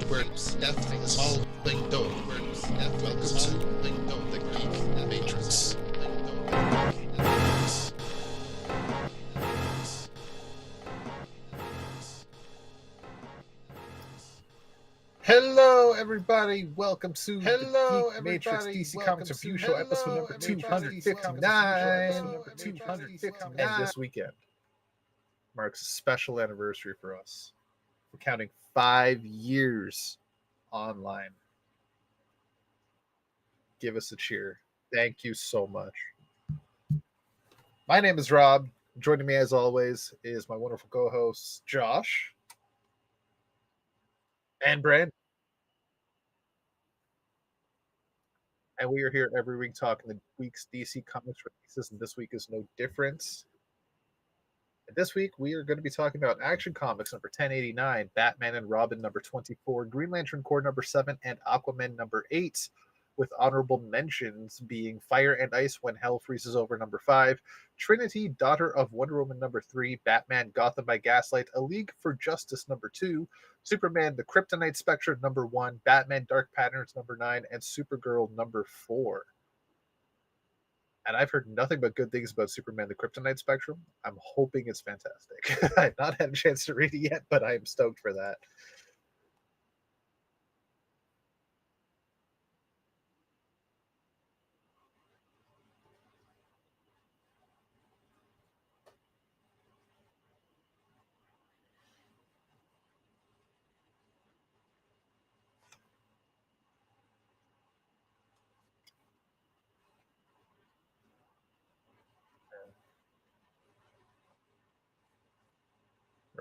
works. Death is all lingo. Welcome to the Geek Matrix. Hello, everybody. Welcome to the Geek Matrix DC Comics Review Show, episode number 259. And this weekend marks a special anniversary for us. We're counting 5 years online. Give us a cheer. Thank you so much. My name is Rob. Joining me, as always, is my wonderful co-hosts, Josh and Brand. And we are here every week talking the week's DC Comics releases, and this week is no different. And this week we are going to be talking about Action Comics number 1089, Batman and Robin number 24, Green Lantern Corps number 7, and Aquaman number 8, with honorable mentions being Fire and Ice When Hell Freezes Over number 5, Trinity, Daughter of Wonder Woman number 3, Batman Gotham by Gaslight, A League for Justice number 2, Superman The Kryptonite Spectre number 1, Batman Dark Patterns number 9, and Supergirl number 4. And I've heard nothing but good things about Superman The Kryptonite Spectrum. I'm hoping it's fantastic. I've not had a chance to read it yet, but I am stoked for that.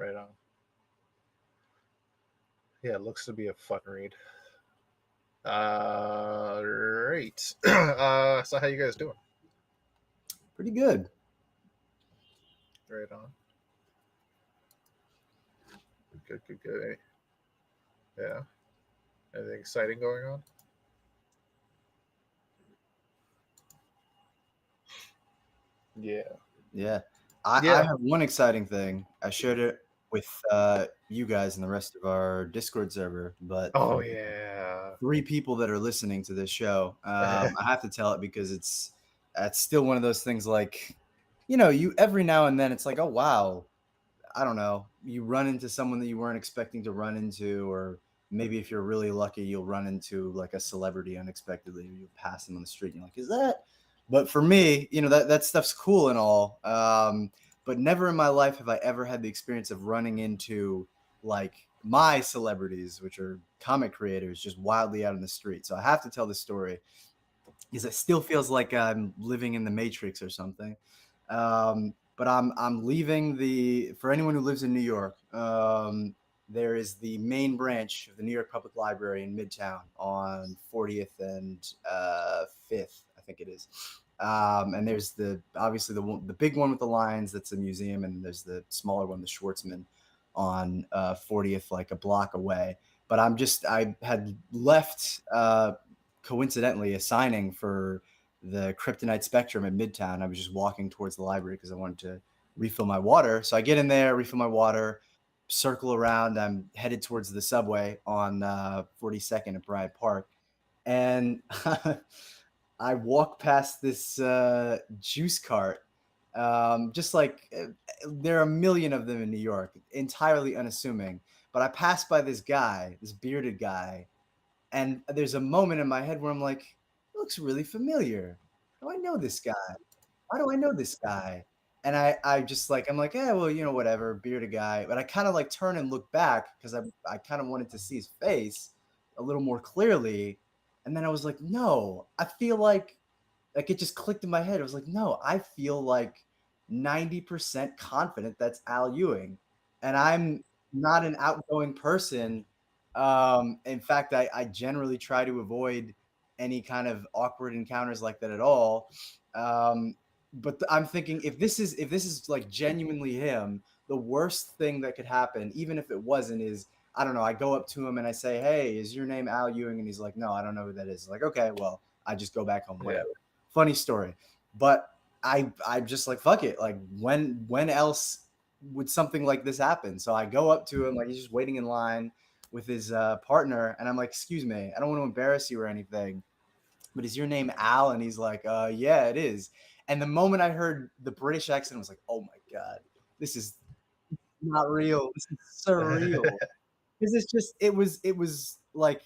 Right on. Yeah, it looks to be a fun read. Right. So how you guys doing? Pretty good. Right on. Good. Yeah. Anything exciting going on? Yeah. I have one exciting thing. I shared it with you guys and the rest of our Discord server, but oh yeah, 3 people that are listening to this show, I have to tell it because it's still one of those things like, you every now and then it's like, oh wow, I don't know, you run into someone that you weren't expecting to run into, or maybe if you're really lucky, you'll run into like a celebrity unexpectedly, or you'll pass them on the street and you're like, is that? But for me, that stuff's cool and all. But never in my life have I ever had the experience of running into like my celebrities, which are comic creators, just wildly out in the street. So I have to tell this story because it still feels like I'm living in the Matrix or something. But I'm leaving for anyone who lives in New York, there is the main branch of the New York Public Library in Midtown on 40th and 5th, I think it is. And there's obviously the big one with the lions, that's a museum, and there's the smaller one, the Schwartzman, on 40th, like a block away. But I had left coincidentally a signing for the Kryptonite Spectrum at Midtown. I was just walking towards the library because I wanted to refill my water. So I get in there, refill my water, circle around. I'm headed towards the subway on 42nd at Bryant Park. And I walk past this juice cart. Just like there are a million of them in New York, entirely unassuming. But I pass by this guy, this bearded guy, and there's a moment in my head where I'm like, it looks really familiar. How do I know this guy? Why do I know this guy? And I'm like, yeah, well, whatever, bearded guy. But I kind of like turn and look back because I kind of wanted to see his face a little more clearly. And then I was like, no, I feel like it just clicked in my head. I was like, no, I feel like 90% confident that's Al Ewing. And I'm not an outgoing person. In fact, I generally try to avoid any kind of awkward encounters like that at all. But I'm thinking if this is like genuinely him, the worst thing that could happen, even if it wasn't, is I don't know. I go up to him and I say, "Hey, is your name Al Ewing?" And he's like, "No, I don't know who that is." Like, okay, well, I just go back home. Whatever. Yeah. Funny story, but I'm just like, fuck it. Like, when else would something like this happen? So I go up to him, like he's just waiting in line. with his partner, and I'm like, "Excuse me, I don't want to embarrass you or anything, but is your name Al?" And he's like, "Yeah, it is." And the moment I heard the British accent, I was like, "Oh my god, this is not real. This is surreal." Because it was like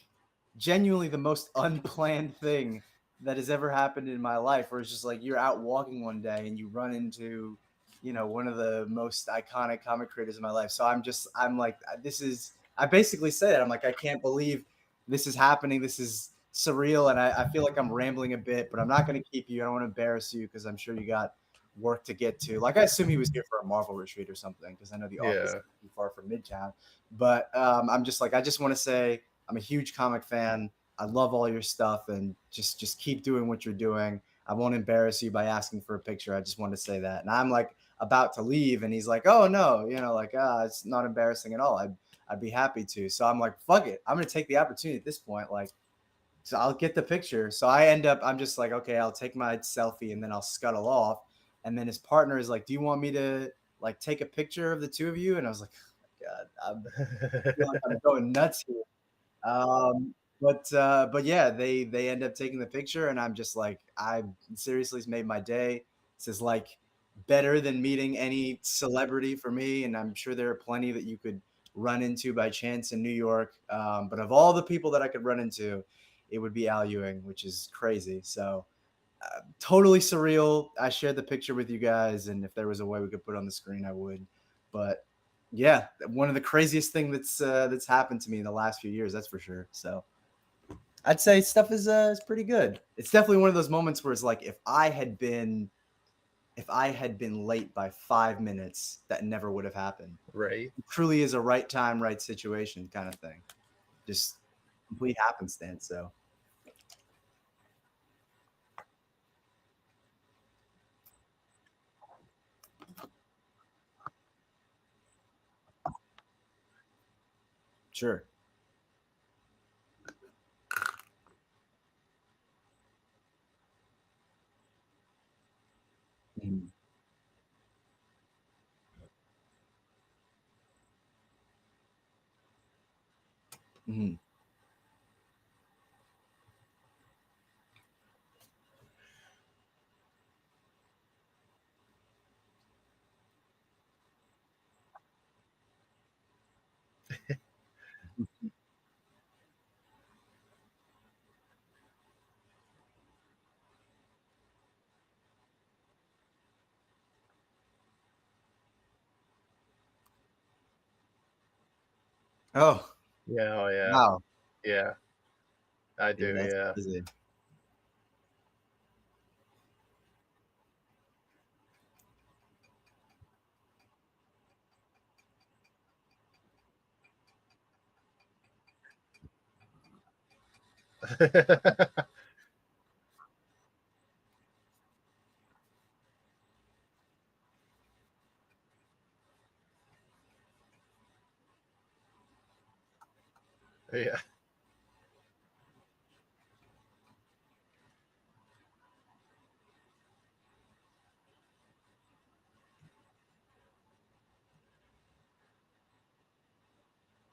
genuinely the most unplanned thing that has ever happened in my life, where it's just like you're out walking one day and you run into, one of the most iconic comic creators in my life. So I'm like, this is, I basically said it, I'm like, I can't believe this is happening, this is surreal. And I feel like I'm rambling a bit, but I'm not going to keep you, I don't want to embarrass you, because I'm sure you got work to get to. Like, I assume he was here for a Marvel retreat or something, because I know the office Yeah. isn't too far from Midtown. But I'm just like, I just want to say I'm a huge comic fan. I love all your stuff, and just keep doing what you're doing. I won't embarrass you by asking for a picture. I just want to say that. And I'm like about to leave, and he's like, "Oh no, like it's not embarrassing at all. I'd be happy to." So I'm like, "Fuck it, I'm gonna take the opportunity at this point." Like, so I'll get the picture. So I'm just like, okay, I'll take my selfie and then I'll scuttle off. And then his partner is like, "Do you want me to like take a picture of the two of you?" And I was like, "Oh my god, I feel like I'm going nuts here." But yeah, they end up taking the picture, and I'm just like, I seriously, it's made my day. This is like better than meeting any celebrity for me, and I'm sure there are plenty that you could run into by chance in New York. But of all the people that I could run into, it would be Al Ewing, which is crazy. So totally surreal. I shared the picture with you guys, and if there was a way we could put it on the screen, I would. But yeah, one of the craziest thing that's happened to me in the last few years, that's for sure. So I'd say stuff is pretty good. It's definitely one of those moments where it's like, if I had been late by 5 minutes, that never would have happened. Right. It truly is a right time, right situation kind of thing. Just complete happenstance. So sure. Mhm. Mhm. Oh, Yeah. Oh yeah. wow. Yeah. I Yeah, do. that's Yeah. crazy. Yeah.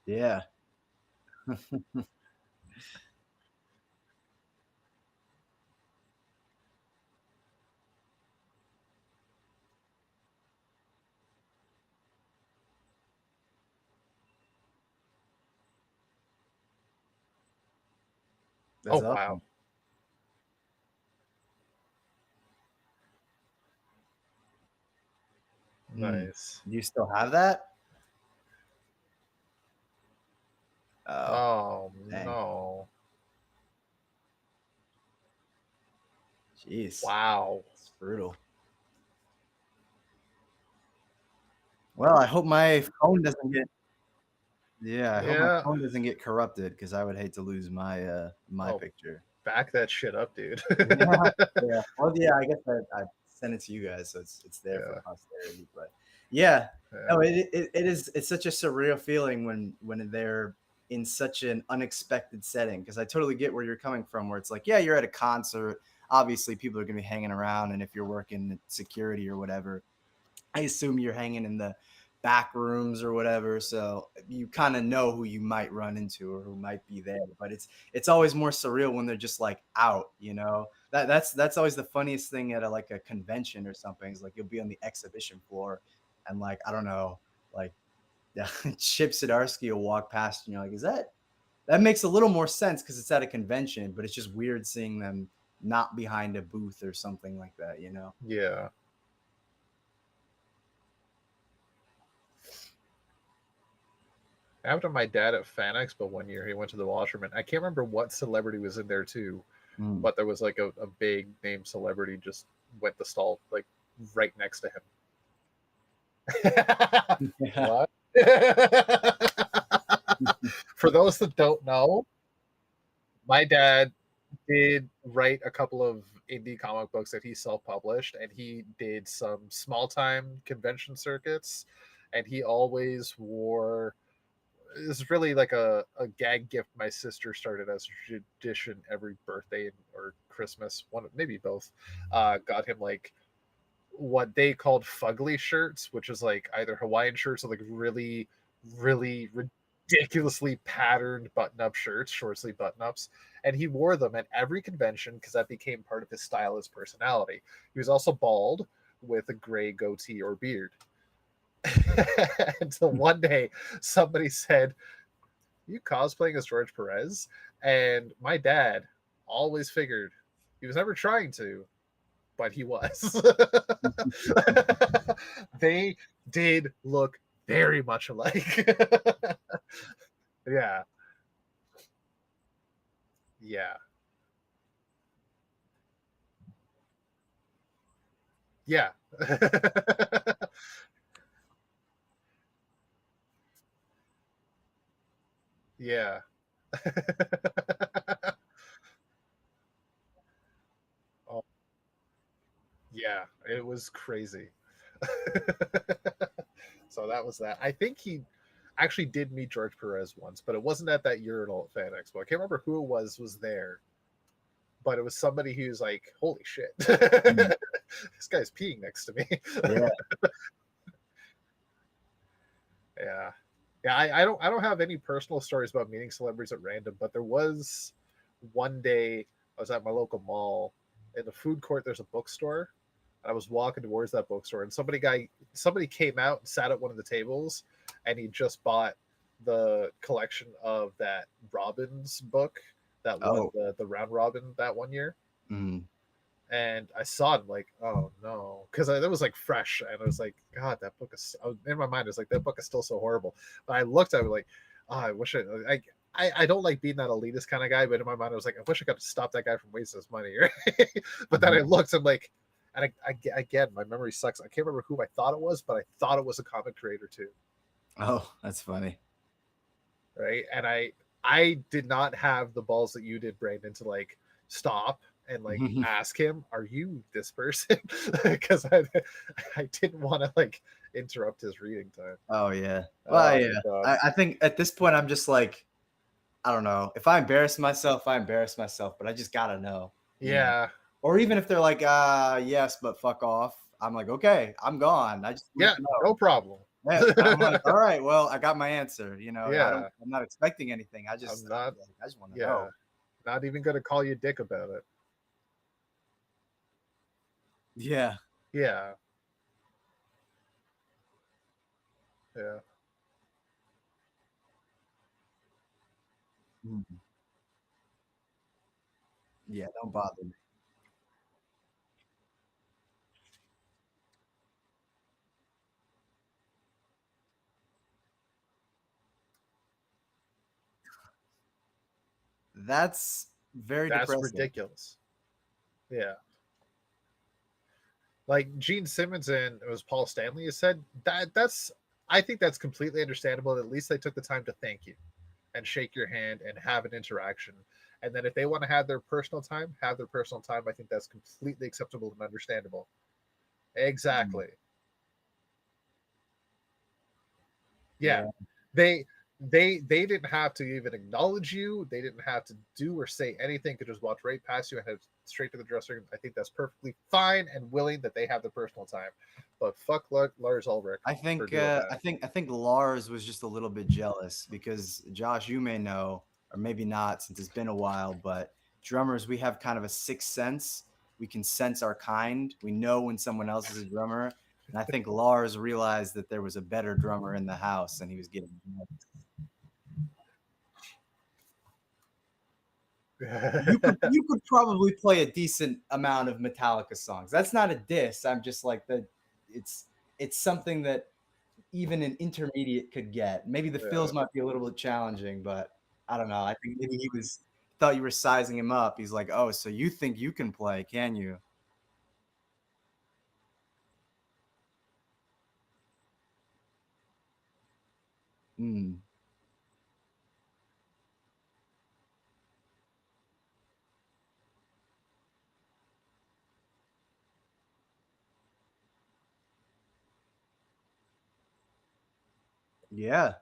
Yeah. Oh That's wow. awesome. Mm. Nice. Do you still have that? Oh, Oh dang. no. Jeez. Wow. It's brutal. Well, I hope my phone doesn't get yeah, I hope my Yeah. phone doesn't get corrupted, because I would hate to lose my Oh, picture. back that shit up, dude. Yeah. Yeah. Well, yeah, I guess I sent it to you guys, so it's there for Yeah. posterity. But yeah, Yeah. no, it's such a surreal feeling when they're in such an unexpected setting, because I totally get where you're coming from, where it's like, yeah, you're at a concert, obviously people are gonna be hanging around, and if you're working security or whatever, I assume you're hanging in the back rooms or whatever, so you kind of know who you might run into or who might be there. But it's always more surreal when they're just like out, you know. That's always the funniest thing at like a convention or something. Is like you'll be on the exhibition floor, and like I don't know, like Chip Zdarsky will walk past, and you're like, is that makes a little more sense because it's at a convention, but it's just weird seeing them not behind a booth or something like that, you know. Yeah. After my dad at Fan Expo one year, he went to the washroom, and I can't remember what celebrity was in there too, but there was like a big name celebrity just went to stall like right next to him. What? For those that don't know, my dad did write a couple of indie comic books that he self-published, and he did some small-time convention circuits, and he always wore, it's really like a gag gift my sister started as a tradition every birthday or Christmas, one maybe both, got him like what they called fugly shirts, which is like either Hawaiian shirts or like really, really ridiculously patterned button-up shirts, short sleeve button-ups, and he wore them at every convention because that became part of his style, his personality. He was also bald with a gray goatee or beard. Until one day somebody said, "You cosplaying as George Perez?" And my dad always figured he was never trying to, but he was. They did look very much alike. Yeah. Yeah. Yeah. Yeah. Oh, yeah. It was crazy. So that was that. I think he actually did meet George Perez once, but it wasn't at that urinal at Fan Expo. I can't remember who it was there, but it was somebody who was like, "Holy shit, this guy's peeing next to me." Yeah. Yeah, yeah. I don't have any personal stories about meeting celebrities at random, but there was one day I was at my local mall. In the food court, there's a bookstore. I was walking towards that bookstore, and somebody came out and sat at one of the tables, and he just bought the collection of that Robbins book that won Oh. the round robin that one year. Mm. And I saw it like, oh no, because it was like fresh, and I was like, God, that book is, in my mind, I was like, that book is still so horrible. But I looked at it like, oh, I wish I don't like being that elitist kind of guy, but in my mind, I was like, I wish I could stop that guy from wasting his money. Right? But then I looked, I'm like, and again, my memory sucks. I can't remember who I thought it was, but I thought it was a comic creator too. Oh, that's funny. Right? And I did not have the balls that you did, Brandon, to like stop and like ask him, "Are you this person?" Because I didn't want to like interrupt his reading time. Oh yeah. Well, yeah. I think at this point I'm just like, I don't know. If I embarrass myself, I embarrass myself, but I just gotta know. Yeah. Know? Or even if they're like, yes, but fuck off. I'm like, okay, I'm gone. I just Yeah, no problem. Yeah, I'm like, all right, well, I got my answer. You know, Yeah. I'm not expecting anything. I just want to know. Not even gonna call you dick about it. Yeah. Yeah. Yeah. Mm-hmm. Yeah, don't bother me. That's very That's depressing. ridiculous. Yeah. Like Gene Simmons and it was Paul Stanley has said that's I think that's completely understandable. At least they took the time to thank you and shake your hand and have an interaction. And then if they want to have their personal time, have their personal time. I think that's completely acceptable and understandable. Exactly. Yeah. They they didn't have to even acknowledge you. They didn't have to do or say anything. Could just walk right past you and head straight to the dressing room. I think that's perfectly fine and willing that they have the personal time. But fuck Lars Ulrich I for think doing that. I think Lars was just a little bit jealous because Josh, you may know, or maybe not, since it's been a while, but drummers, we have kind of a sixth sense. We can sense our kind. We know when someone else is a drummer. And I think Lars realized that there was a better drummer in the house, and he was getting. You could probably play a decent amount of Metallica songs. That's not a diss. I'm just like that. It's something that even an intermediate could get. Maybe the fills might be a little bit challenging, but I don't know. I think maybe he was thought you were sizing him up. He's like, oh, so you think you can play? Can you? Mm. Yeah.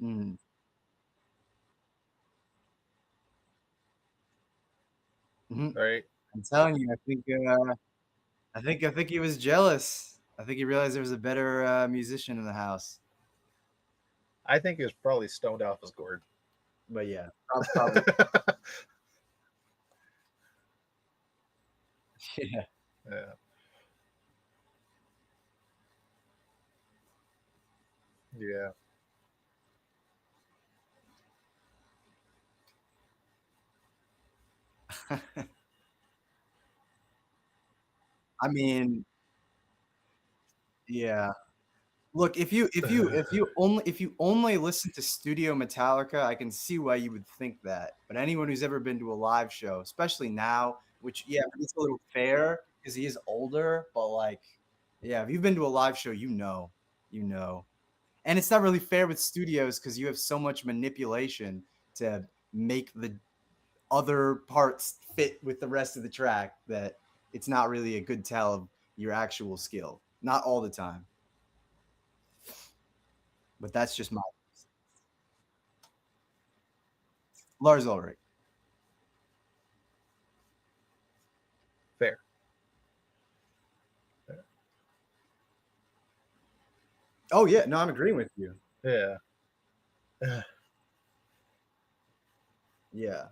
Mm. Mhm. Right? I'm telling you, I think he was jealous. I think he realized there was a better musician in the house. I think he was probably stoned off his gourd. But yeah, probably. Yeah. Yeah. Yeah. I mean, yeah. Look, if you only listen to studio Metallica, I can see why you would think that. But anyone who's ever been to a live show, especially now, which yeah, it's a little fair because he is older, but like, yeah, if you've been to a live show, you know. And it's not really fair with studios because you have so much manipulation to make the other parts fit with the rest of the track that it's not really a good tell of your actual skill. Not all the time. But that's just my Lars Ulrich. Fair. Oh yeah, no, I'm agreeing with you. Yeah. Yeah.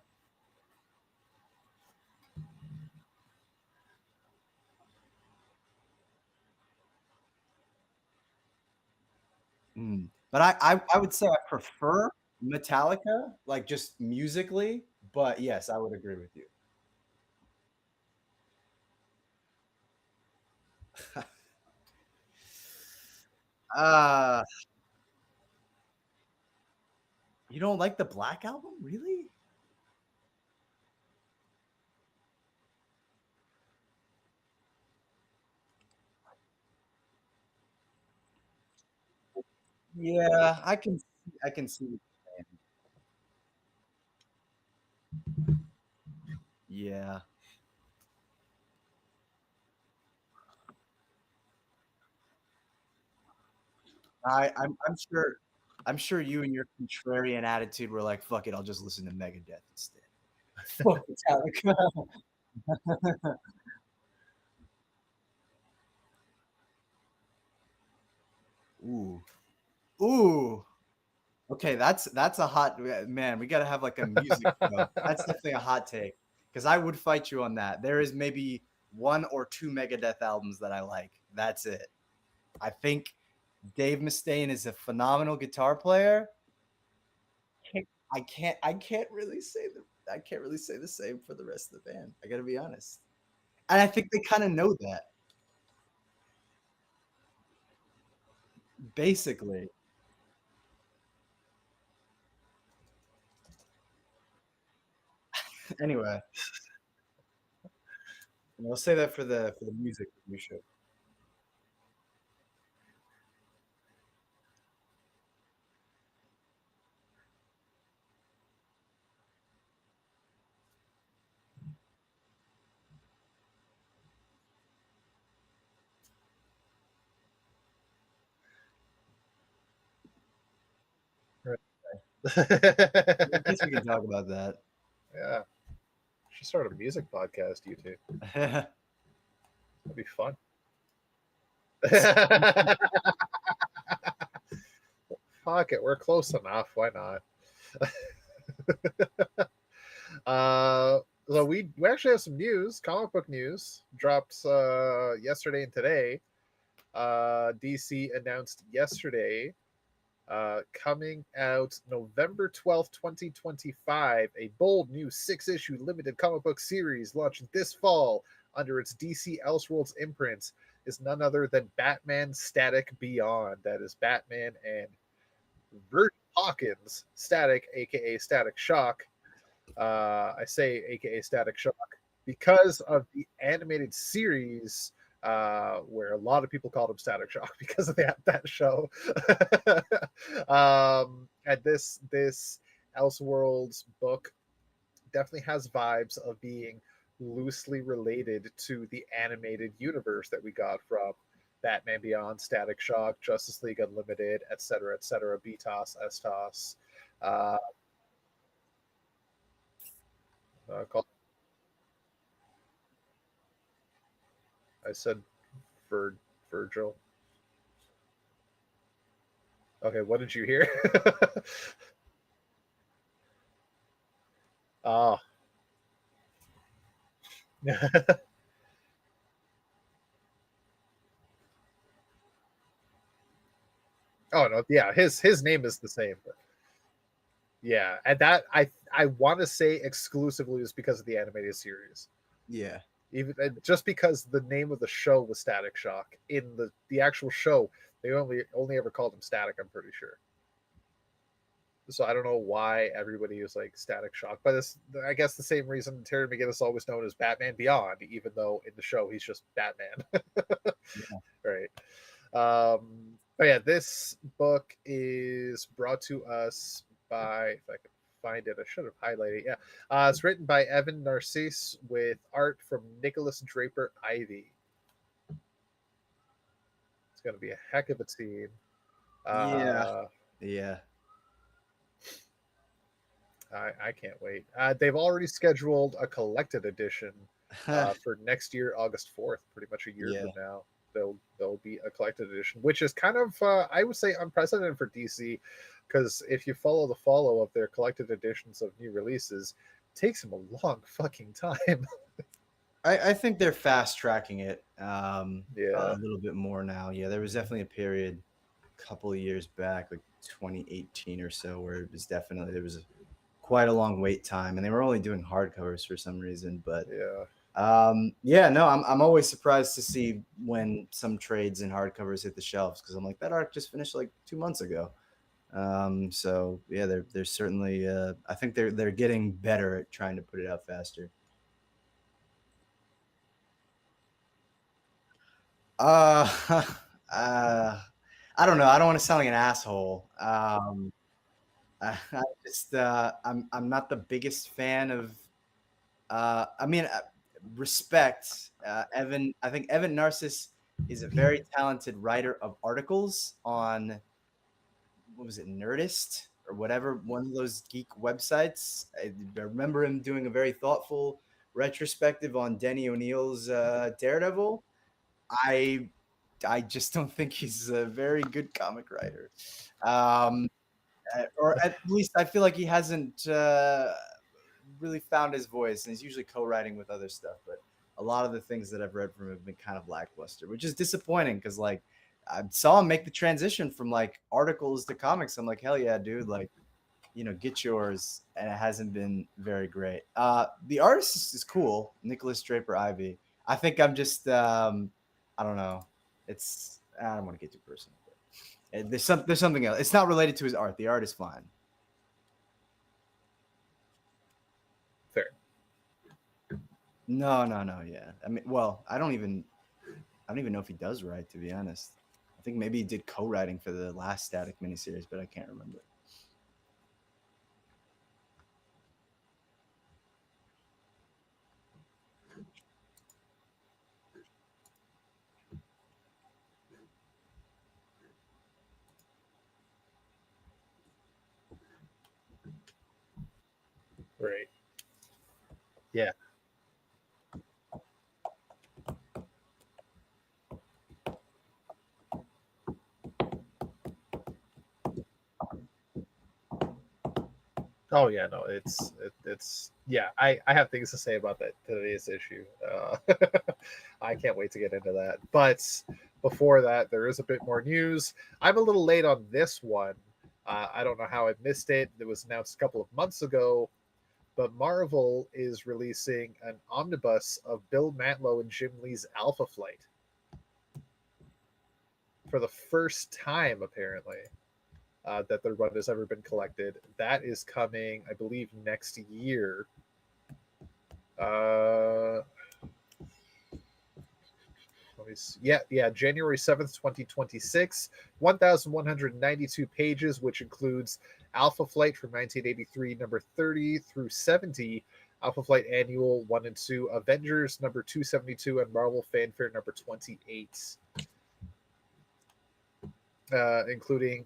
But I would say I prefer Metallica, like just musically. But yes, I would agree with you. uh you don't like the Black Album, really? Yeah, I can see what you're saying. Yeah. I'm sure you and your contrarian attitude were like, fuck it, I'll just listen to Megadeth instead. Fuck Metallica. Ooh. Ooh. Okay, that's a hot man. We got to have like a music show. That's definitely a hot take because I would fight you on that. There is maybe one or two Megadeth albums that I like. That's it. I think Dave Mustaine is a phenomenal guitar player. I can't really say that. I can't really say the same for the rest of the band. I got to be honest. And I think they kind of know that, basically. Anyway, we'll say that for the music review show. I guess we can talk about that. Yeah. Should start a music podcast, you two. That'd be fun. Fuck it, we're close enough. Why not? So we actually have some news, comic book news, dropped yesterday and today. DC announced yesterday, coming out November 12th, 2025, a bold new 6-issue limited comic book series launched this fall under its DC Elseworlds imprint is none other than Batman Static Beyond. That is Batman and Virgil Hawkins, Static, aka Static Shock. I say aka Static Shock because of the animated series, where a lot of people called him Static Shock because of that show. And this Elseworlds book definitely has vibes of being loosely related to the animated universe that we got from Batman Beyond, Static Shock, Justice League Unlimited, etc., etc., BTOS, STOS. Uh, called, I said Virgil. Okay, what did you hear? Oh. Oh no, yeah, his name is the same. But yeah, and that I want to say exclusively is because of the animated series. Yeah. Even just because the name of the show was Static Shock. In the actual show, they only ever called him Static. I'm pretty sure. So I don't know why everybody was like Static Shock, but it's I guess the same reason Terry McGinnis always known as Batman Beyond, even though in the show he's just Batman. Yeah. Right. But yeah, this book is brought to us by, if I can find it, I should have highlighted it. Yeah. It's written by Evan Narcisse with art from Nicholas Draper Ivy. It's going to be a heck of a team. Yeah. Yeah. I can't wait. They've already scheduled a collected edition for next year, August 4th, pretty much a year from now. There'll be a collected edition, which is kind of I would say unprecedented for DC, because if you follow the follow of their collected editions of new releases, it takes them a long fucking time. I think they're fast tracking it Yeah. a little bit more now. Yeah, there was definitely a period a couple of years back, like 2018 or so, where it was definitely there was quite a long wait time, and they were only doing hardcovers for some reason. But yeah, no, I'm always surprised to see when some trades and hardcovers hit the shelves, because I'm like, that arc just finished like 2 months ago. So yeah, they're certainly I think they're getting better at trying to put it out faster. I don't know. I don't want to sound like an asshole. I just I'm not the biggest fan of. I mean, respect Evan. I think Evan Narcisse is a very talented writer of articles on, what was it, Nerdist or whatever, one of those geek websites. I remember him doing a very thoughtful retrospective on Denny O'Neil's Daredevil. I just don't think he's a very good comic writer. Or at least I feel like he hasn't really found his voice, and he's usually co-writing with other stuff. But a lot of the things that I've read from him have been kind of lackluster, which is disappointing, because like I saw him make the transition from like articles to comics. I'm like, hell yeah, dude! Like get yours, and it hasn't been very great. The artist is cool, Nicholas Draper Ivy. I think I'm just I don't know. I don't want to get too personal. But there's something else. It's not related to his art. The art is fine. Fair. No. Yeah. I mean, well, I don't even know if he does write, to be honest. I think maybe he did co-writing for the last Static miniseries, but I can't remember. Right. Yeah. Oh yeah, no, it's yeah. I have things to say about that today's issue. I can't wait to get into that. But before that, there is a bit more news. I'm a little late on this one. I don't know how I missed it. It was announced a couple of months ago, but Marvel is releasing an omnibus of Bill Mantlo and Jim Lee's Alpha Flight for the first time, apparently. That the run has ever been collected. That is coming, I believe, next year. Yeah, January 7th, 2026. 1,192 pages, which includes Alpha Flight from 1983, number 30 through 70, Alpha Flight Annual 1 and 2, Avengers number 272, and Marvel Fanfare number 28. Including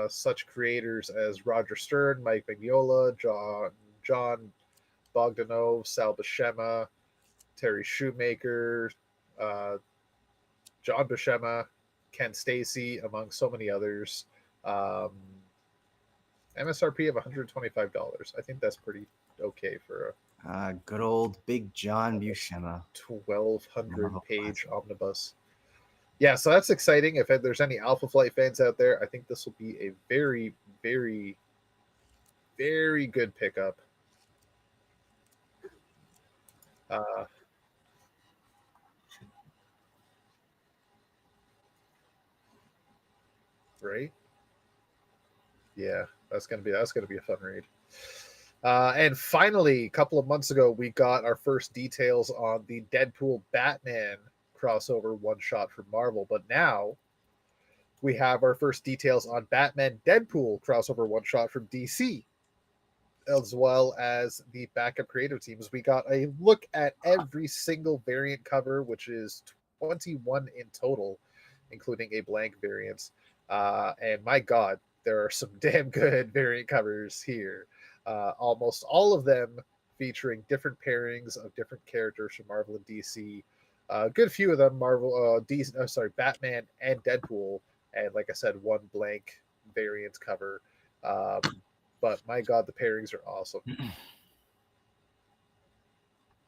such creators as Roger Stern, Mike Mignola, John Bogdanov, Sal Buscema, Terry Shoemaker, John Buscema, Ken Stacy, among so many others. MSRP of $125. I think that's pretty okay for a good old Big John Buscema 1,200-page omnibus. Yeah, so that's exciting. If there's any Alpha Flight fans out there, I think this will be a very, very, very good pickup. Right? Yeah, that's gonna be a fun read. And finally, a couple of months ago, we got our first details on the Deadpool Batman crossover one shot from Marvel, but now we have our first details on Batman Deadpool crossover one shot from DC, as well as the backup creative teams. We got a look at every single variant cover, which is 21 in total, including a blank variant. And my God, there are some damn good variant covers here. Almost all of them featuring different pairings of different characters from Marvel and DC. A good few of them, Batman and Deadpool, and like I said, one blank variant cover. But my God, the pairings are awesome.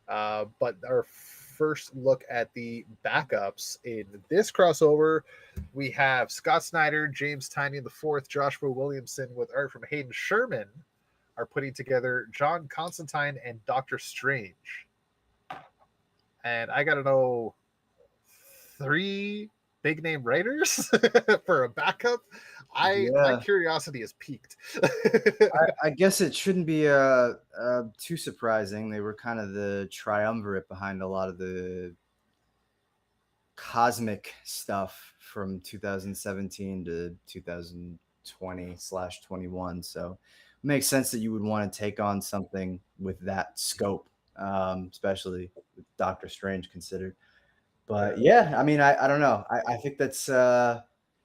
But our first look at the backups in this crossover, we have Scott Snyder, James Tynion IV, Joshua Williamson with art from Hayden Sherman are putting together John Constantine and Doctor Strange. And I got to know 3 big name writers for a backup. My curiosity is piqued. I guess it shouldn't be too surprising. They were kind of the triumvirate behind a lot of the cosmic stuff from 2017 to 2020/21. So it makes sense that you would want to take on something with that scope, especially with Doctor Strange considered. But yeah, I mean, I don't know. I think that's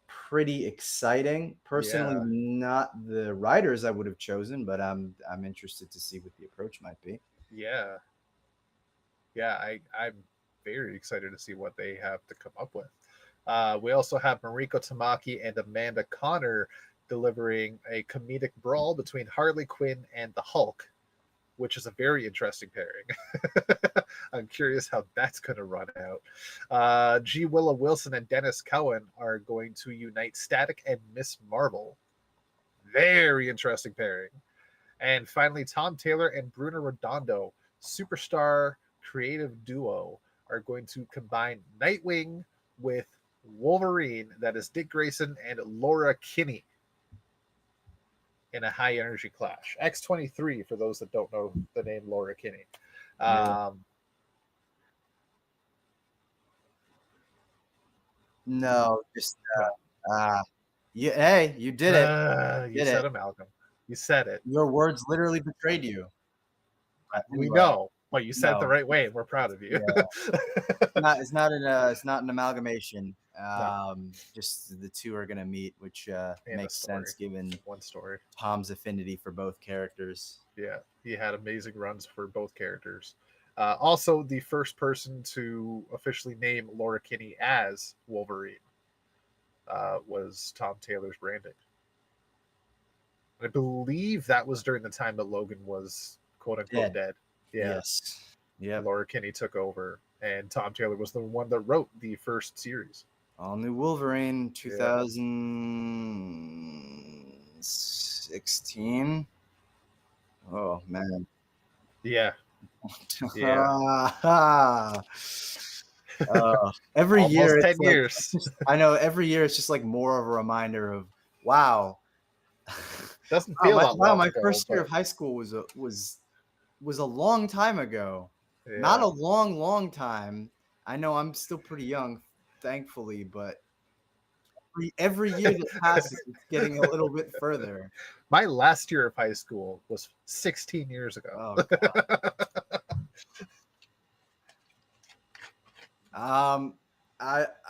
pretty exciting. Personally, not the writers I would have chosen, but I'm interested to see what the approach might be. Yeah, I'm very excited to see what they have to come up with. We also have Mariko Tamaki and Amanda Connor delivering a comedic brawl between Harley Quinn and the Hulk, which is a very interesting pairing. I'm curious how that's going to run out. G. Willow Wilson and Dennis Cowan are going to unite Static and Miss Marvel. Very interesting pairing. And finally, Tom Taylor and Bruno Redondo, superstar creative duo, are going to combine Nightwing with Wolverine. That is Dick Grayson and Laura Kinney in a high energy clash. X-23, for those that don't know the name Laura Kinney. No, just yeah. Hey, you did it. You said amalgam. You said it. Your words literally betrayed you. We know, but you said it the No. right way, and we're proud of you. Yeah. It's not an amalgamation. Just the two are gonna meet, which makes sense given one story. Tom's affinity for both characters. Yeah, he had amazing runs for both characters. Also, the first person to officially name Laura Kinney as Wolverine was Tom Taylor's branding. I believe that was during the time that Logan was quote unquote dead. Yeah. Yes. Yeah. Laura Kinney took over, and Tom Taylor was the one that wrote the first series. All New Wolverine, 2016. Oh man. Yeah. Every almost year, 10 years. I know. Every year, it's just like more of a reminder of wow. Doesn't feel that long my ago, first year of high school was a long time ago. Yeah. Not a long time. I know I'm still pretty young, thankfully, but every year that passes, it's getting a little bit further. My last year of high school was 16 years ago. Oh, God.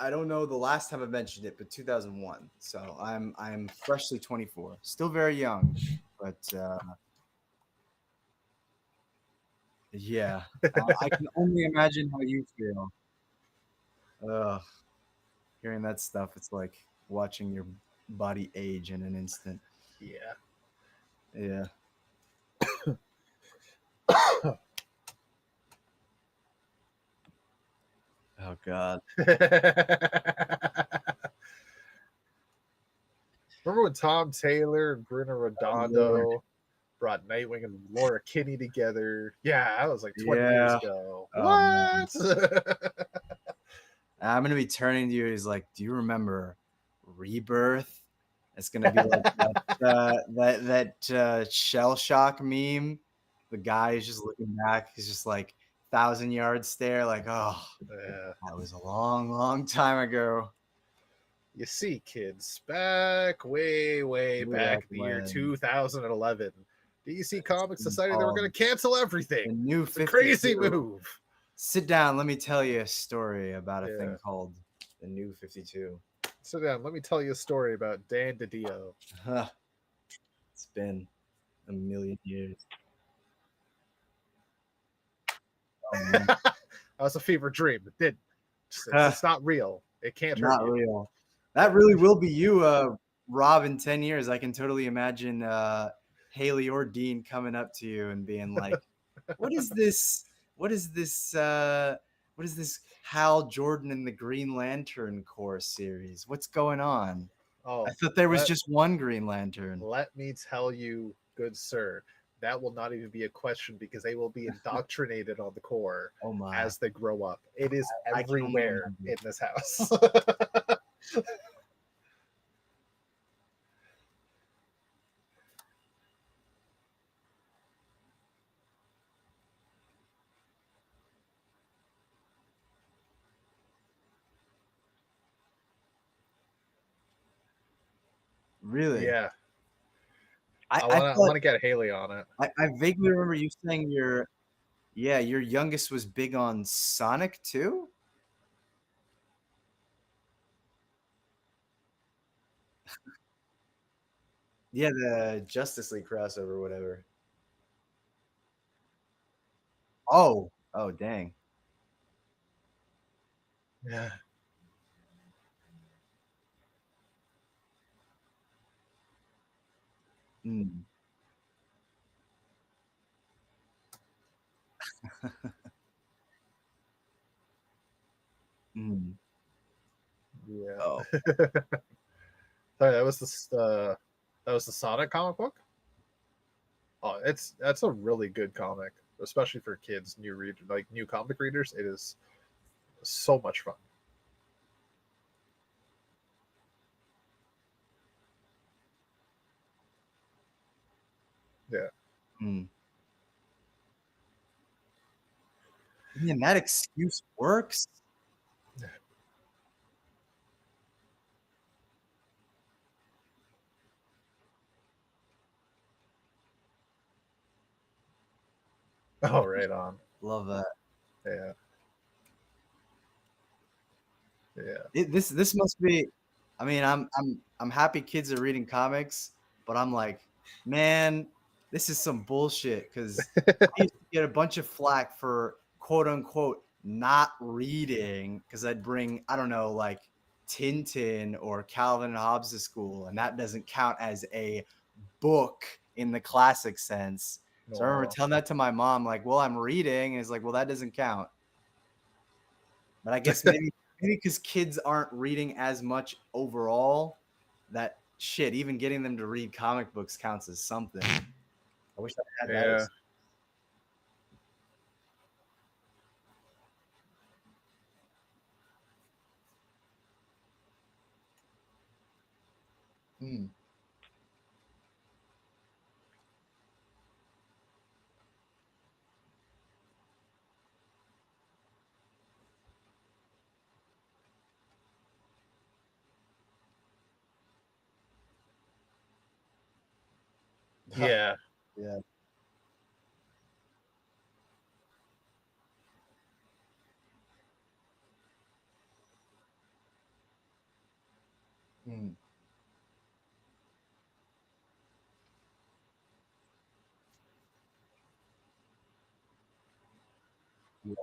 I don't know the last time I mentioned it, but 2001. So I'm freshly 24, still very young, but yeah, I can only imagine how you feel. Hearing that stuff, it's like watching your body age in an instant. Yeah. Yeah. Oh God. Remember when Tom Taylor and Bruno Redondo brought Nightwing and Laura Kinney together? Yeah, that was like 20 years ago. What? I'm gonna be turning to you. He's like, "Do you remember Rebirth?" It's gonna be like that shell shock meme. The guy is just looking back. He's just like 1,000-yard stare. Like, oh, yeah, that was a long time ago. You see, kids, way back in the year 2011, DC Comics decided they were going to cancel everything. The new crazy move. Sit down. Let me tell you a story about a thing called the New 52. Sit down. Let me tell you a story about Dan DiDio. It's been a million years. Oh, that was a fever dream. It did. It's not real. It can't hurt not you. Real. That really will be you, Rob, in 10 years. I can totally imagine Haley or Dean coming up to you and being like, what is this Hal Jordan and the Green Lantern Corps series? What's going on? Oh, I thought there was just one Green Lantern. Let me tell you, good sir, that will not even be a question because they will be indoctrinated on the Corps as they grow up. It is everywhere in this house. Really? Yeah. I want to get Haley on it. I vaguely remember you saying your youngest was big on Sonic too. Yeah, the Justice League crossover, whatever. Oh, dang. Yeah. Mm. Mm. Yeah. Oh. Sorry, that was this. That was the Sonic comic book. Oh, that's a really good comic, especially for kids, new comic readers. It is so much fun. Yeah. Mm. Man, that excuse works. Oh, right on. Love that. Yeah. Yeah. This must be. I mean, I'm happy kids are reading comics, but I'm like, man, this is some bullshit because I used to get a bunch of flack for quote unquote not reading because I'd bring, I don't know, like Tintin or Calvin and Hobbes to school, and that doesn't count as a book in the classic sense. So I remember Wow. telling that to my mom, like, well, I'm reading, and it's like, well, that doesn't count. But I guess maybe because kids aren't reading as much overall, that shit, even getting them to read comic books counts as something. I wish I had that. Yeah. Hmm. Yeah. Yeah. Hmm. Yeah.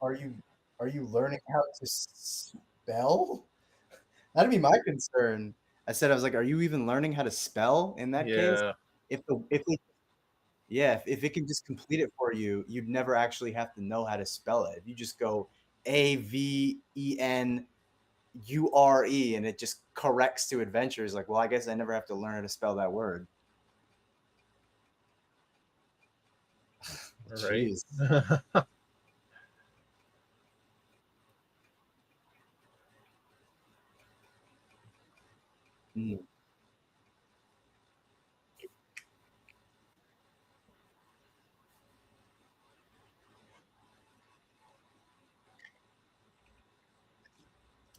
Are you learning how to spell? That'd be my concern. I was like, are you even learning how to spell in that case? Yeah. If it Yeah, if it can just complete it for you, you'd never actually have to know how to spell it. If you just go AVENURE and it just corrects to adventures, like, well, I guess I never have to learn how to spell that word. Right. Jeez. Mm.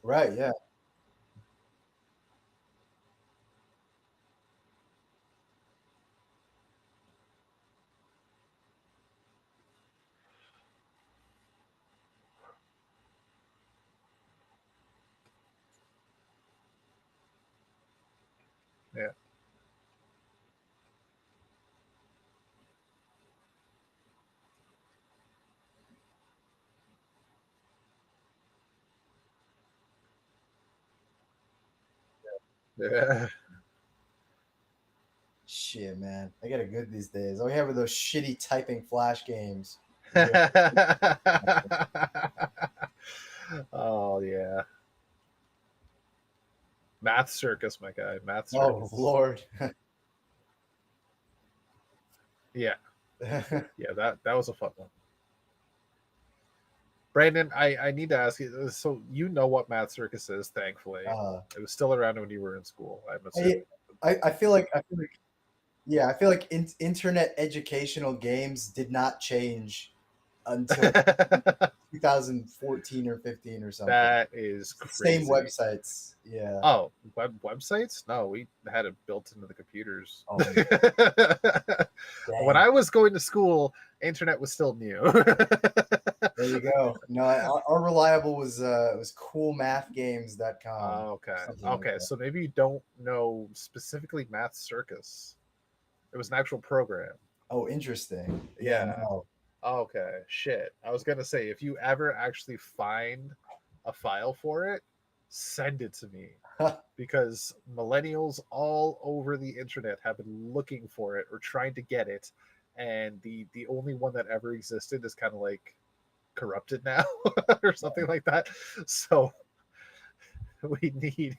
Right, yeah. Yeah. Yeah. Shit, man. I get it good these days. All we have are those shitty typing flash games. Oh yeah. Math Circus, my guy. Math Oh, Circus. Lord. Yeah. Yeah, that was a fun one. Brandon, I need to ask you. So you know what Math Circus is? Thankfully, uh, it was still around when you were in school. I'm I, assuming. I feel like yeah, I feel like internet educational games did not change until 2014 or 15 or something. That is It's the same crazy. websites. Yeah. Oh, websites? No, we had it built into the computers. Oh, When dang. I was going to school, internet was still new. There you go. No, our reliable was coolmathgames.com. Okay. Something like Okay. that. So maybe you don't know specifically Math Circus. It was an actual program. Oh, interesting. Yeah, Yeah. no. Okay. Shit. I was gonna say if you ever actually find a file for it, send it to me because millennials all over the internet have been looking for it or trying to get it, and the only one that ever existed is kind of like corrupted now or something like that. So We need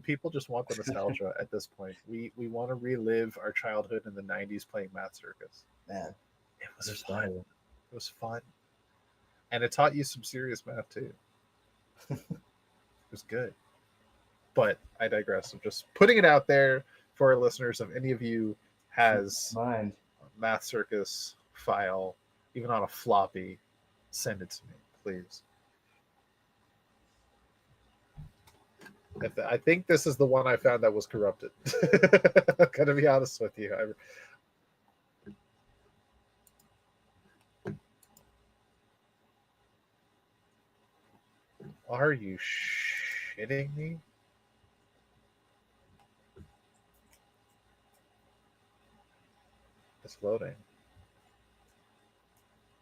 people just want the nostalgia at this point. We want to relive our childhood in the '90s playing Math Circus. Man, It was there's fun. no- It was fun, and it taught you some serious math too. It was good. But I digress. I'm just putting it out there for our listeners. If any of you has mind. a Math Circus file, even on a floppy, send it to me, please. I think this is the one I found that was corrupted. I'm gonna be honest with you. Are you shitting me? It's loading.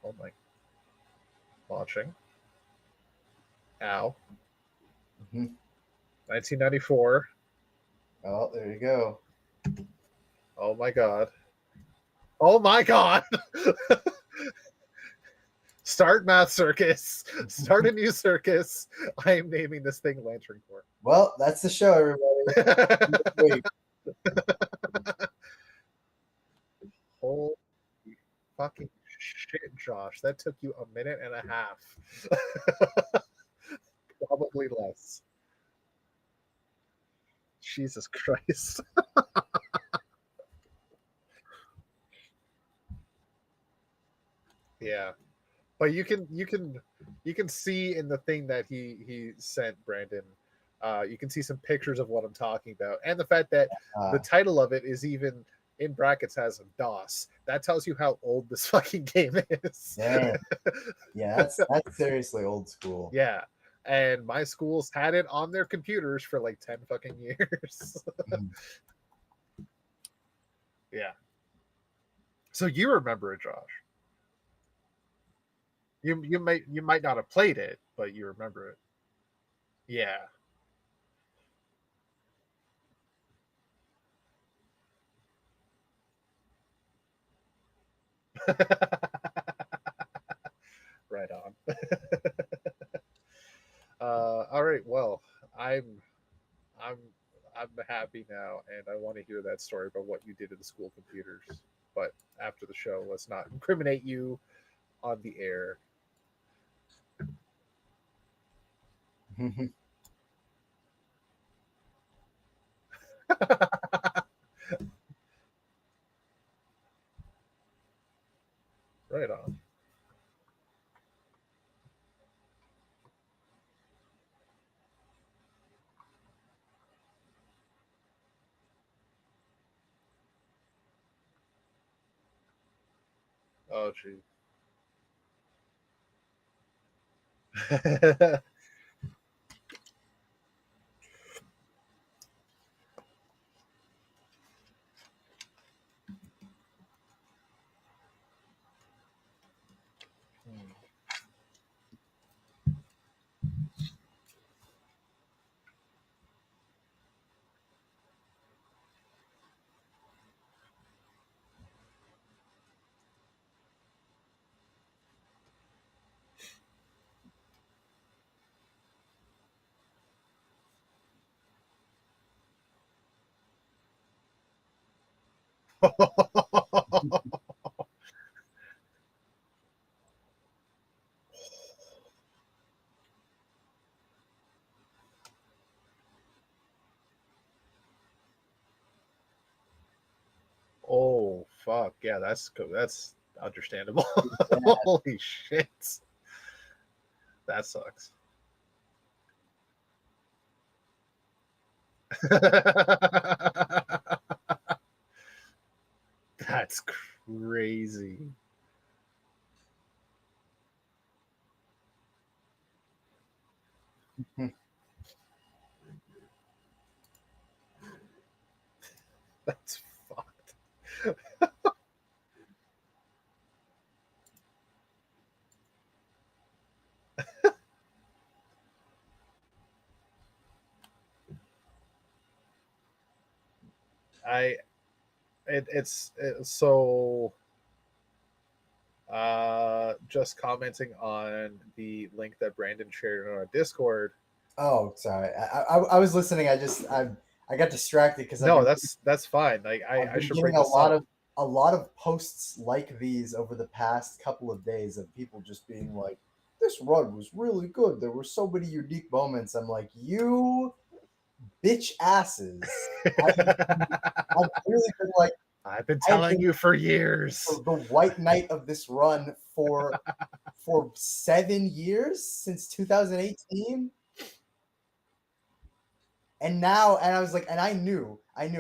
Oh my. Launching. Ow. Mhm. 1994. Oh, there you go. Oh my god. Oh my god. Start Math Circus. Start a new circus. I am naming this thing Lantern Corps. Well, that's the show, everybody. Wait, Holy fucking shit, Josh. That took you a minute and a half. Probably less. Jesus Christ. Yeah. But you can see in the thing that he sent Brandon, you can see some pictures of what I'm talking about, and the fact that the title of it is even in brackets has DOS. That tells you how old this fucking game is. dang. Yeah, that's seriously old school. Yeah, and my schools had it on their computers for like 10 fucking years. Yeah. So you remember it, Josh? You might not have played it, but you remember it. Yeah. Right on. All right. Well, I'm I'm happy now, and I want to hear that story about what you did to the school computers. But after the show, let's not incriminate you on the air. Right on. Oh, gee. Oh fuck yeah, that's understandable. Holy shit, that sucks. That's crazy. That's fucked. I it's so just commenting on the link that Brandon shared on our Discord. Oh, sorry. I was listening. I got distracted because No, that's fine. Like I've I been should getting bring this up. a lot of posts like these over the past couple of days of people just being like, "This run was really good. There were so many unique moments." I'm like, "You bitch asses! I've really been like, I've been I've telling been you for years. the white knight of this run for 7 years since 2018." And now, and I was like, and I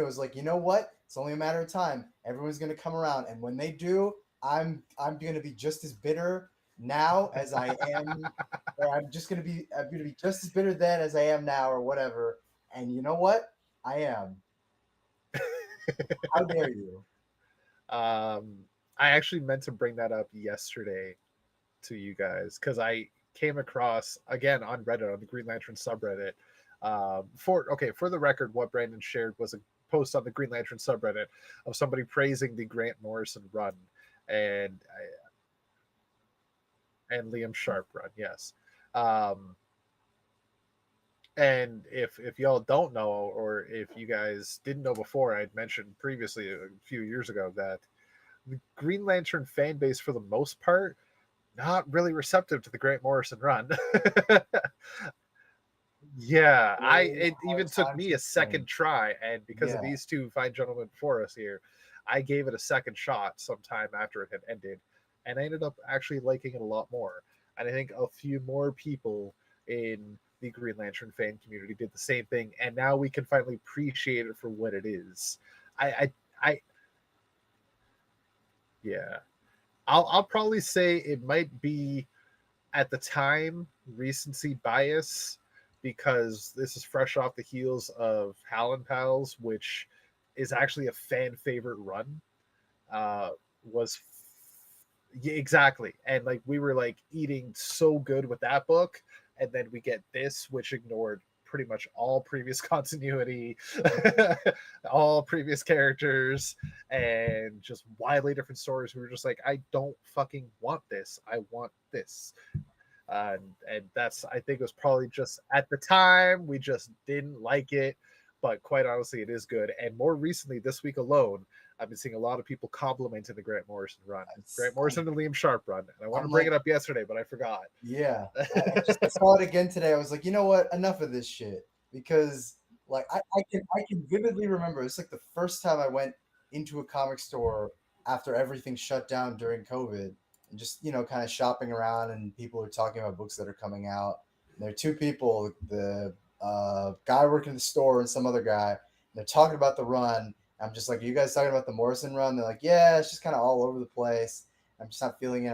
was like, you know what? It's only a matter of time. Everyone's gonna come around, and when they do, I'm gonna be just as bitter now as I am, or I'm gonna be just as bitter then as I am now, or whatever. And you know what? I am. How dare you? I actually meant to bring that up yesterday to you guys because I came across again on Reddit on the Green Lantern subreddit. For the record, what Brandon shared was a post on the Green Lantern subreddit of somebody praising the Grant Morrison run and Liam Sharp run. Yes. Um, and if y'all don't know, or if you guys didn't know before, I'd mentioned previously a few years ago that the Green Lantern fan base, for the most part, not really receptive to the Grant Morrison run. Yeah, Really it hard even took time me to a second explain. try, and because of Yeah. these two fine gentlemen before us here, I gave it a second shot sometime after it had ended, and I ended up actually liking it a lot more. And I think a few more people in the Green Lantern fan community did the same thing, and now we can finally appreciate it for what it is. I yeah, I'll probably say it might be at the time recency bias because this is fresh off the heels of Hal and Pals, which is actually a fan favorite run. Was Yeah, exactly, and like we were like eating so good with that book, and then we get this, which ignored pretty much all previous continuity, all previous characters, and just wildly different stories. We were just like, I don't fucking want this. I want this. And that's, I think it was probably just at the time we just didn't like it, but quite honestly it is good. And more recently this week alone, I've been seeing a lot of people complimenting the Grant Morrison run, It's, Grant Morrison and Liam Sharp run, and I want to I'm bring like, it up yesterday but I forgot. yeah, I saw it again today. I was like, you know what? Enough of this shit. Because like I can vividly remember it's like the first time I went into a comic store after everything shut down during COVID and just, kind of shopping around and people are talking about books that are coming out. And there are two people, the guy working in the store and some other guy, and they're talking about the run. I'm just like, are you guys talking about the Morrison run? They're like, yeah, it's just kind of all over the place. I'm just not feeling it.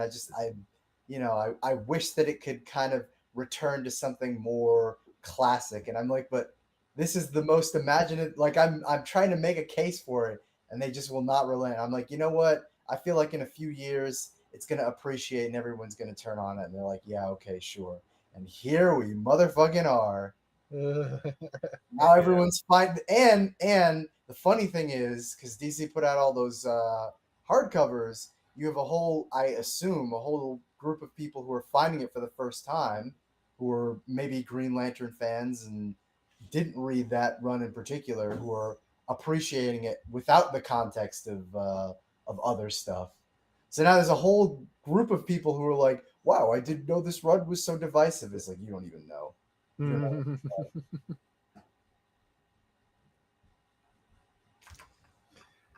I wish that it could kind of return to something more classic. And I'm like, but this is the most imaginative. Like I'm trying to make a case for it, and they just will not relent. I'm like, you know what? I feel like in a few years it's gonna appreciate, and everyone's gonna turn on it. And they're like, yeah, okay, sure. And here we motherfucking are. Now Yeah. everyone's fine. And the funny thing is, because DC put out all those hardcovers, you have I assume, a whole group of people who are finding it for the first time, who are maybe Green Lantern fans and didn't read that run in particular, who are appreciating it without the context of other stuff. So now there's a whole group of people who are like, "Wow, I didn't know this run was so divisive." It's like you don't even know. You don't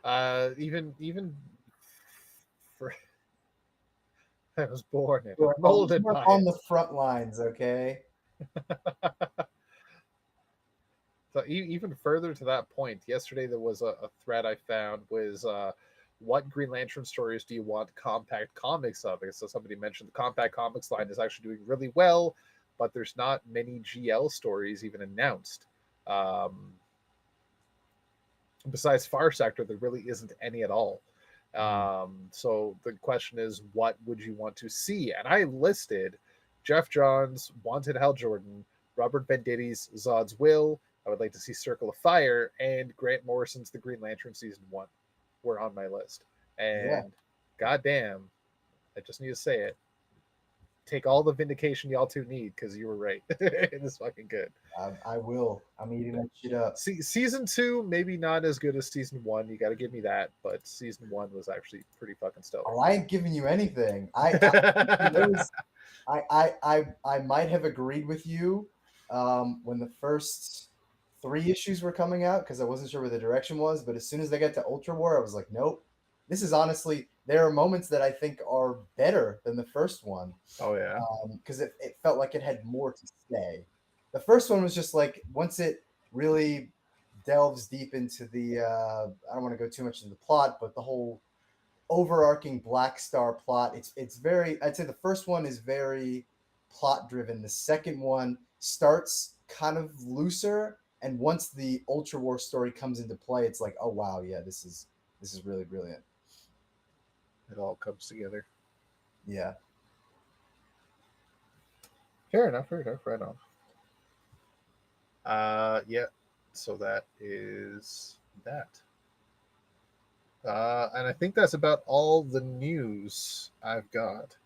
know. Even for I was born in You it, are, molded by on it. the front lines, okay? So even further to that point, yesterday there was a thread I found was what Green Lantern stories do you want compact comics of? So somebody mentioned the compact comics line is actually doing really well, but there's not many GL stories even announced. Um, Besides Far Sector, there really isn't any at all. So the question is, what would you want to see? And I listed Jeff Johns, Wanted Hal Jordan, Robert Venditti's Zod's Will. I would like to see Circle of Fire, and Grant Morrison's The Green Lantern Season 1 were on my list. Yeah. And goddamn, I just need to say it. take all the vindication y'all two need because you were right. It is fucking good. I will. I'm eating that shit up. See, season 2 maybe not as good as season 1. You got to give me that, but season 1 was actually pretty fucking stellar. Oh, I ain't giving you anything. I might have agreed with you when the first 3 issues were coming out because I wasn't sure where the direction was. But as soon as they got to Ultra War, I was like, nope. This is honestly, there are moments that I think are better than the first one. Oh yeah, because it felt like it had more to say. The first one was just like once it really delves deep into the I don't want to go too much into the plot, but the whole overarching Black Star plot. It's very, I'd say the first one is very plot driven. The second one starts kind of looser, and once the Ultra War story comes into play, it's like, oh wow, yeah, this is really brilliant. it all comes together. Yeah. Fair enough. Right on. Yeah. So that is that. And I think that's about all the news I've got.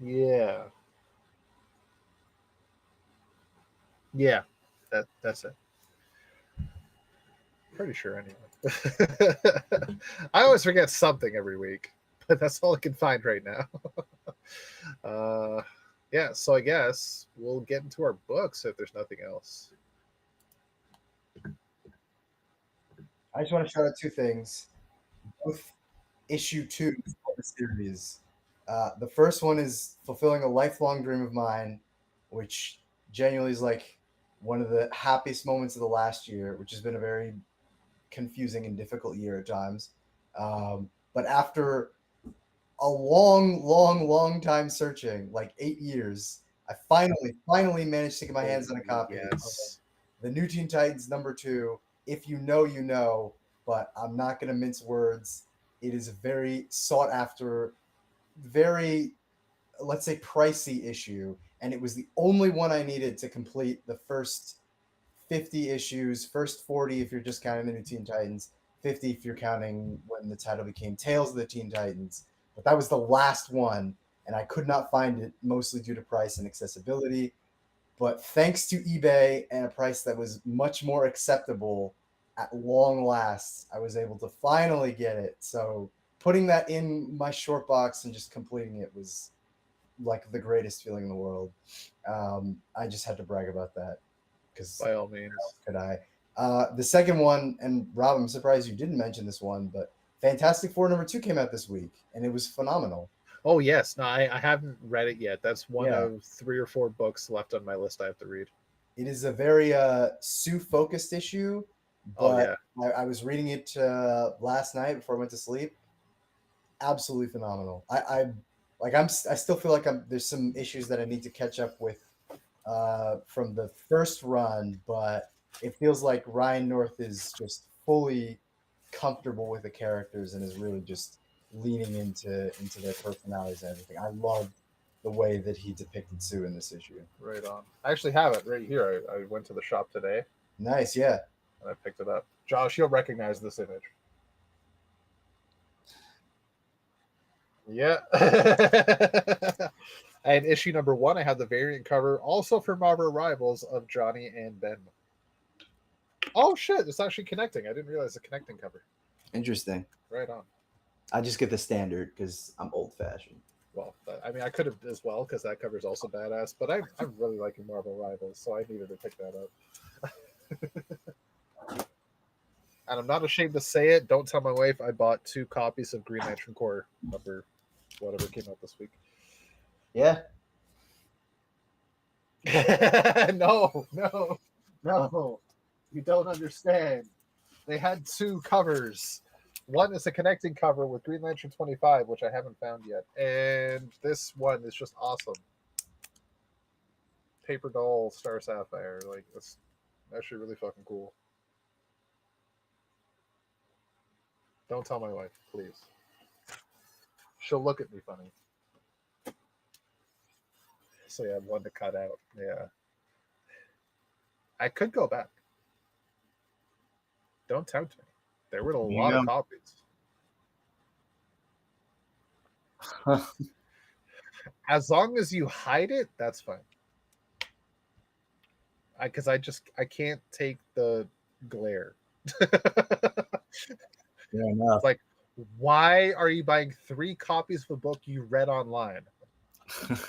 Yeah. Yeah. That's it. Pretty sure anyway. I always forget something every week, but that's all I can find right now. Yeah, so I guess we'll get into our books if there's nothing else. I just want to shout out 2 things. Both issue 2 of the series. The first one is fulfilling a lifelong dream of mine, which genuinely is like one of the happiest moments of the last year, which has been a very confusing and difficult year at times. But after a long time searching, like 8 years, I finally managed to get my hands on a copy of the New Teen Titans #2. If you know, you know, but I'm not going to mince words. It is a very sought after, very, let's say, pricey issue, and it was the only one I needed to complete the first 50 issues, first 40 if you're just counting the New Teen Titans, 50 if you're counting when the title became Tales of the Teen Titans. But that was the last one, and I could not find it, mostly due to price and accessibility. But thanks to eBay and a price that was much more acceptable, at long last, I was able to finally get it. So putting that in my short box and just completing it was like the greatest feeling in the world. I just had to brag about that because by all means, could I? The second one, and Rob, I'm surprised you didn't mention this one, but Fantastic Four #2 came out this week, and it was phenomenal. Oh yes, no, I haven't read it yet. That's one Yeah. of 3 or 4 books left on my list I have to read. It is a very Sue focused issue, but I was reading it last night before I went to sleep. Absolutely phenomenal. I still feel like there's some issues that I need to catch up with from the first run, but it feels like Ryan North is just fully comfortable with the characters and is really just leaning into their personalities and everything. I love the way that he depicted Sue in this issue. Right on. I actually have it right here. I went to the shop today. Nice, yeah. And I picked it up. Josh, you'll recognize this image. Yeah. And issue #1, I have the variant cover, also for Marvel Rivals, of Johnny and Ben. Oh shit, it's actually connecting. I didn't realize the connecting cover. Interesting. Right on. I just get the standard because I'm old fashioned. Well, I mean, I could have as well because that cover is also badass. But I'm really liking Marvel Rivals, so I needed to pick that up. And I'm not ashamed to say it. Don't tell my wife I bought 2 copies of Green Lantern Corps number whatever came out this week. Yeah. No. You don't understand. They had 2 covers. One is a connecting cover with Green Lantern 25, which I haven't found yet. And this one is just awesome. Paper Doll Star Sapphire. Like, it's actually really fucking cool. Don't tell my wife, please. She'll look at me funny. So yeah, one to cut out. Yeah. I could go back. Don't tempt me. There were a lot of copies. As long as you hide it, that's fine. Because I can't take the glare. Yeah, enough. Like, why are you buying 3 copies of a book you read online?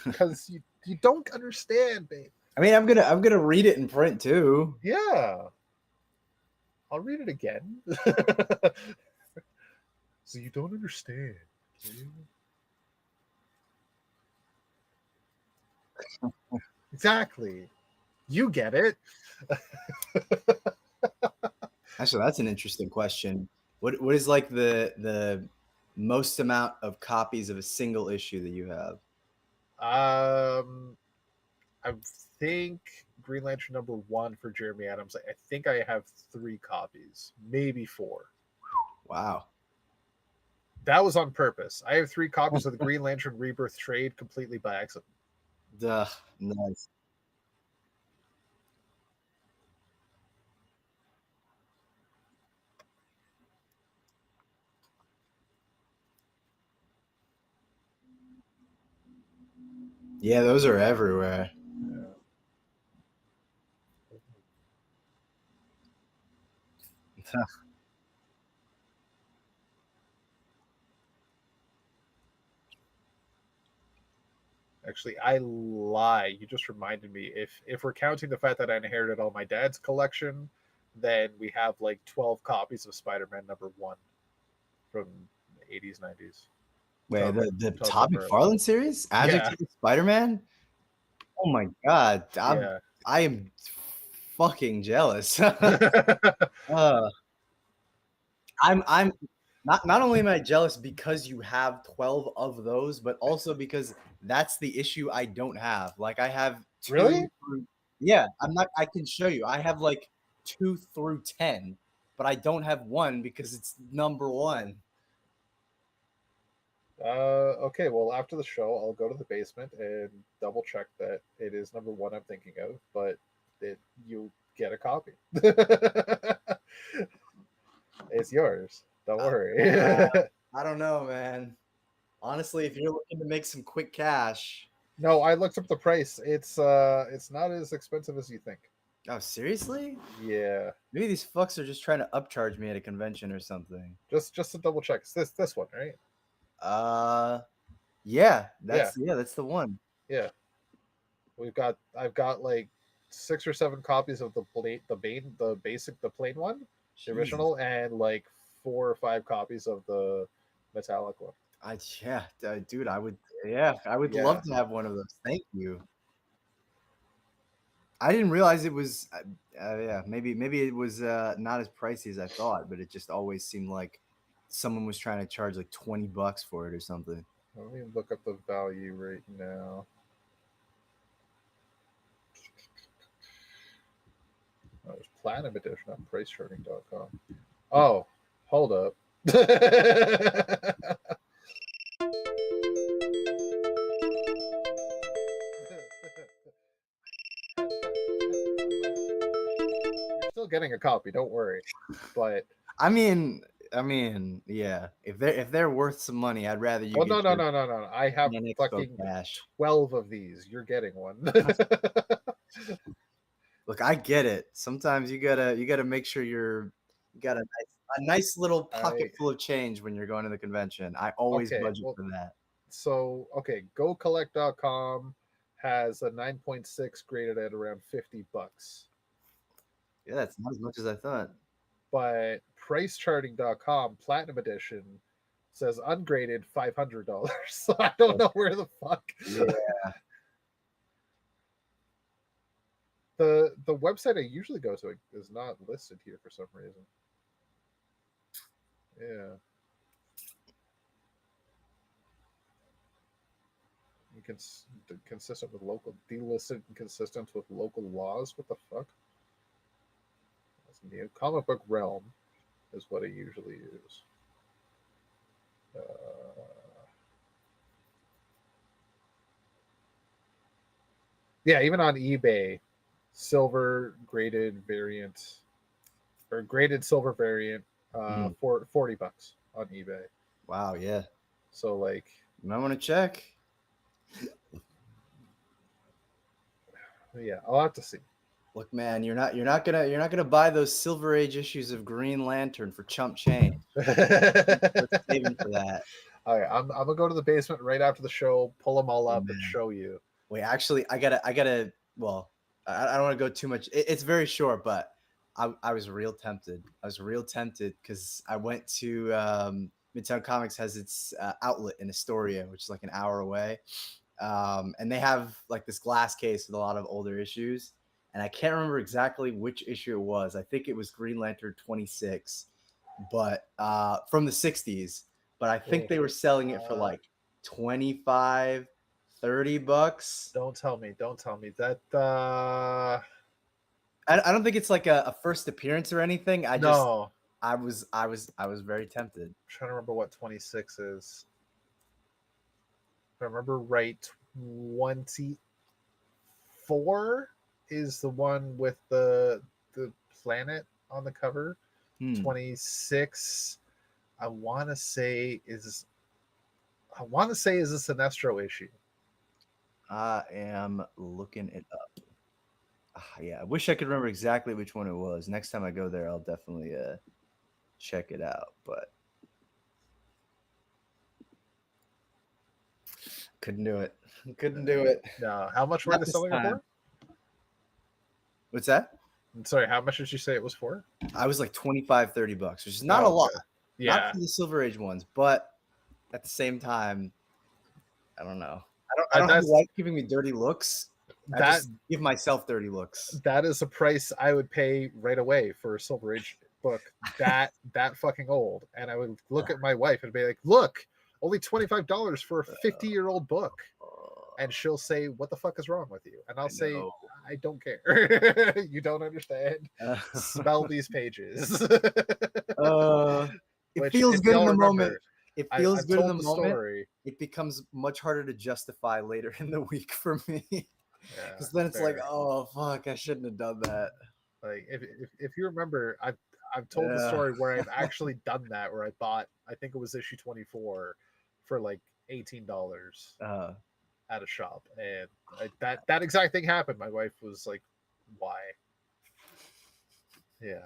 Because you don't understand, babe. I mean, I'm gonna read it in print too. Yeah. I'll read it again. So you don't understand. Exactly. You get it. Actually, that's an interesting question. What is like the most amount of copies of a single issue that you have? I think Green Lantern #1 for Jeremy Adams. I think I have 3 copies, maybe 4. Wow. That was on purpose. I have 3 copies of the Green Lantern Rebirth trade completely by accident. Duh, nice. Yeah, those are everywhere. Actually, I lie. You just reminded me. If we're counting the fact that I inherited all my dad's collection, then we have like 12 copies of Spider-Man #1 from the 80s, 90s. Wait, the Todd Todd McFarlane. McFarlane series? Adjective Spider-Man? Oh my god. Yeah. I am fucking jealous. uh, I'm not only am I jealous because you have 12 of those, but also because that's the issue I don't have. Like I have 2 Really? through, yeah, I can show you. I have like 2 through 10, but I don't have 1 because it's #1. Okay, well, after the show, I'll go to the basement and double check that it is #1 I'm thinking of, but you get a copy. It's yours. Don't worry. I don't know, man. Honestly, if you're looking to make some quick cash. No, I looked up the price. It's not as expensive as you think. Oh, seriously? Yeah. Maybe these fucks are just trying to upcharge me at a convention or something. Just to double check. It's this one, right? Yeah, that's the one. Yeah. I've got like 6 or 7 copies of the plain one, the original, and like 4 or 5 copies of the metallic one. Dude, I would love to have one of those. Thank you. I didn't realize it was maybe it was not as pricey as I thought, but it just always seemed like someone was trying to charge like $20 for it or something. Let me look up the value right now. Oh, there's Platinum Edition on PriceCharting.com. Oh, hold up. You're still getting a copy, don't worry. But I mean, yeah. If they're worth some money, I'd rather you. Well, no. I have fucking cash. 12 of these. You're getting one. Look, I get it. Sometimes you gotta make sure you got a nice little pocket full of change when you're going to the convention. I always budget for that. So, GoCollect.com has a 9.6 graded at around $50. Yeah, that's not as much as I thought. But PriceCharting.com Platinum Edition says ungraded $500. So I don't know where the fuck. Yeah. The website I usually go to is not listed here for some reason. Yeah. Consistent with local, delisted and consistent with local laws. What the fuck? That's new. Comic book realm is what I usually use. Yeah, even on eBay, silver graded variant or graded silver variant for $40 on eBay. Wow, yeah. So like You might want to check. Yeah, I'll have to see. Look, man, you're not gonna buy those Silver Age issues of Green Lantern for chump change. Let's save them for that. All right, I'm gonna go to the basement right after the show, pull them all up, and Man. show you. Wait, actually, I gotta. Well, I don't want to go too much. It's very short, but I was real tempted. I was real tempted because I went to Midtown Comics has its outlet in Astoria, which is like an hour away, and they have like this glass case with a lot of older issues. And I can't remember exactly which issue it was. I think it was Green Lantern 26, but from the 60s. But I think they were selling it for like 25, $30. Don't tell me that. I don't think it's like a first appearance or anything. I was very tempted. I'm trying to remember what 26 is. If I remember right, 24 is the one with the planet on the cover. 26, I want to say is a Sinestro issue. I am looking it up. Yeah, I wish I could remember exactly which one it was. Next time I go there, I'll definitely check it out. But couldn't do it. Couldn't do it. No, how much were they selling it for? What's that? I'm sorry, how much did you say it was for? I was like $25, $30, which is not a lot. Yeah, not for the Silver Age ones, but at the same time, I don't know. I don't like giving me dirty looks. I just give myself dirty looks. That is a price I would pay right away for a Silver Age book that fucking old. And I would look at my wife and be like, look, only $25 for a 50-year-old book. And she'll say, what the fuck is wrong with you? And I'll say, I don't care. You don't understand. Smell these pages. It feels good in the moment. It feels good in the moment. It becomes much harder to justify later in the week for me. Because then it's like, oh fuck, I shouldn't have done that. Like if you remember, I've told the story where I've actually done that, where I bought, I think it was issue 24 for like $18 at a shop, and that exact thing happened. My wife was like, "Why?" Yeah.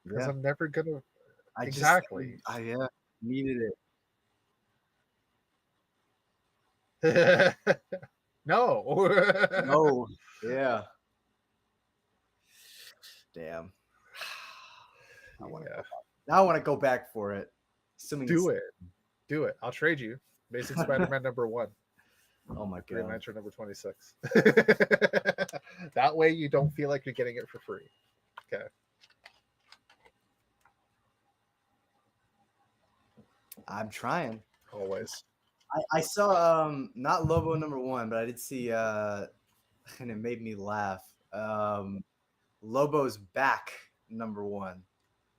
Because I'm never gonna. I needed it. No. Yeah. Damn. Now I want to go back for it. Do it. I'll trade you. Basic Spider-Man #1. Oh my god. Green Lantern #26. That way you don't feel like you're getting it for free. Okay. I'm trying. Always. I saw not Lobo #1, but I did see and it made me laugh. Lobo's Back #1.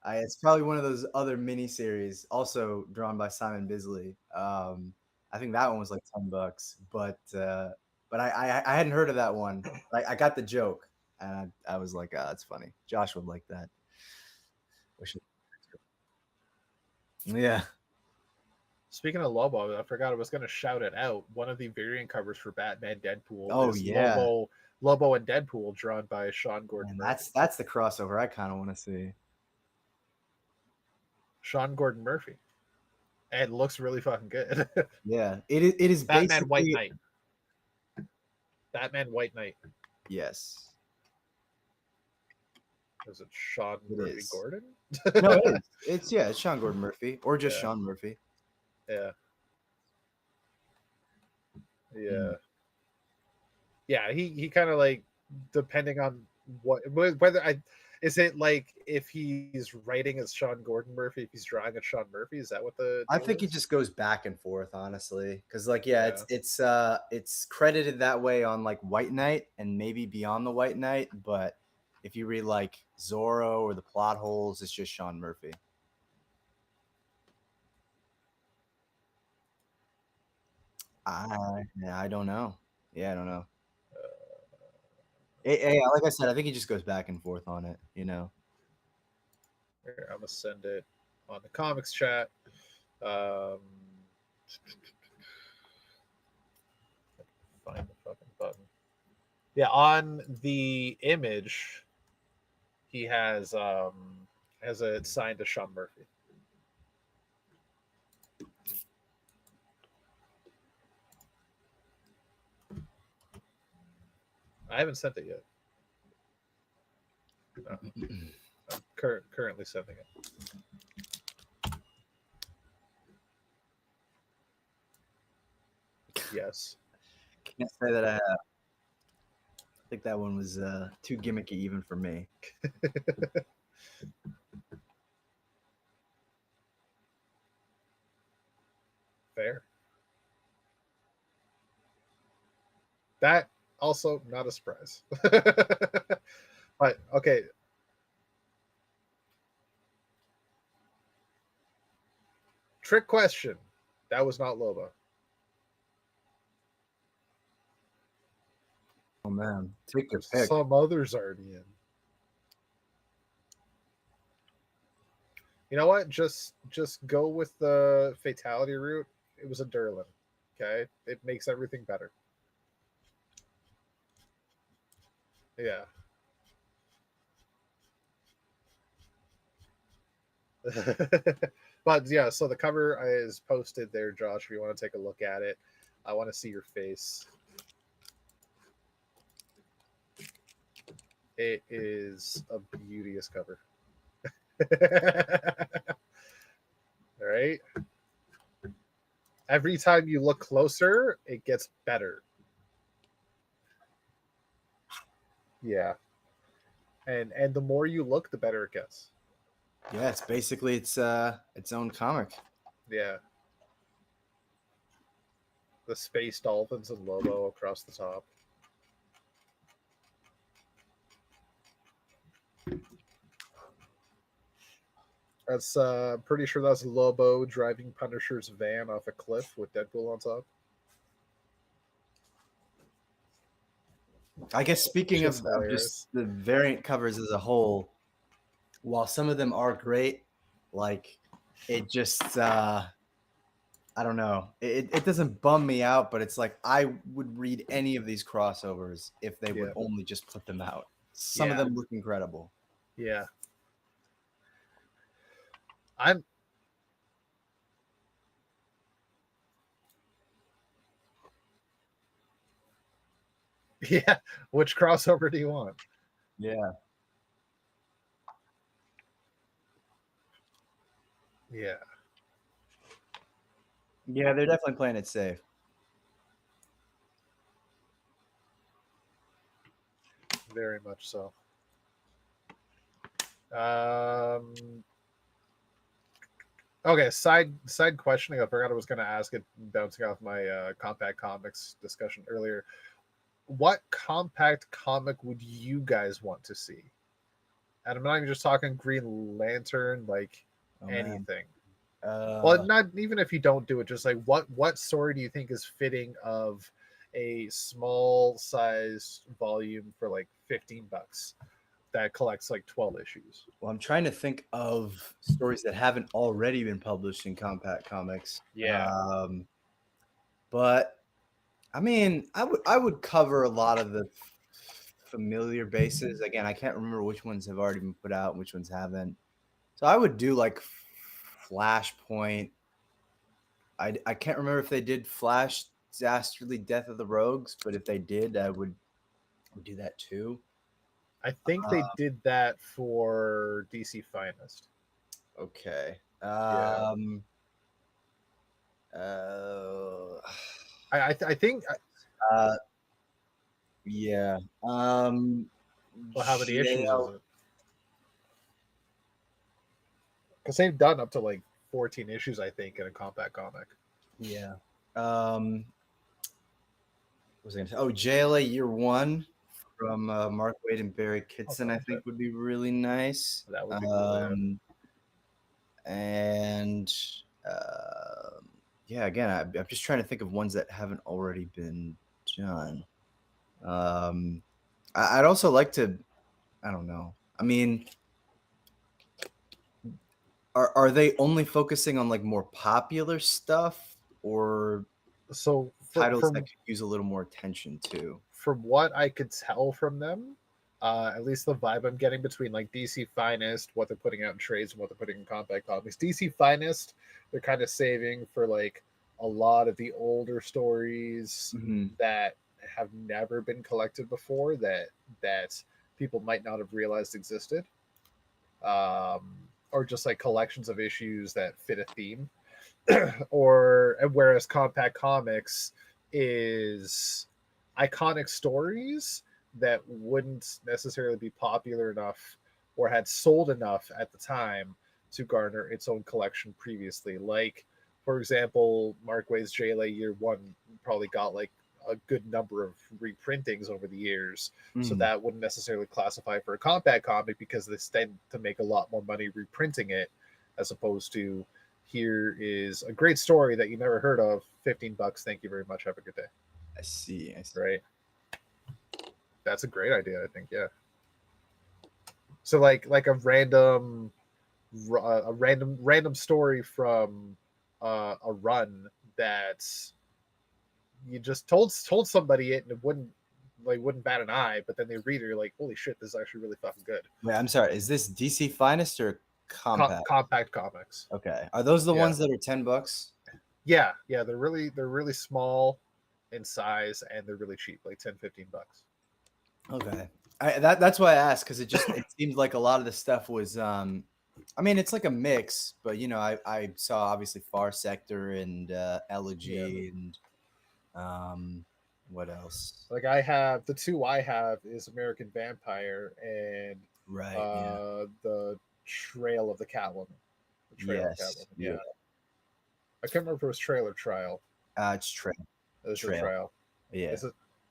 It's probably one of those other miniseries, also drawn by Simon Bisley. I think that one was like $10, but I hadn't heard of that one. I got the joke, and I was like, that's funny. Josh would like that. Yeah. Speaking of Lobo, I forgot I was going to shout it out. One of the variant covers for Batman Deadpool. Oh yeah, Lobo and Deadpool, drawn by Sean Gordon. Man, that's the crossover I kind of want to see. Sean Gordon Murphy. And it looks really fucking good. Yeah, it is Batman basically... White Knight. Batman White Knight. Yes. Is it Sean Murphy Gordon? No, it's Sean Gordon Murphy, or just Sean Murphy. Yeah. Yeah, he kind of like, depending on whether is it like if he's writing as Sean Gordon Murphy, if he's drawing as Sean Murphy, is that what I think it just goes back and forth, honestly, because it's credited that way on like White Knight and maybe Beyond the White Knight, but if you read like Zorro or the Plot Holes, it's just Sean Murphy. I don't know. Yeah, I don't know. Like I said, I think he just goes back and forth on it, you know. Here, I'm gonna send it on the comics chat. Um, find the fucking button. Yeah, on the image, he has it signed to Sean Murphy. I haven't sent it yet. No. I'm currently sending it. Yes. Can't say that I have. I think that one was too gimmicky even for me. Fair. That also not a surprise. But okay. Trick question. That was not Lobo. Oh man, take your pick. Some others already in. You know what? Just go with the fatality route. It was a Durlin. Okay, it makes everything better. Yeah. But yeah, so the cover is posted there, Josh. If you want to take a look at it, I want to see your face. It is a beauteous cover. All right. Every time you look closer, it gets better. Yeah. And the more you look, the better it gets. Yeah, it's basically its own comic. Yeah. The space dolphins and Lobo across the top. That's pretty sure that's Lobo driving Punisher's van off a cliff with Deadpool on top. I guess speaking of just the variant covers as a whole, while some of them are great, like it just I don't know. It doesn't bum me out, but it's like I would read any of these crossovers if they would only just put them out. Some of them look incredible. Yeah. Yeah. Which crossover do you want? Yeah. Yeah. Yeah, they're definitely playing it safe. Very much so. Okay, side questioning. I forgot I was going to ask it, bouncing off my compact comics discussion earlier. What compact comic would you guys want to see? And I'm not even just talking Green Lantern, like anything. Well, not even if you don't do it, just like what story do you think is fitting of a small size volume for like $15 that collects like 12 issues? Well, I'm trying to think of stories that haven't already been published in compact comics. Yeah. But I mean, I would cover a lot of the familiar bases. Again, I can't remember which ones have already been put out and which ones haven't. So I would do like Flashpoint. I can't remember if they did Flash Dastardly Death of the Rogues, but if they did, I would do that too. I think they did that for DC Finest. Okay. Yeah. I think. Yeah. Well, how many issues is it? Because they've done up to like 14 issues, I think, in a compact comic. Yeah. What was I going to say? Oh, JLA Year One from Mark Waid and Barry Kitson, I think would be really nice. That would be cool. Yeah. And yeah, again, I'm just trying to think of ones that haven't already been done. I'd also like to, I don't know. I mean, Are they only focusing on like more popular stuff or So titles that could use a little more attention too? from what I could tell from them, at least the vibe I'm getting between like DC Finest, what they're putting out in trades and what they're putting in compact comics. DC Finest, they're kind of saving for like a lot of the older stories that have never been collected before that people might not have realized existed, or just like collections of issues that fit a theme. Or whereas compact comics is iconic stories that wouldn't necessarily be popular enough or had sold enough at the time to garner its own collection previously. Like, for example, Mark Waid's JLA Year One probably got like a good number of reprintings over the years, so that wouldn't necessarily classify for a compact comic because they tend to make a lot more money reprinting it as opposed to here is a great story that you never heard of, $15. Thank you very much. Have a good day. I see. Right. That's a great idea, I think. Yeah. So like a random story from a run that you just told somebody it and it wouldn't bat an eye, but then they read it, you're like, holy shit, this is actually really fucking good. Wait, I'm sorry. Is this DC Finest or compact? Compact comics. Okay. Are those the ones that are $10? Yeah. They're really small in size and they're really cheap, like $10-15. Okay. That's why I asked, because it seemed like a lot of the stuff was I mean, it's like a mix, but you know, I saw obviously Far Sector and Elegy and what else? Like I have the two I have is American Vampire and the Trail of the Catwoman. The Trail of Catwoman. Yeah. I can't remember if it was Trail or Trial. It's Trail. It's Trail. Yeah.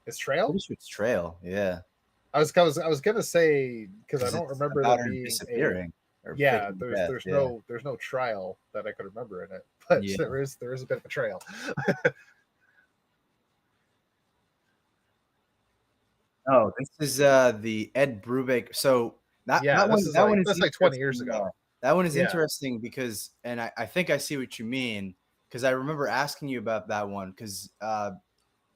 It's Trail? Pretty sure it's Trail. Yeah. I was gonna say because I don't remember there being disappearing. There's no trial that I could remember in it, but there is a bit of a trail. Oh, this is the Ed Brubaker. So that one is like 20 years ago. That one is interesting because, and I think I see what you mean, because I remember asking you about that one because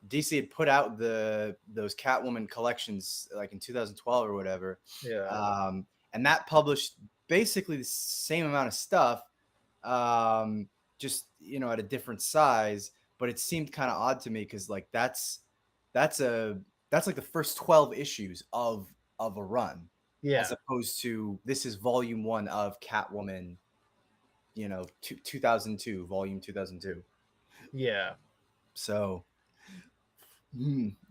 DC had put out those Catwoman collections like in 2012 or whatever. Yeah. And that published basically the same amount of stuff, just at a different size. But it seemed kind of odd to me because like that's like the first 12 issues of a run, as opposed to this is volume 1 of Catwoman, 2002, volume 2002. Yeah. So.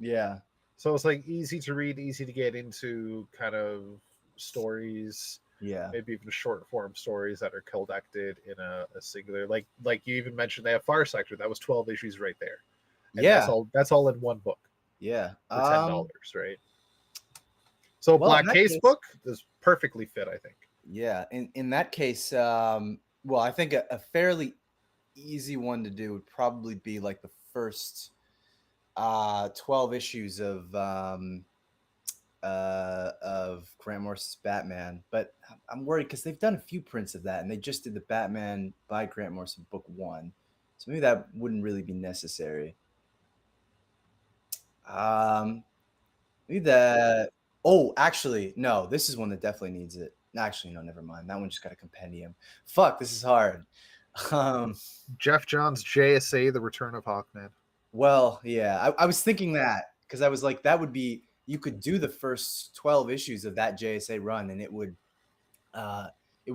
Yeah. So it's like easy to read, easy to get into kind of stories. Yeah. Maybe even short form stories that are collected in a singular. Like you even mentioned, they have Fire Sector. That was 12 issues right there. And that's all in one book. Yeah. For $10, right? So Black Case book is perfectly fit, I think. Yeah. In that case, well, I think a fairly easy one to do would probably be like the first 12 issues of Grant Morrison's Batman, but I'm worried because they've done a few prints of that, and they just did the Batman by Grant Morrison book 1, so maybe that wouldn't really be necessary. Maybe that. Oh, actually, no. This is one that definitely needs it. Actually, no, never mind. That one just got a compendium. Fuck, this is hard. Jeff Johns' JSA: The Return of Hawkman. Well, yeah, I was thinking that because I was like, that would be, you could do the first 12 issues of that JSA run and it would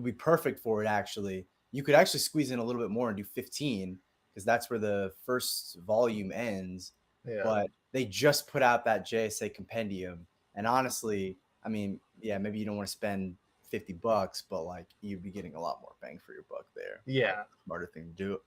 be perfect for it. Actually, you could actually squeeze in a little bit more and do 15 because that's where the first volume ends. Yeah. But they just put out that JSA compendium, and honestly, I mean, yeah, maybe you don't want to spend $50, but like you'd be getting a lot more bang for your buck there. Yeah. Smarter thing to do.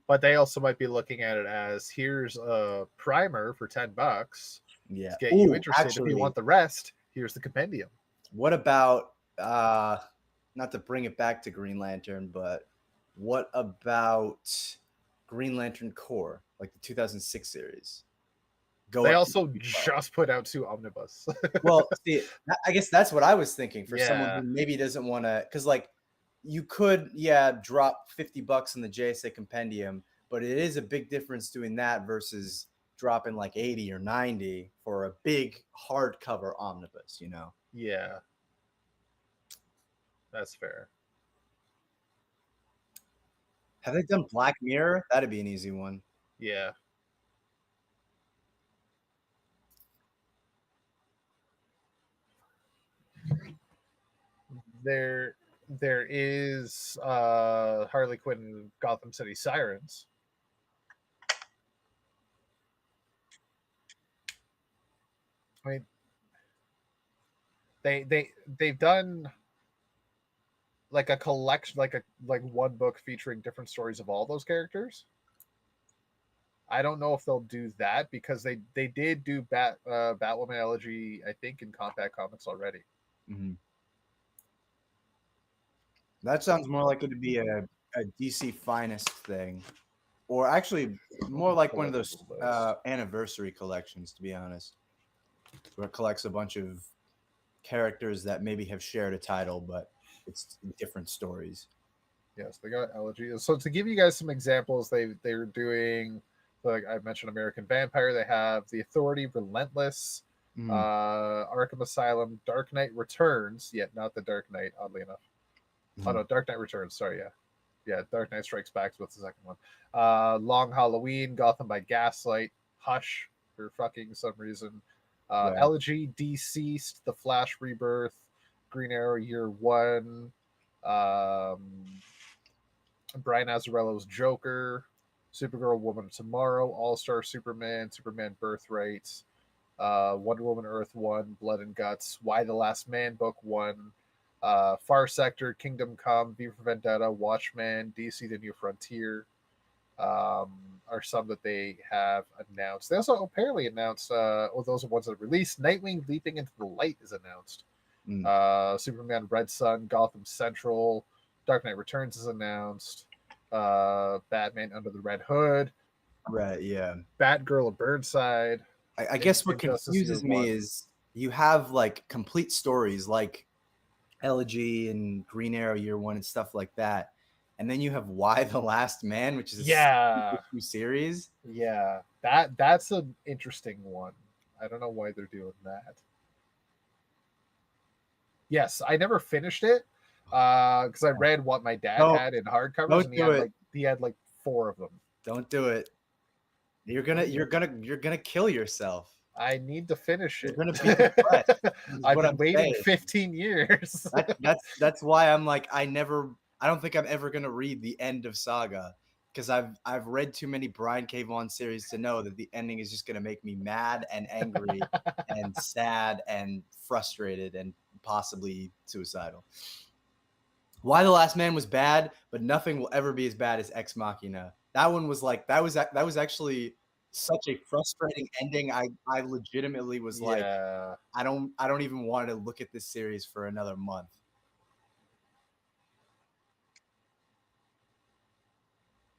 But they also might be looking at it as here's a primer for $10. Yeah. To get you interested. Actually, if you want the rest, here's the compendium. What about not to bring it back to Green Lantern, but what about Green Lantern Corps, like the 2006 series? They also just put out 2 omnibus. Well, see, I guess that's what I was thinking for someone who maybe doesn't want to, because like you could, drop $50 in the JSA compendium, but it is a big difference doing that versus dropping like 80 or 90 for a big hardcover omnibus, you know? Yeah, that's fair. Have they done Black Mirror? That'd be an easy one. Yeah. There is Harley Quinn Gotham City Sirens. I mean, they've done like a collection, like one book featuring different stories of all those characters. I don't know if they'll do that because they did do Batwoman Elegy, I think, in Compact Comics already. Mm-hmm. That sounds more likely to be a DC Finest thing, or actually more like one of those anniversary collections, to be honest, where it collects a bunch of characters that maybe have shared a title, but it's different stories. Yes, they got Elegy. So to give you guys some examples, they're doing, like I mentioned, American Vampire. They have The Authority, Relentless, Arkham Asylum, Dark Knight Returns. Yet not the Dark Knight, oddly enough. Oh no, Dark Knight Returns. Sorry, yeah, Dark Knight Strikes Back was the second one. Long Halloween, Gotham by Gaslight, Hush for fucking some reason. Right. Elegy, Deceased, The Flash Rebirth, Green Arrow Year One, Brian Azzarello's Joker, Supergirl, Woman of Tomorrow, All Star Superman, Superman Birthright, Wonder Woman Earth One, Blood and Guts, Why the Last Man Book One, Far Sector, Kingdom Come, V for Vendetta, Watchmen, DC: The New Frontier, are some that they have announced. They also apparently announced, those are ones that released. Nightwing Leaping into the Light is announced. Superman Red Sun, Gotham Central, Dark Knight Returns is announced. Batman Under the Red Hood. Right, yeah. Batgirl of Burnside. I guess what confuses me is you have like complete stories like Elegy and Green Arrow Year One and stuff like that. And then you have Why the Last Man, which is a series. Yeah, that's an interesting one. I don't know why they're doing that. Yes, I never finished it because I read what my dad had in hardcovers, and he had like 4 of them. Don't do it. You're gonna kill yourself. I need to finish it. You're gonna be depressed. I've been waiting 15 years. That's why I'm like I don't think I'm ever gonna read the end of Saga because I've read too many Brian K. Vaughan series to know that the ending is just gonna make me mad and angry and sad and frustrated and possibly suicidal. Why the Last Man was bad, but nothing will ever be as bad as Ex Machina. That one was like that was actually such a frustrating ending. I legitimately was like, I don't even want to look at this series for another month.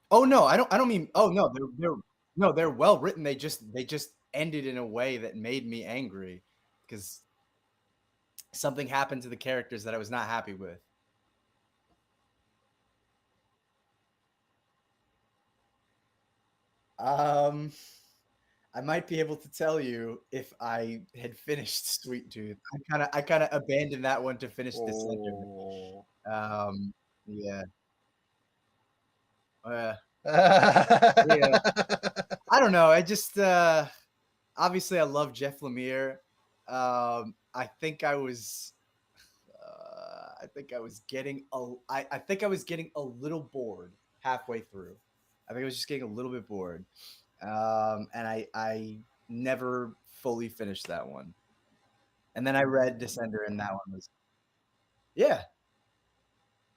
Oh no, I don't mean. Oh no, they're well written. They just ended in a way that made me angry because something happened to the characters that I was not happy with. I might be able to tell you if I had finished Sweet Tooth. I kind of abandoned that one to finish Descender. Yeah. Yeah. I don't know. I just obviously I love Jeff Lemire. I think I was getting a little bored halfway through. I think I was just getting a little bit bored. And I never fully finished that one. And then I read Descender, and that one was, yeah.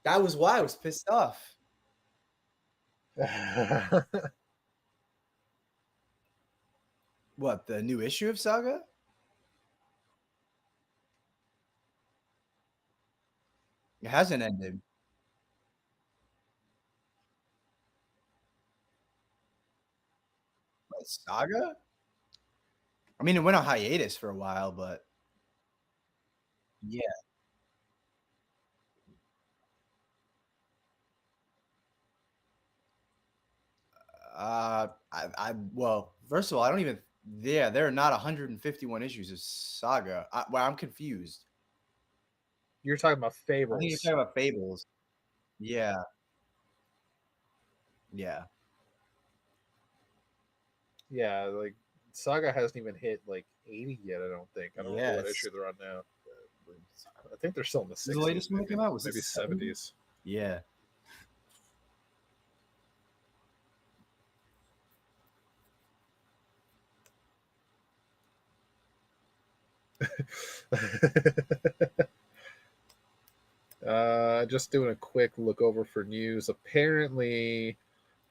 That was why I was pissed off. What, the new issue of Saga? It hasn't ended. What, Saga? I mean, it went on hiatus for a while, but yeah. Well, first of all, I don't even. Yeah, there are not 151 issues of Saga. Well, I'm confused. You're talking about I think you're Fables. talking about Fables. Yeah, yeah. Yeah, like Saga hasn't even hit like 80 yet. I don't think. I don't remember what Yes. issue they're on now. I think they're still in the The 60s, latest one that maybe came out was it maybe 70? 70s. Yeah. Just doing a quick look over for news. Apparently,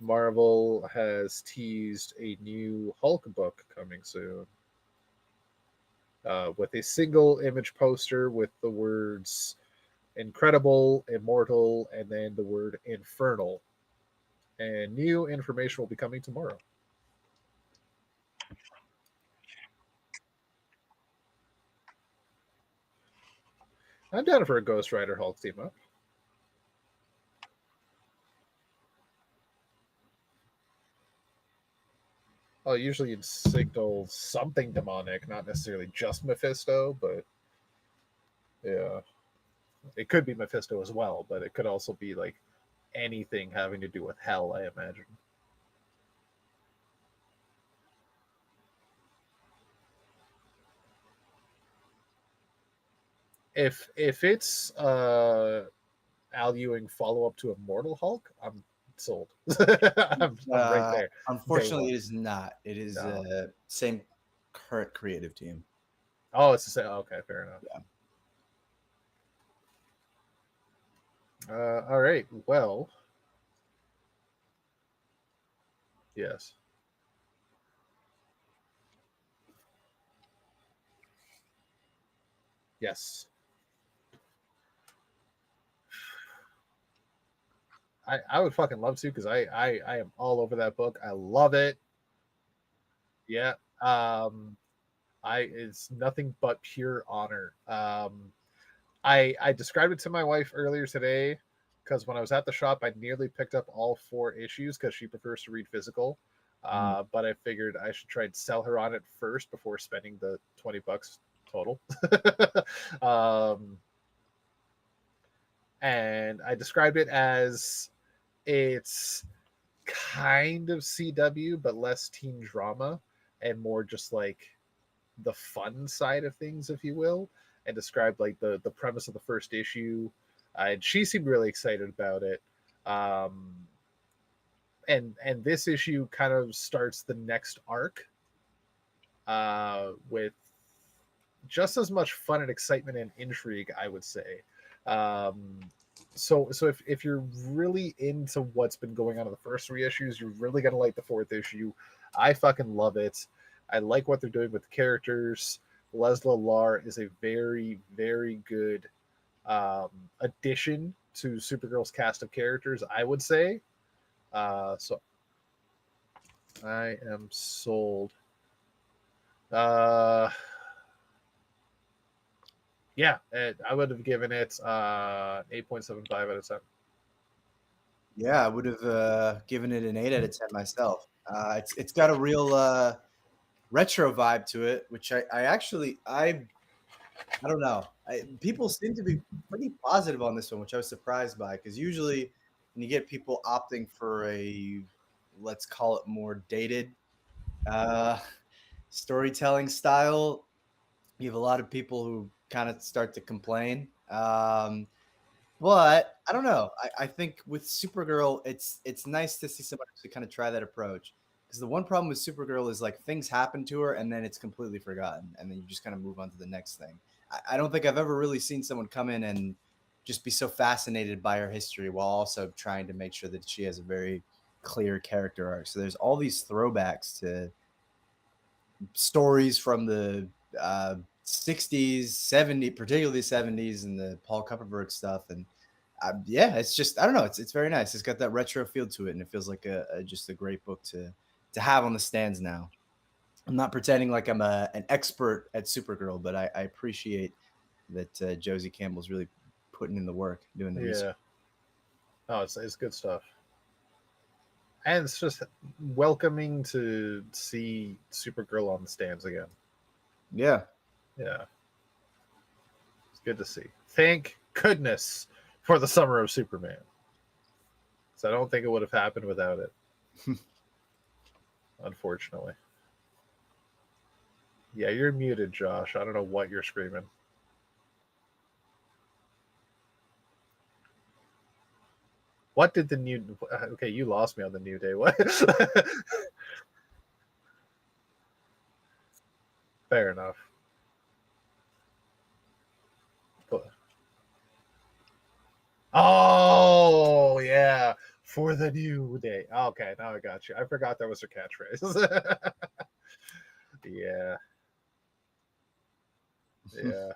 Marvel has teased a new Hulk book coming soon, with a single image poster with the words "incredible," "immortal," and then the word "infernal." And new information will be coming tomorrow. I'm down for a Ghost Rider Hulk team up. Oh, usually you'd signal something demonic, not necessarily just Mephisto, but yeah, it could be Mephisto as well, but it could also be like anything having to do with hell, I imagine. If it's Al Ewing follow up to Immortal Hulk, I'm sold. I'm right there. Day Unfortunately, one. it is not. It is No. same current creative team. Oh, it's the same. Okay, fair enough. Yeah. All right. Well, yes. Yes. I would fucking love to because I am all over that book. I love it. Yeah. I it's nothing but pure honor. I described it to my wife earlier today because when I was at the shop, I nearly picked up all 4 issues because she prefers to read physical. Mm. But I figured I should try and sell her on it first before spending the $20 total. um, and I described it as it's kind of CW, but less teen drama and more just like the fun side of things, if you will, and described like the premise of the first issue. And she seemed really excited about it. Um, and this issue kind of starts the next arc with just as much fun and excitement and intrigue, I would say. Um, so if you're really into what's been going on in the first 3 issues, you're really gonna like the 4th issue. I fucking love it. I like what they're doing with the characters. Leslie Lar is a very, very good addition to Supergirl's cast of characters, I would say. So I am sold. Uh, yeah, I would have given it 8.75 out of 10. Yeah, I would have given it an 8 out of 10 myself. It's got a real retro vibe to it, which I actually I don't know. People seem to be pretty positive on this one, which I was surprised by because usually when you get people opting for a, let's call it more dated uh, storytelling style, you have a lot of people who kind of start to complain. But I don't know. I think with Supergirl, it's nice to see somebody to kind of try that approach. Because the one problem with Supergirl is like things happen to her and then it's completely forgotten, and then you just kind of move on to the next thing. I don't think I've ever really seen someone come in and just be so fascinated by her history while also trying to make sure that she has a very clear character arc. So there's all these throwbacks to stories from the 60s, 70s, particularly 70s, and the Paul Kupperberg stuff. And yeah, it's just I don't know. It's very nice. It's got that retro feel to it, and it feels like just a great book to have on the stands now. I'm not pretending like I'm an expert at Supergirl, but I appreciate that Josie Campbell's really putting in the work, doing the research. Yeah. Oh, it's good stuff. And it's just welcoming to see Supergirl on the stands again. Yeah. Yeah. It's good to see. Thank goodness for the summer of Superman. So I don't think it would have happened without it. Unfortunately. Yeah, you're muted, Josh. I don't know what you're screaming. What did the new... Okay, you lost me on the New Day. What? Fair enough. Oh, yeah. For the New Day. Okay, now I got you. I forgot that was her catchphrase. Yeah. Yeah.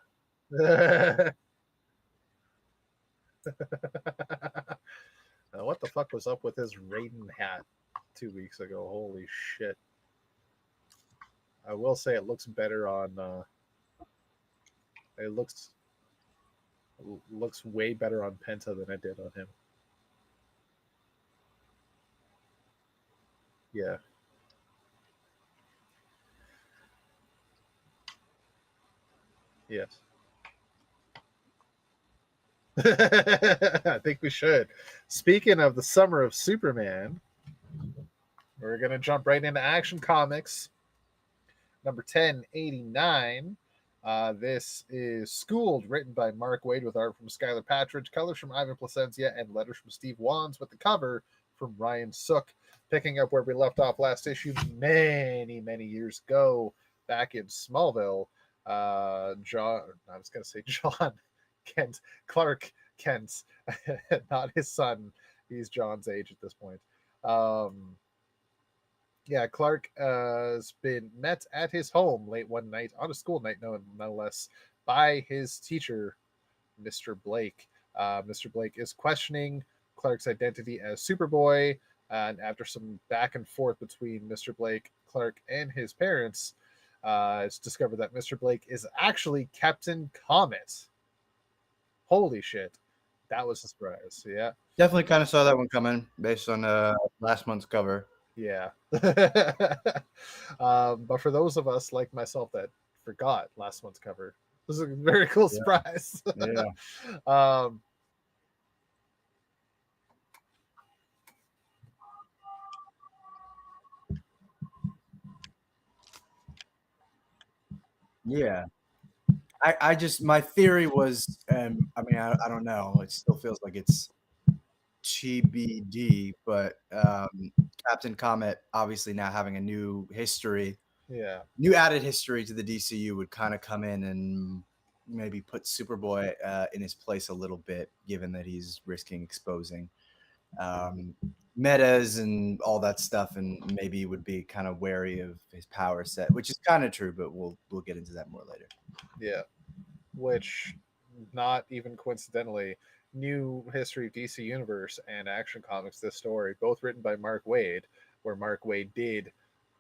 Now, what the fuck was up with his Raiden hat 2 weeks ago? Holy shit. I will say it looks better on it looks way better on Penta than it did on him. Yeah. Yes. I think we should. Speaking of the summer of Superman, we're going to jump right into Action Comics, number 1089. This is Schooled, written by Mark Waid with art from Skylar Patridge, colors from Ivan Placencia, and letters from Steve Wands, with the cover from Ryan Sook. Picking up where we left off last issue many, many years ago, back in Smallville. John Kent, Clark Kent, not his son. He's John's age at this point. Yeah, Clark has been met at his home late one night, on a school night, no less, by his teacher, Mr. Blake. Mr. Blake is questioning Clark's identity as Superboy, and after some back and forth between Mr. Blake, Clark, and his parents, it's discovered that Mr. Blake is actually Captain Comet. Holy shit. That was a surprise. Yeah. Definitely kind of saw that one coming based on last month's cover. Yeah. But for those of us like myself that forgot last month's cover, this is a very cool surprise. Yeah. Yeah. I just, my theory was, I mean, I don't know. It still feels like it's TBD, but Captain Comet obviously now having a new history, new added history to the DCU would kind of come in and maybe put Superboy in his place a little bit, given that he's risking exposing metas and all that stuff, and maybe would be kind of wary of his power set, which is kind of true, but we'll get into that more later. Yeah, which, not even coincidentally, new history of DC Universe and Action Comics, this story, both written by Mark Waid, where Mark Waid did,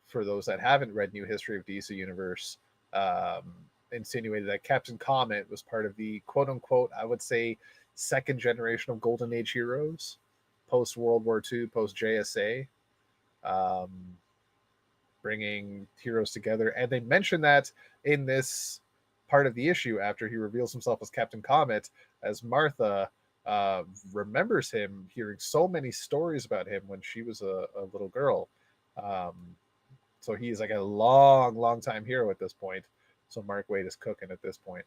for those that haven't read New History of DC Universe, insinuated that Captain Comet was part of the quote-unquote, I would say, second generation of Golden Age heroes, post-World War II, post-JSA, bringing heroes together. And they mentioned that in this part of the issue, after he reveals himself as Captain Comet, as Martha remembers him, hearing so many stories about him when she was a little girl. So he's like a long time hero at this point. So Mark Waid is cooking at this point.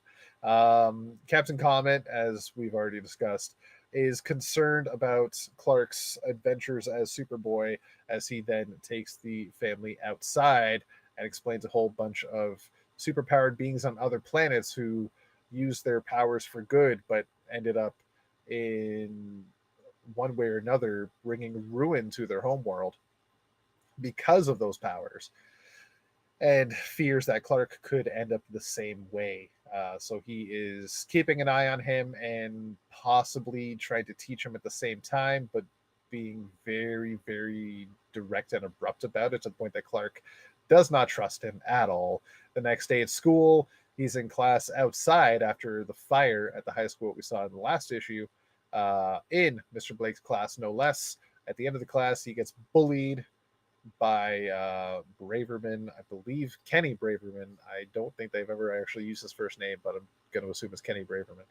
Captain Comet, as we've already discussed, is concerned about Clark's adventures as Superboy, as he then takes the family outside and explains a whole bunch of superpowered beings on other planets who use their powers for good, but ended up in one way or another bringing ruin to their homeworld because of those powers, and fears that Clark could end up the same way. So he is keeping an eye on him and possibly trying to teach him at the same time, but being very direct and abrupt about it, to the point that Clark does not trust him at all. The next day at school, he's in class outside after the fire at the high school we saw in the last issue, in Mr. Blake's class, no less. At the end of the class, he gets bullied by Braverman, I believe Kenny Braverman. I don't think they've ever actually used his first name, but I'm going to assume it's Kenny Braverman.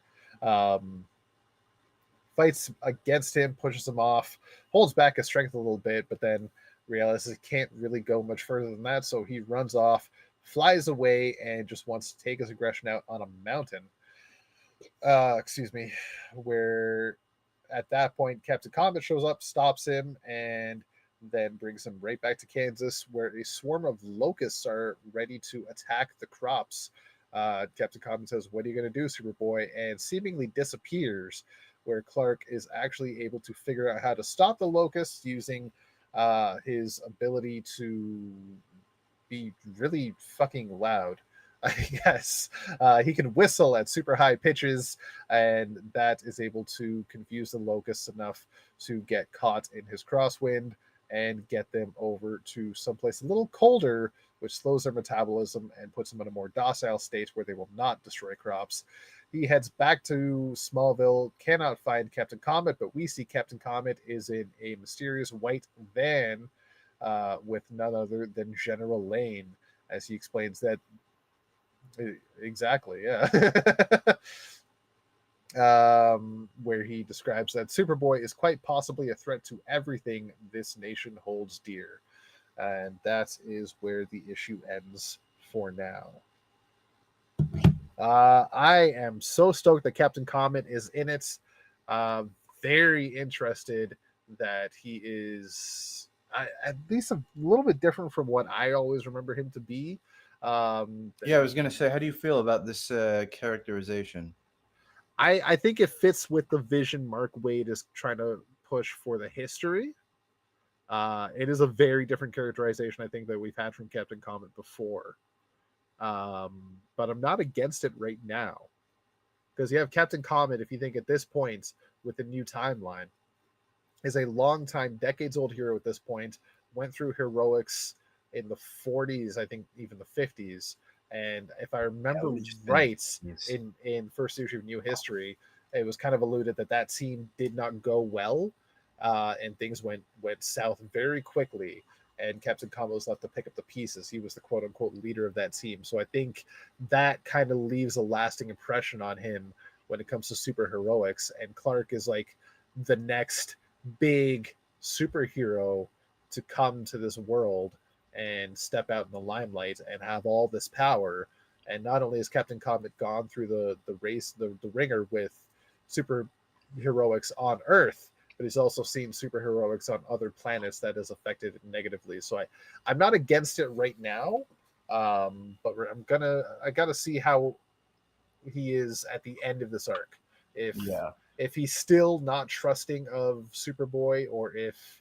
Fights against him, pushes him off, holds back his strength a little bit, but then realizes he can't really go much further than that, so he runs off, flies away, and just wants to take his aggression out on a mountain. Where at that point Captain Comet shows up, stops him, and then brings him right back to Kansas, where a swarm of locusts are ready to attack the crops. Captain Comet says, "What are you going to do, Superboy?" and seemingly disappears, where Clark is actually able to figure out how to stop the locusts using his ability to be really fucking loud. I guess he can whistle at super high pitches, and that is able to confuse the locusts enough to get caught in his crosswind and get them over to someplace a little colder, which slows their metabolism and puts them in a more docile state where they will not destroy crops. He heads back to Smallville, cannot find Captain Comet, but we see Captain Comet is in a mysterious white van with none other than General Lane, as he explains that. Exactly, yeah. Where he describes that Superboy is quite possibly a threat to everything this nation holds dear. And that is where the issue ends for now. I am so stoked that Captain Comet is in it. Very interested that he is at least a little bit different from what I always remember him to be. I was going to say, how do you feel about this characterization? I think it fits with the vision Mark Waid is trying to push for the history. It is a very different characterization, I think, that we've had from Captain Comet before. But I'm not against it right now. Because you have Captain Comet, if you think at this point, with the new timeline, is a long time, decades old hero at this point, went through heroics in the 40s, I think even the 50s. And if I remember right, in first issue of New History, it was kind of alluded that team did not go well, and things went south very quickly. And Captain Comet was left to pick up the pieces. He was the quote unquote leader of that team. So I think that kind of leaves a lasting impression on him when it comes to superheroics. And Clark is like the next big superhero to come to this world and step out in the limelight and have all this power. And not only has Captain Comet gone through the race, the ringer with superheroics on Earth, but he's also seen superheroics on other planets that has affected it negatively. So I'm not against it right now, but I gotta see how he is at the end of this arc. If he's still not trusting of Superboy, or if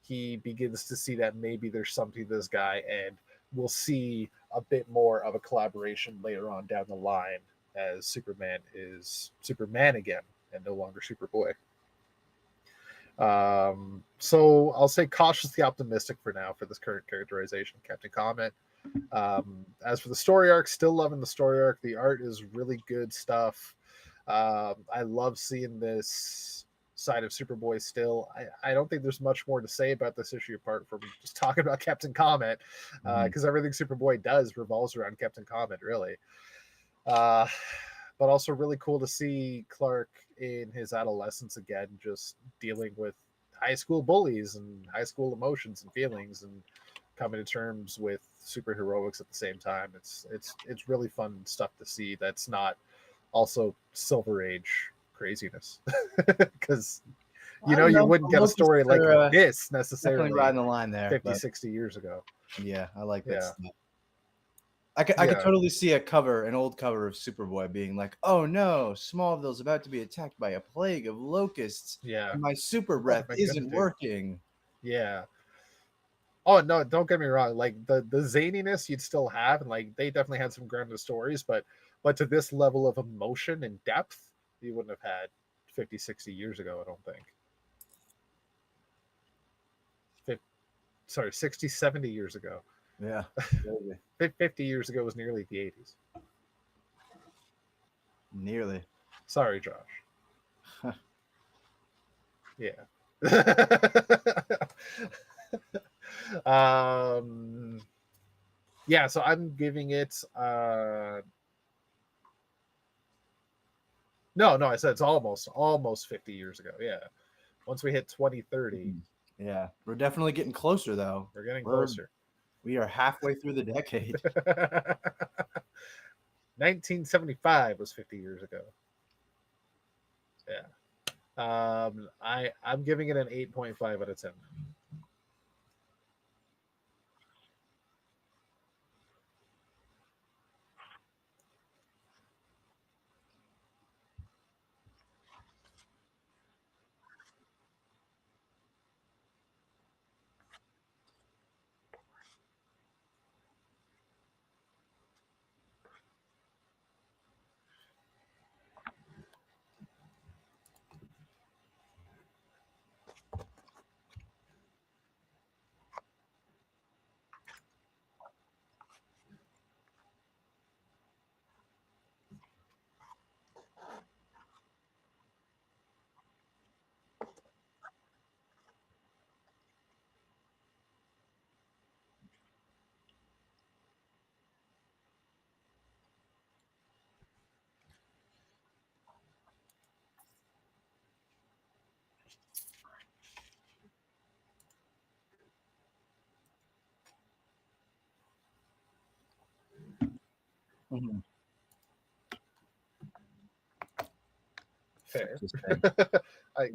he begins to see that maybe there's something to this guy, and we'll see a bit more of a collaboration later on down the line as Superman is Superman again and no longer Superboy. So I'll say cautiously optimistic for now for this current characterization, Captain Comet. As for the story arc, still loving the story arc. The art is really good stuff. I love seeing this side of Superboy still. I don't think there's much more to say about this issue apart from just talking about Captain Comet, because everything Superboy does revolves around Captain Comet, really. But also really cool to see Clark in his adolescence again, just dealing with high school bullies and high school emotions and feelings, and coming to terms with superheroics at the same time. It's really fun stuff to see. That's not also Silver Age craziness, because you wouldn't get a story like this necessarily. Definitely riding the line there. 50, 60 years ago. Yeah, I like that stuff. I could totally see an old cover of Superboy being like, "Oh no, Smallville's about to be attacked by a plague of locusts. Yeah, my super breath isn't working." Yeah. Oh no, don't get me wrong. Like the zaniness you'd still have, and like they definitely had some grounded stories, but to this level of emotion and depth, you wouldn't have had 50, 60 years ago. I don't think. 60, 70 years ago. Yeah. 50 years ago was nearly the 80s. Nearly. Sorry, Josh. Yeah. um, yeah, so I'm giving it. No, I said it's almost 50 years ago. Yeah, once we hit 2030, Yeah, we're definitely getting closer though. we're getting closer. We are halfway through the decade. 1975 was 50 years ago. Yeah. I'm giving it an 8.5 out of 10. Mhm. Fair. Just saying. I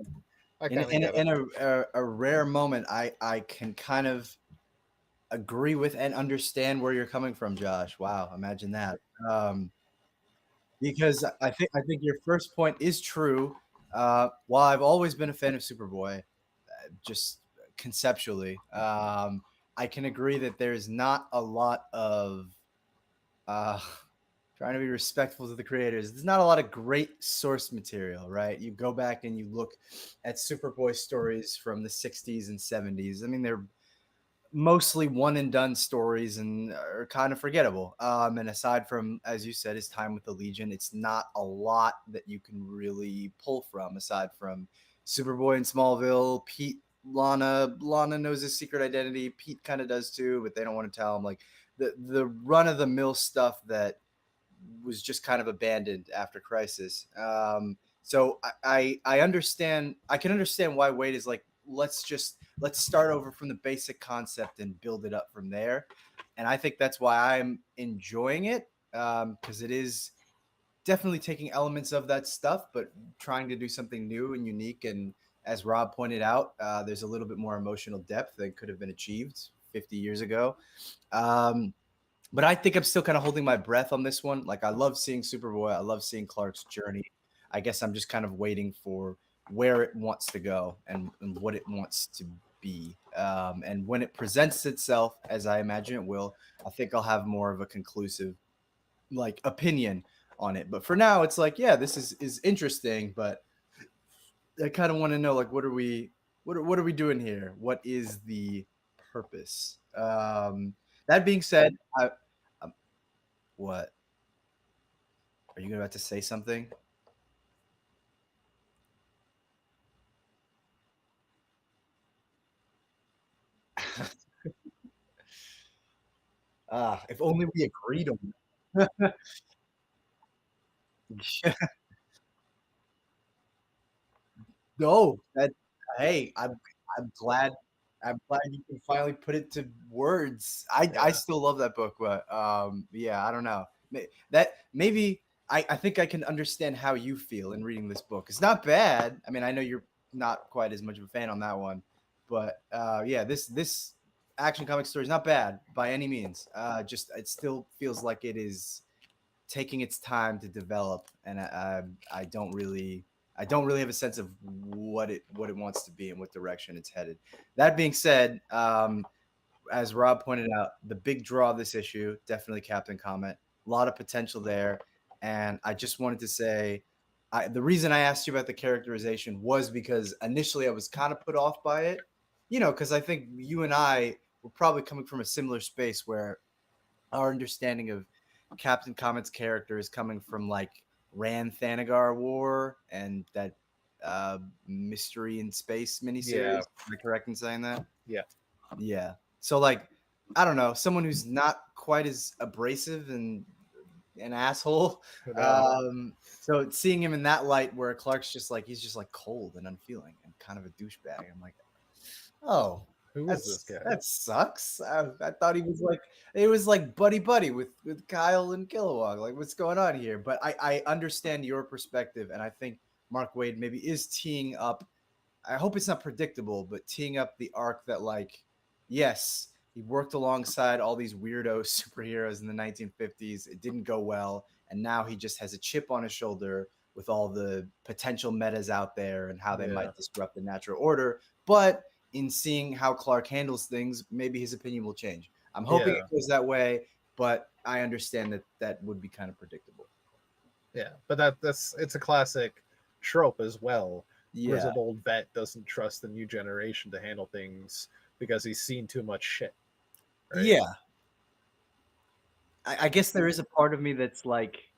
I in kind of in, get it. in a rare moment, I can kind of agree with and understand where you're coming from, Josh. Wow, imagine that. Because I think your first point is true. While I've always been a fan of Superboy, just conceptually, I can agree that there's not a lot of uh, trying to be respectful to the creators. There's not a lot of great source material, right? You go back and you look at Superboy stories from the 60s and 70s. I mean, they're mostly one and done stories and are kind of forgettable. And aside from, as you said, his time with the Legion, it's not a lot that you can really pull from aside from Superboy in Smallville, Pete, Lana. Lana knows his secret identity. Pete kind of does too, but they don't want to tell him. Like the run of the mill stuff that was just kind of abandoned after Crisis. So I understand. I can understand why Wade is like, let's start over from the basic concept and build it up from there. And I think that's why I'm enjoying it, because it is definitely taking elements of that stuff, but trying to do something new and unique. And as Rob pointed out, there's a little bit more emotional depth that could have been achieved 50 years ago. Um, but I think I'm still kind of holding my breath on this one. Like I love seeing Superboy. I love seeing Clark's journey. I guess I'm just kind of waiting for where it wants to go and what it wants to be. And when it presents itself, as I imagine it will, I think I'll have more of a conclusive like opinion on it. But for now, it's like, yeah, this is interesting, but I kind of want to know like what are we doing here? What is the purpose? That being said, um, what are you about to say something? If only we agreed on that. No, that hey, I'm glad you can finally put it to words. I Yeah. still love that book, but yeah, I don't know. That maybe I think I can understand how you feel in reading this book. It's not bad. I mean, I know you're not quite as much of a fan on that one, but yeah, this action comic story is not bad by any means. Just it still feels like it is taking its time to develop, and I don't really have a sense of what it wants to be and what direction it's headed. That being said, as Rob pointed out, the big draw of this issue definitely Captain Comet. A lot of potential there, and I just wanted to say, the reason I asked you about the characterization was because initially I was kind of put off by it, because I think you and I were probably coming from a similar space where our understanding of Captain Comet's character is coming from like Ran Thanagar War and that mystery in space miniseries. Yeah. Am I correct in saying that? Yeah. Yeah. So like, I don't know, someone who's not quite as abrasive and an asshole. So seeing him in that light where Clark's just like he's just like cold and unfeeling and kind of a douchebag. I'm like, oh, Who is this guy? that sucks. I thought he was like it was like buddy with Kyle and Kilowog. Like, what's going on here? But I understand your perspective, and I think Mark Waid maybe is teeing up. I hope it's not predictable, but teeing up the arc that, like, yes, he worked alongside all these weirdo superheroes in the 1950s. It didn't go well, and now he just has a chip on his shoulder with all the potential metas out there and how they might disrupt the natural order. But in seeing how Clark handles things, maybe his opinion will change. I'm hoping it goes that way, but I understand that that would be kind of predictable. Yeah, but it's a classic trope as well. Yeah. Grizzled old vet doesn't trust the new generation to handle things because he's seen too much shit. Right? Yeah. I guess there is a part of me that's like,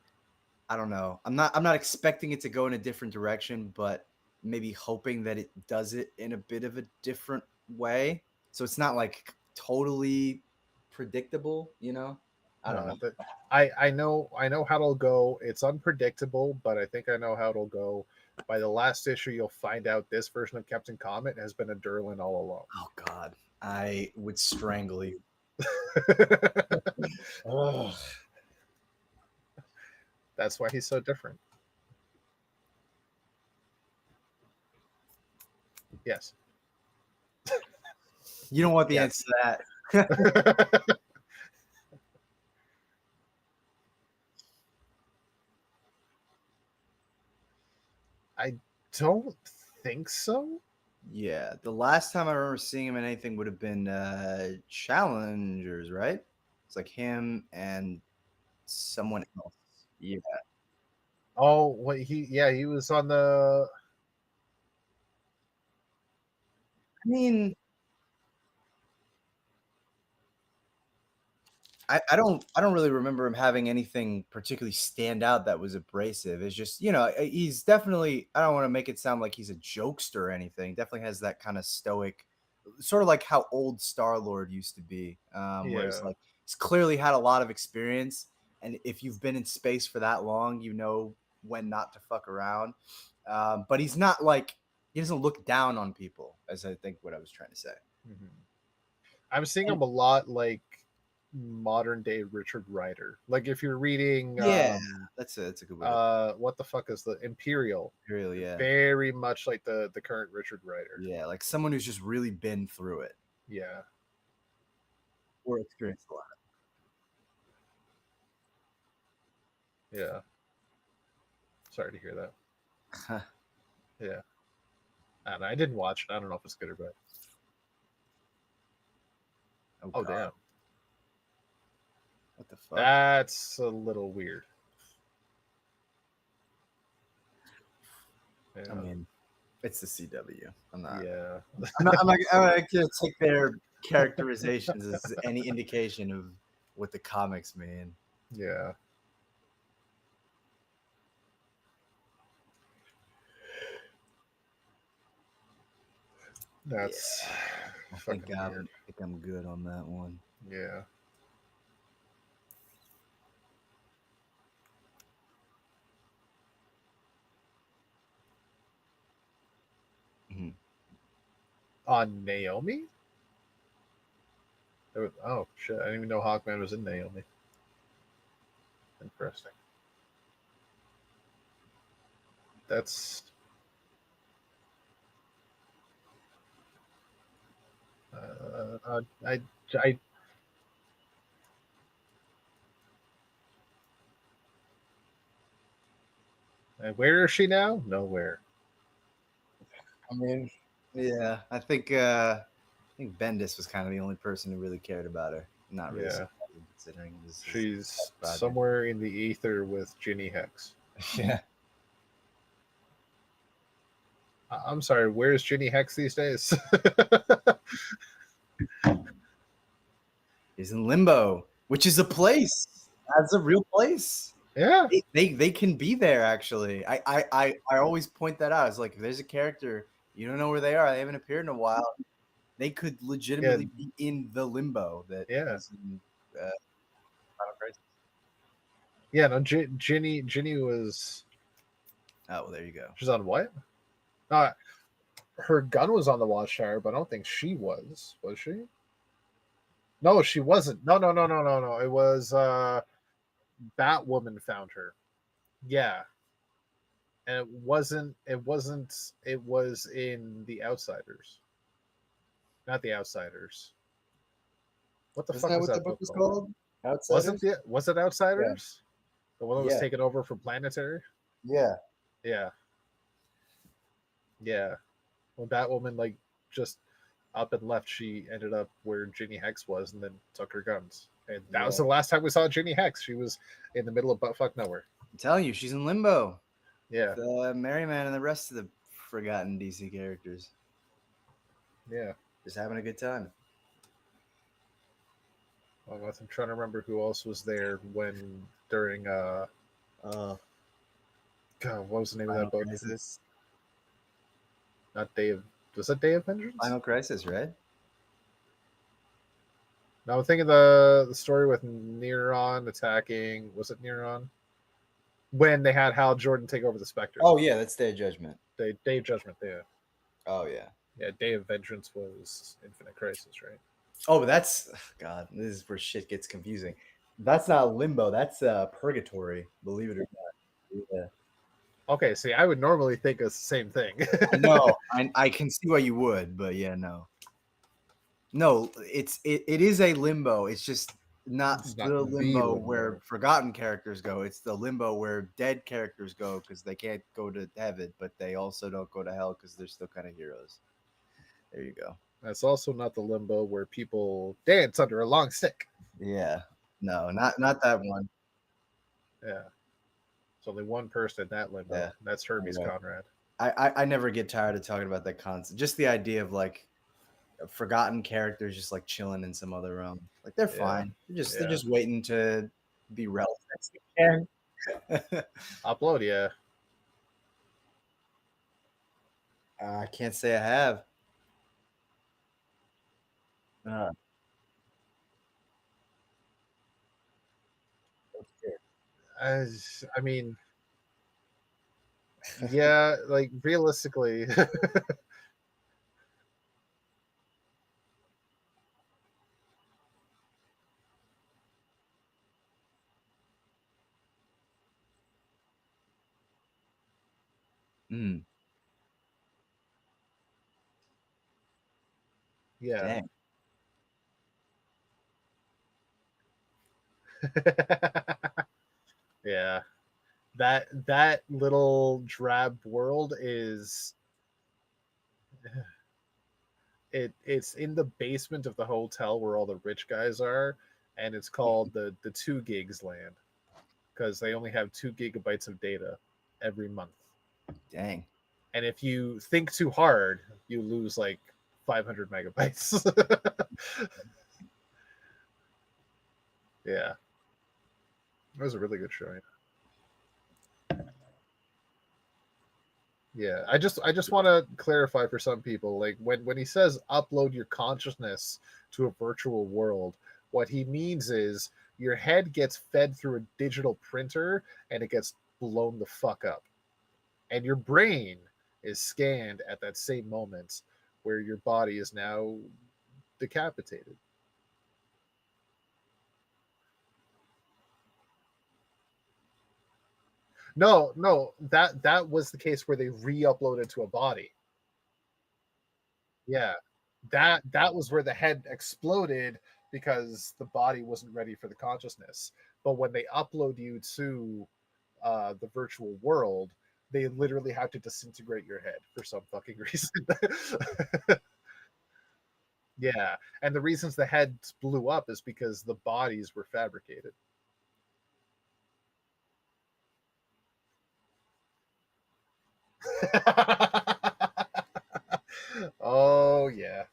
I don't know. I'm not expecting it to go in a different direction, but maybe hoping that it does it in a bit of a different way. So it's not like totally predictable, you know? I don't know. But I know how it'll go. It's unpredictable, but I think I know how it'll go. By the last issue, you'll find out this version of Captain Comet has been a Durlin all along. Oh God. I would strangle you. That's why he's so different. Yes. You don't want the answer to that. I don't think so. Yeah, the last time I remember seeing him in anything would have been Challengers, right? It's like him and someone else. Yeah. Oh, what he was on the. I mean, I don't really remember him having anything particularly stand out that was abrasive. It's just, you know, he's definitely, I don't want to make it sound like he's a jokester or anything. Definitely has that kind of stoic, sort of like how old Star-Lord used to be. Where it's like he's clearly had a lot of experience, and if you've been in space for that long, you know when not to fuck around. But he's not like, he doesn't look down on people, as I think what I was trying to say. Mm-hmm. I'm seeing him a lot like modern day Richard Rider. Like if you're reading that's a good one. What the fuck is the Imperial? Yeah. Very much like the current Richard Rider. Yeah, like someone who's just really been through it. Yeah. Or experienced a lot. Yeah. Sorry to hear that. Yeah. And I didn't watch it. I don't know if it's good or bad. Oh damn. What the fuck? That's a little weird. Yeah. I mean, it's the CW. I'm not. Yeah. I'm not gonna take their characterizations as any indication of what the comics mean. Yeah. That's. I think I'm good on that one. Yeah. Mm-hmm. On Naomi? Oh shit! I didn't even know Hawkman was in Naomi. Interesting. That's. I. Where is she now? Nowhere. I mean, yeah, I think Bendis was kind of the only person who really cared about her. Not really considering she's somewhere in the ether with Ginny Hex. Yeah. I'm sorry, where's Ginny Hex these days? He's in limbo, which is a place. That's a real place. Yeah. They can be there actually. I always point that out. It's like if there's a character you don't know where they are, they haven't appeared in a while. They could legitimately be in the limbo that Yeah. is in Final Crisis. Yeah, no, Ginny was. Oh, well, there you go. She's on what? Her gun was on the Watchtower, but I don't think she was. Was she? No, she wasn't. No. It was Batwoman found her. Yeah, and it wasn't. It wasn't. It was in The Outsiders, not The Outsiders. What the Isn't fuck that was what the that book book was called? called? Outsiders? Was it Outsiders? The one that was Yeah. taken over for Planetary? Yeah. Yeah. Yeah. When Batwoman like just up and left, she ended up where Ginny Hex was and then took her guns. And that was the last time we saw Ginny Hex. She was in the middle of buttfuck nowhere. I'm telling you, she's in limbo. Yeah. The Merryman and the rest of the forgotten DC characters. Yeah. Just having a good time. Well, I'm trying to remember who else was there when during God, what was the name of that book? Crisis. Not Day of was that Day of Vengeance? Final Crisis, right? No, I'm thinking the story with Neron attacking. Was it Neron? When they had Hal Jordan take over the Spectre. Oh yeah, that's Day of Judgment. Day of Judgment. Yeah. Oh yeah. Yeah. Day of Vengeance was Infinite Crisis, right? Oh, but that's God. This is where shit gets confusing. That's not limbo. That's purgatory. Believe it or not. Yeah. Okay. See, I would normally think it's the same thing. No, I can see why you would, but yeah, no. No, it is a limbo. It's just not It's the not the limbo limbo. where forgotten characters go. It's the limbo where dead characters go because they can't go to heaven, but they also don't go to hell because they're still kind of heroes. There you go. That's also not the limbo where people dance under a long stick. Yeah. No, not that one. Yeah. There's only one person in that limbo. Yeah. That's Hermes Anyway. Conrad. I never get tired of talking about that concept. Just the idea of like forgotten characters just like chilling in some other realm. Like they're fine. They're just waiting to be relevant. Upload, yeah. I can't say I have. I mean, yeah, like realistically. Mm, Yeah. dang. Yeah. That little drab world is it's in the basement of the hotel where all the rich guys are, and it's called the 2 gigs land because they only have 2 gigabytes of data every month. Dang. And if you think too hard, you lose like 500 megabytes. Yeah, it was a really good show. Yeah, I just want to clarify for some people, like when he says upload your consciousness to a virtual world, what he means is your head gets fed through a digital printer and it gets blown the fuck up, and your brain is scanned at that same moment where your body is now decapitated. No, that was the case where they re-uploaded to a body. Yeah, that was where the head exploded because the body wasn't ready for the consciousness. But when they upload you to the virtual world, they literally have to disintegrate your head for some fucking reason. Yeah, and the reasons the heads blew up is because the bodies were fabricated. Oh yeah.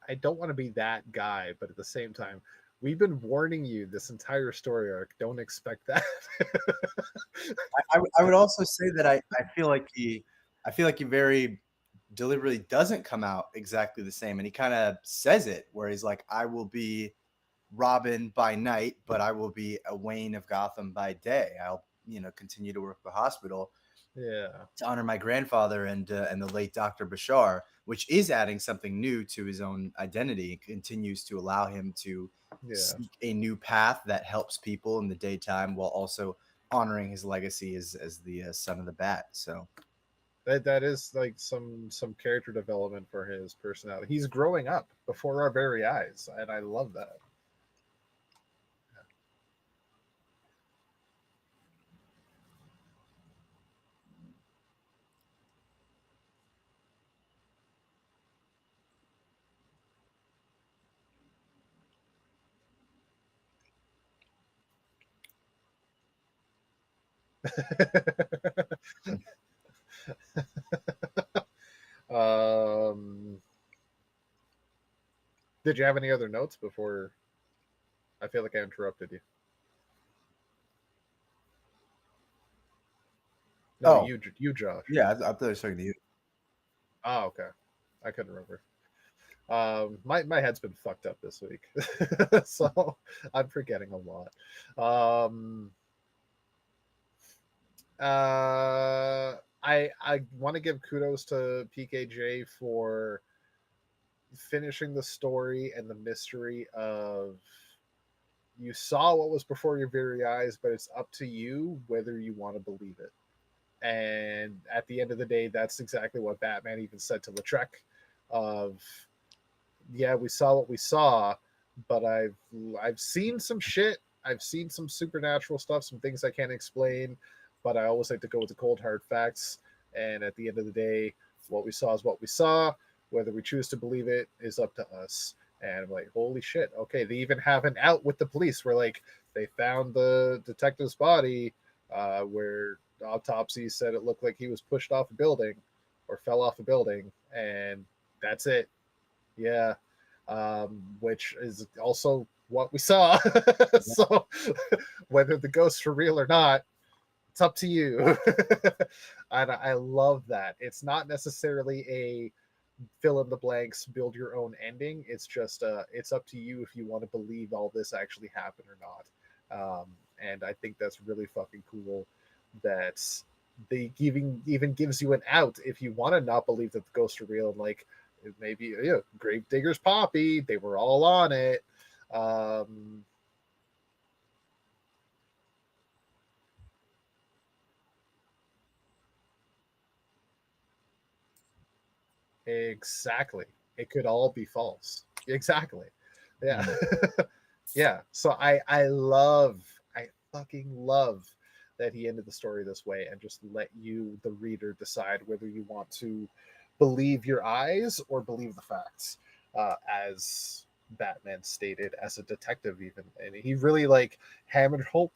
I don't want to be that guy, but at the same time, we've been warning you this entire story arc. Don't expect that. I would also say that I feel like he very deliberately doesn't come out exactly the same, and he kind of says it where he's like, I will be Robin by night, but I will be a Wayne of Gotham by day. I'll continue to work the hospital Yeah, to honor my grandfather and the late Dr. Bashar, which is adding something new to his own identity. It continues to allow him to yeah. seek a new path that helps people in the daytime while also honoring his legacy as the son of the Bat. So That is like some character development for his personality. He's growing up before our very eyes, and I love that. um, did you have any other notes before? I feel like I interrupted you. No, oh you, Josh. yeah, I thought I was talking to you. Oh, okay. I couldn't remember. My head's been fucked up this week, so I'm forgetting a lot. Um, I want to give kudos to PKJ for finishing the story and the mystery of you saw what was before your very eyes, but it's up to you whether you want to believe it. And at the end of the day, that's exactly what Batman even said to Lautrec of yeah, we saw what we saw, but I've seen some shit. I've seen some supernatural stuff, some things I can't explain, but I always like to go with the cold hard facts. And at the end of the day, what we saw is what we saw. Whether we choose to believe it is up to us. And I'm like, holy shit. Okay, they even have an out with the police where like they found the detective's body where the autopsy said it looked like he was pushed off a building or fell off a building, and that's it. Yeah, which is also what we saw. So whether the ghosts are real or not, it's up to you. And I love that. It's not necessarily a fill in the blanks, build your own ending. It's just it's up to you if you want to believe all this actually happened or not. And I think that's really fucking cool. That they even gives you an out if you want to not believe that the ghosts are real. And like maybe Gravedigger's Poppy, they were all on it. Um, exactly. It could all be false. Exactly. Yeah. Yeah. So I fucking love that he ended the story this way and just let you, the reader, decide whether you want to believe your eyes or believe the facts. As Batman stated, as a detective, even, and he really like hammered home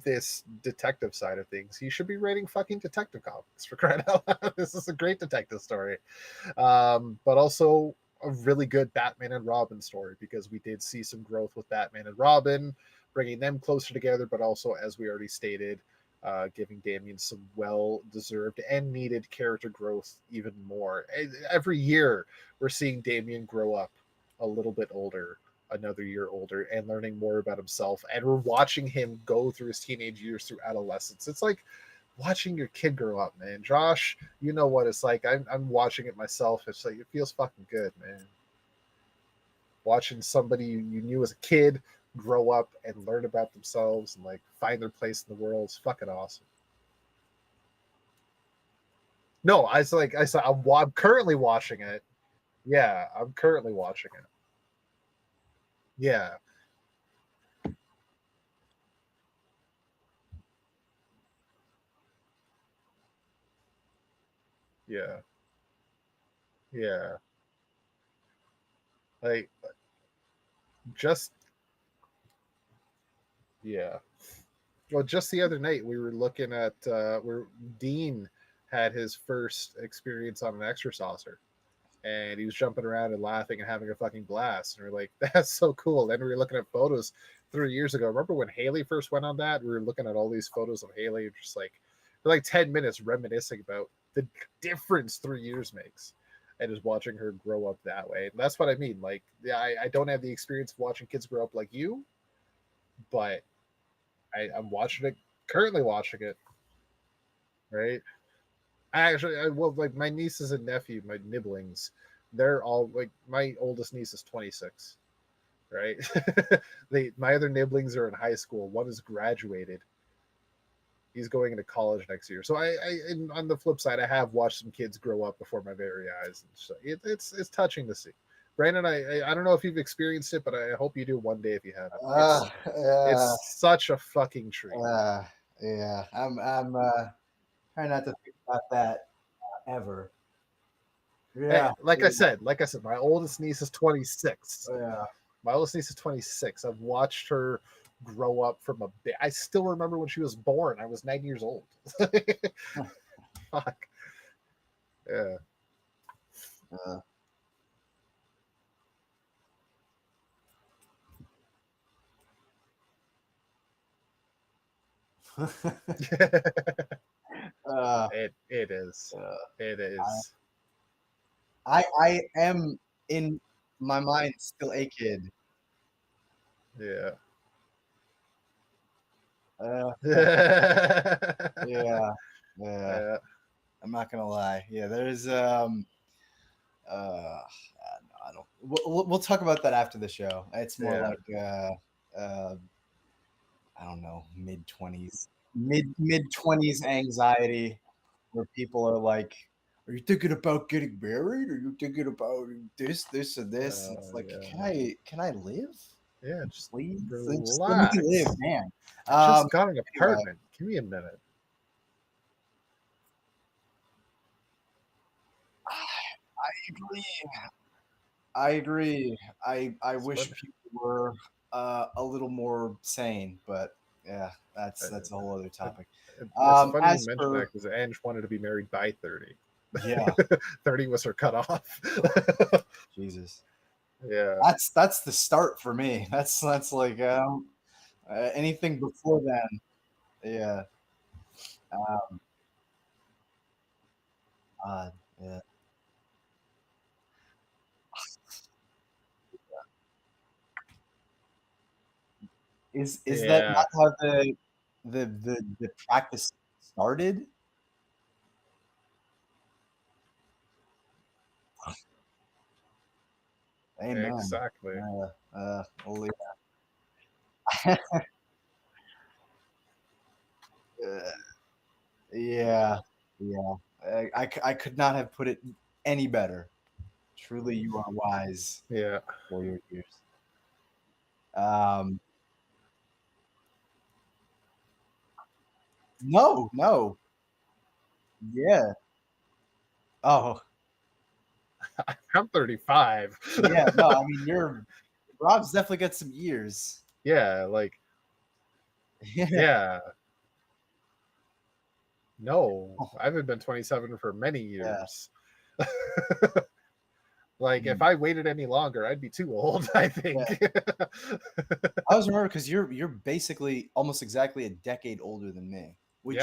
this detective side of things. He should be writing fucking detective comics for crying out loud. This is a great detective story, but also a really good Batman and Robin story because we did see some growth with Batman and Robin, bringing them closer together, but also, as we already stated, giving Damian some well-deserved and needed character growth even more. Every year, we're seeing Damian grow up a little bit older, another year older, and learning more about himself. And we're watching him go through his teenage years through adolescence. It's like watching your kid grow up, man. Josh, you know what it's like. I'm watching it myself. It's like it feels fucking good, man. Watching somebody you knew as a kid grow up and learn about themselves and like find their place in the world is fucking awesome. No, I was like I said I'm currently watching it. Yeah, I'm currently watching it. Yeah, yeah, yeah. Like just yeah. Well, just the other night we were looking at where Dean had his first experience on an extra saucer. and he was jumping around and laughing and having a fucking blast. And we are like, that's so cool. Then we were looking at photos 3 years ago. Remember when Haley first went on that? We were looking at all these photos of Haley, just like for like 10 minutes reminiscing about the difference 3 years makes. And just watching her grow up that way. And that's what I mean. Like, yeah, I don't have the experience of watching kids grow up like you, but I'm watching it, currently watching it, right? Well, like my nieces and nephew, my nibblings, they're all like my oldest niece is 26, right? My other nibblings are in high school. One is graduated. He's going into college next year. So and on the flip side, I have watched some kids grow up before my very eyes, and so it's touching to see. Brandon, I don't know if you've experienced it, but I hope you do one day if you haven't. It's such a fucking treat. Yeah, I'm trying not to think about that ever. Yeah, Hey, like I said, my oldest niece is 26. yeah. My oldest niece is 26. I've watched her grow up from a bit. I still remember when she was born. I was 9 years old. Fuck. Yeah. It is. It is. I am in my mind still a kid. Yeah. Yeah. I'm not gonna lie. Yeah, there's I don't. We'll talk about that after the show. It's more like I don't know, mid-20s anxiety, where people are like, "Are you thinking about getting married? Are you thinking about this, and this?" It's like, can I live? Yeah, just please, relax. just let me live, man. Just got an apartment. Give me a minute. I agree. I wish people were a little more sane, but yeah, that's a whole other topic. It's funny you mentioned that because Ange wanted to be married by 30. Yeah, 30 was her cutoff. Jesus. Yeah, that's the start for me. That's like anything before then. Yeah. Yeah. Is that not how the practice started? Amen. Exactly. Yeah. I could not have put it any better. Truly, you are wise. Yeah. For your years. No. Yeah. Oh. I'm 35. Yeah. No, I mean, Rob's definitely got some years. Yeah, like. Yeah. No, I haven't been 27 for many years. Yeah. Like, if I waited any longer, I'd be too old, I think. Yeah. I always remember because you're basically almost exactly a decade older than me, which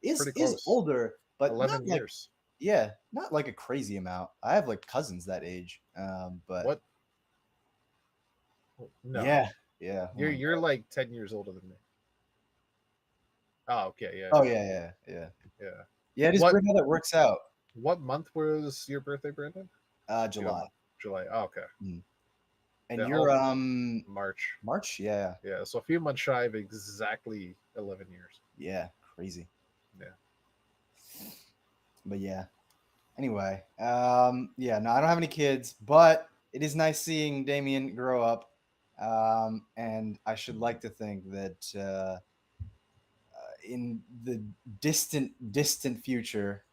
is older, but 11 years. Yeah, not like a crazy amount. I have like cousins that age, but what? No. Yeah. You're like 10 years older than me. Oh, okay, yeah. Oh, yeah. Yeah, it is weird how that works out. What month was your birthday, Brandon? July. July. Oh, okay. And you're March. March, yeah. Yeah, so a few months shy of exactly 11 years. Yeah, crazy. Yeah. But yeah. Anyway, yeah, no, I don't have any kids, but it is nice seeing Damien grow up. And I should like to think that in the distant future,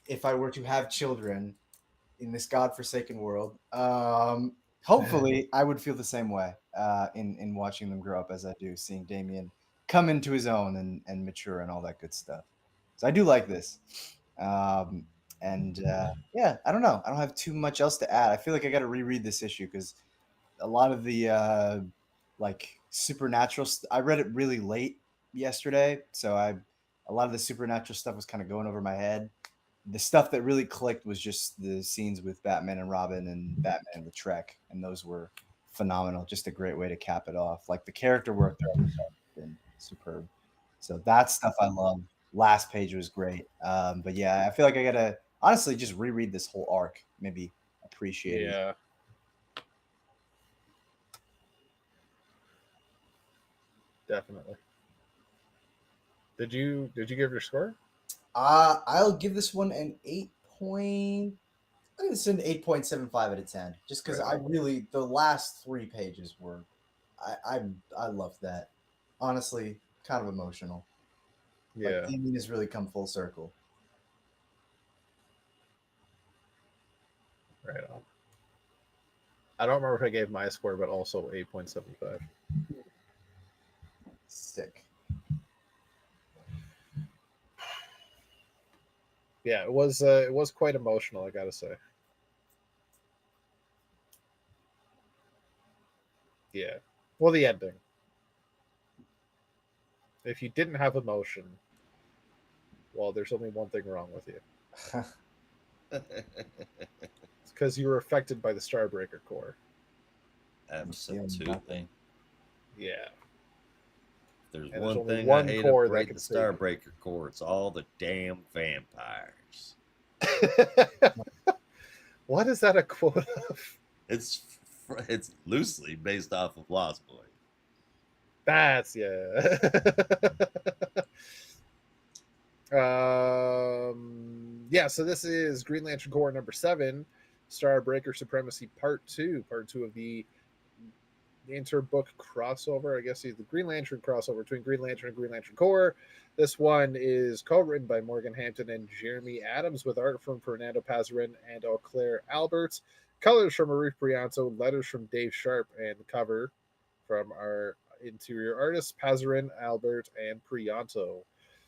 if I were to have children in this godforsaken world, hopefully I would feel the same way in watching them grow up as I do, seeing Damien come into his own and mature and all that good stuff. So I do like this. And yeah, I don't know. I don't have too much else to add. I feel like I got to reread this issue because a lot of the like supernatural. I read it really late yesterday, so a lot of the supernatural stuff was kind of going over my head. The stuff that really clicked was just the scenes with Batman and Robin and Batman and the Trek, and those were phenomenal. Just a great way to cap it off. Like the character work there has been superb. So that stuff I love. Last page was great. But yeah, I feel like I gotta honestly just reread this whole arc, maybe appreciate it. Yeah. Definitely. Did you give your score? I'll give this one an 8 point. I think it's an 8.75 out of 10. Just because Right. I really the last 3 pages were I loved that. Honestly, kind of emotional. Yeah. Like Damien has really come full circle. Right on. I don't remember if I gave my score, but also 8.75. Sick. Yeah, it was quite emotional, I gotta say. Yeah. Well, the ending. If you didn't have emotion, well, there's only one thing wrong with you. It's because you were affected by the Starbreaker core. Absolutely. Yeah. There's And one only thing one I hate core that about can the save you. Starbreaker core. It's all the damn vampires. What is that a quote of? It's loosely based off of Lost Boy. That's yeah. Yeah, so this is Green Lantern Corps number 7, Starbreaker Supremacy Part 2 of the inter-book crossover. I guess the Green Lantern crossover between Green Lantern and Green Lantern Corps. This one is co-written by Morgan Hampton and Jeremy Adams, with art from Fernando Pasarin and Auclair Alberts, colors from Arif Prianto, letters from Dave Sharp, and cover from our interior artists Pasarin, Albert, and Prianto.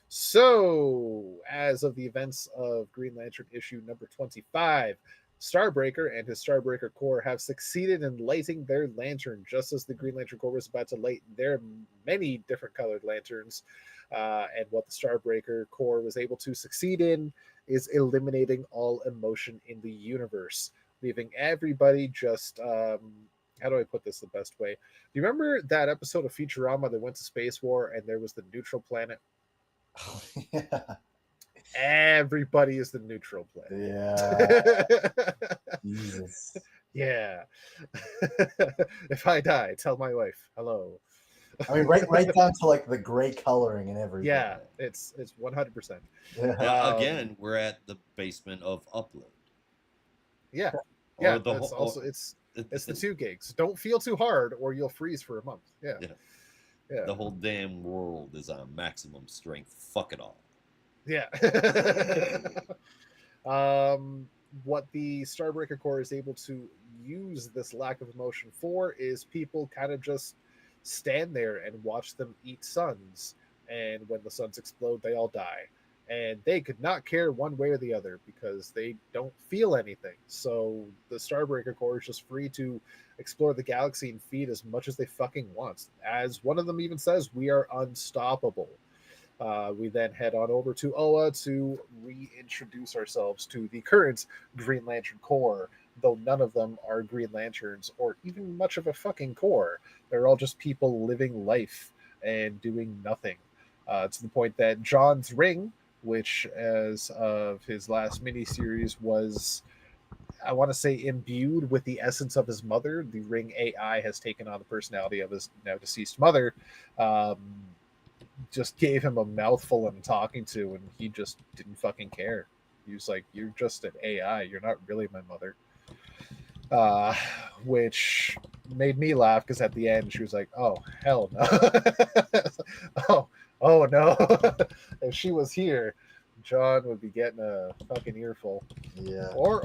So, as of the events of Green Lantern issue number 25, Starbreaker and his Starbreaker Corps have succeeded in lighting their lantern, just as the Green Lantern Corps was about to light their many different colored lanterns. And what the Starbreaker Corps was able to succeed in is eliminating all emotion in the universe, leaving everybody just how do I put this the best way? Do you remember that episode of Futurama that went to space war and there was the neutral planet? Yeah. Everybody is the neutral planet. Yeah. Jesus. Yeah. If I die, tell my wife hello. I mean, right down to like the gray coloring and everything. Yeah, it's 100%. Yeah. Now, again, we're at the basement of Upload. Yeah, Or yeah. the It's whole- also it's the 2 gigs. Don't feel too hard, or you'll freeze for a month. Yeah, Yeah. yeah, The whole damn world is on maximum strength. Fuck it all. yeah. What the Starbreaker Corps is able to use this lack of emotion for is people kind of just stand there and watch them eat suns, and when the suns explode, they all die. And they could not care one way or the other because they don't feel anything. So the Starbreaker Corps is just free to explore the galaxy and feed as much as they fucking want. As one of them even says, we are unstoppable. We then head on over to Oa to reintroduce ourselves to the current Green Lantern Corps, though none of them are Green Lanterns or even much of a fucking Corps. They're all just people living life and doing nothing. To the point that John's ring, which as of his last miniseries was, I want to say, imbued with the essence of his mother, the ring AI has taken on the personality of his now deceased mother. Just gave him a mouthful I'm talking to, and he just didn't fucking care. He was like, "You're just an AI. You're not really my mother." Which made me laugh because at the end she was like, "Oh hell no!" oh no! If she was here, John would be getting a fucking earful, Yeah. or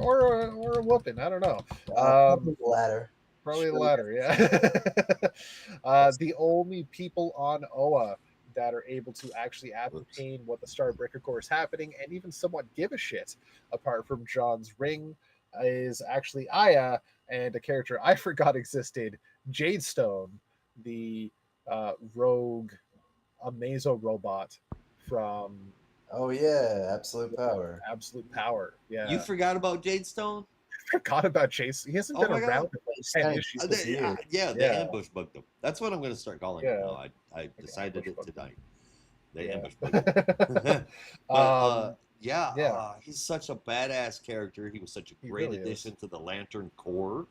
a whooping. I don't know. Probably the latter. Probably Sure, the latter, yeah. The only people on Oa that are able to actually ascertain what the Starbreaker Core is happening and even somewhat give a shit, apart from John's ring, is actually Aya and a character I forgot existed, Jadestone, the rogue Amazo robot from Oh yeah, absolute power. Absolute Power. Yeah. You forgot about Jadestone? Forgot about Jason. He hasn't Oh been my around God. in like 10 issues. Yeah, they Yeah. ambush bugged him. That's what I'm going to start calling Yeah. it now. I decided ambush it bugged tonight. They Yeah. ambush bugged him. But yeah. he's such a badass character. He was such a He great really addition is. to the Lantern Corps.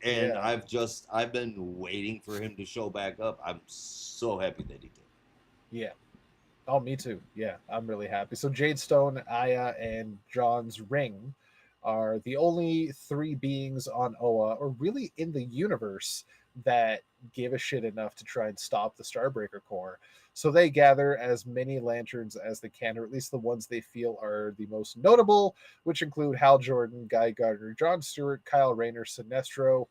And Yeah. I've been waiting for him to show back up. I'm so happy that he did. Yeah. Oh, me too. Yeah, I'm really happy. So Jadestone, Aya, and John's ring are the only three beings on Oa, or really in the universe, that give a shit enough to try and stop the Starbreaker Core. So they gather as many lanterns as they can, or at least the ones they feel are the most notable, which include Hal Jordan, Guy Gardner, John Stewart, Kyle Rayner, Sinestro,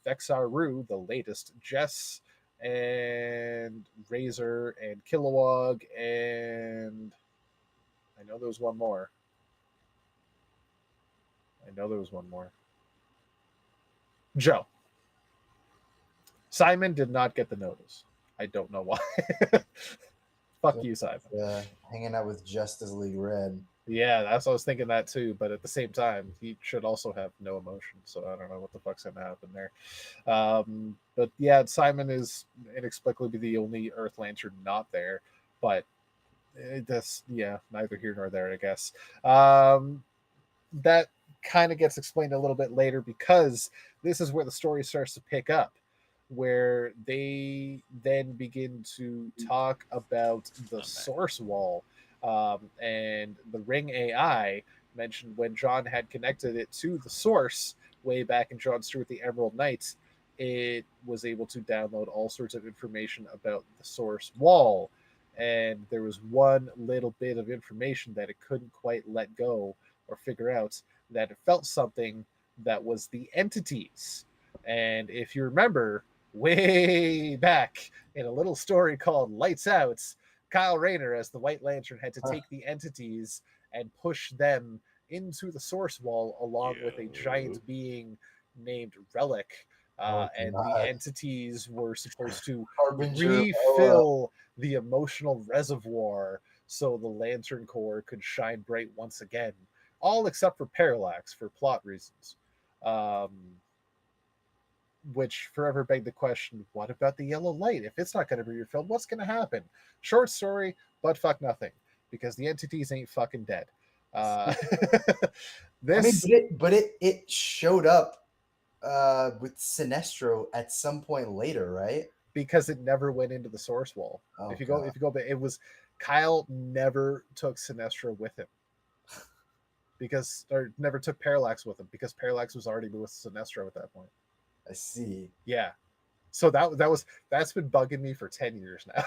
Vexar Rue, the latest, Jess, and Razor and Kilowog, and I know there was one more. Joe. Simon did not get the notice. I don't know why. Fuck you, Simon. Hanging out with Justice League Red. Yeah, that's what I was thinking that too. But at the same time, he should also have no emotion. So I don't know what the fuck's gonna happen there. But yeah, Simon is inexplicably the only Earth Lantern not there. But that's neither here nor there, I guess. That kind of gets explained a little bit later, because this is where the story starts to pick up, where they then begin to talk about the source wall, and the ring AI mentioned when John had connected it to the source way back in John Stewart the Emerald Knights, it was able to download all sorts of information about the source wall. And there was one little bit of information that it couldn't quite let go or figure out, that it felt something that was the entities. And if you remember, way back in a little story called Lights Out, Kyle Rayner, as the White Lantern, had to take the entities and push them into the source wall, along with a giant being named Relic. And the entities were supposed to refill the emotional reservoir so the Lantern Corps could shine bright once again. All except for Parallax, for plot reasons. Which forever begged the question, what about the yellow light? If it's not going to be refilled, what's going to happen? Short story, but fuck nothing. Because the entities ain't fucking dead. It showed up with Sinestro at some point later, right? Because it never went into the source wall. If you go back, it was Kyle never took Sinestro with him. Or never took Parallax with him, because Parallax was already with Sinestro at that point. I see. Yeah. So that's been bugging me for 10 years now.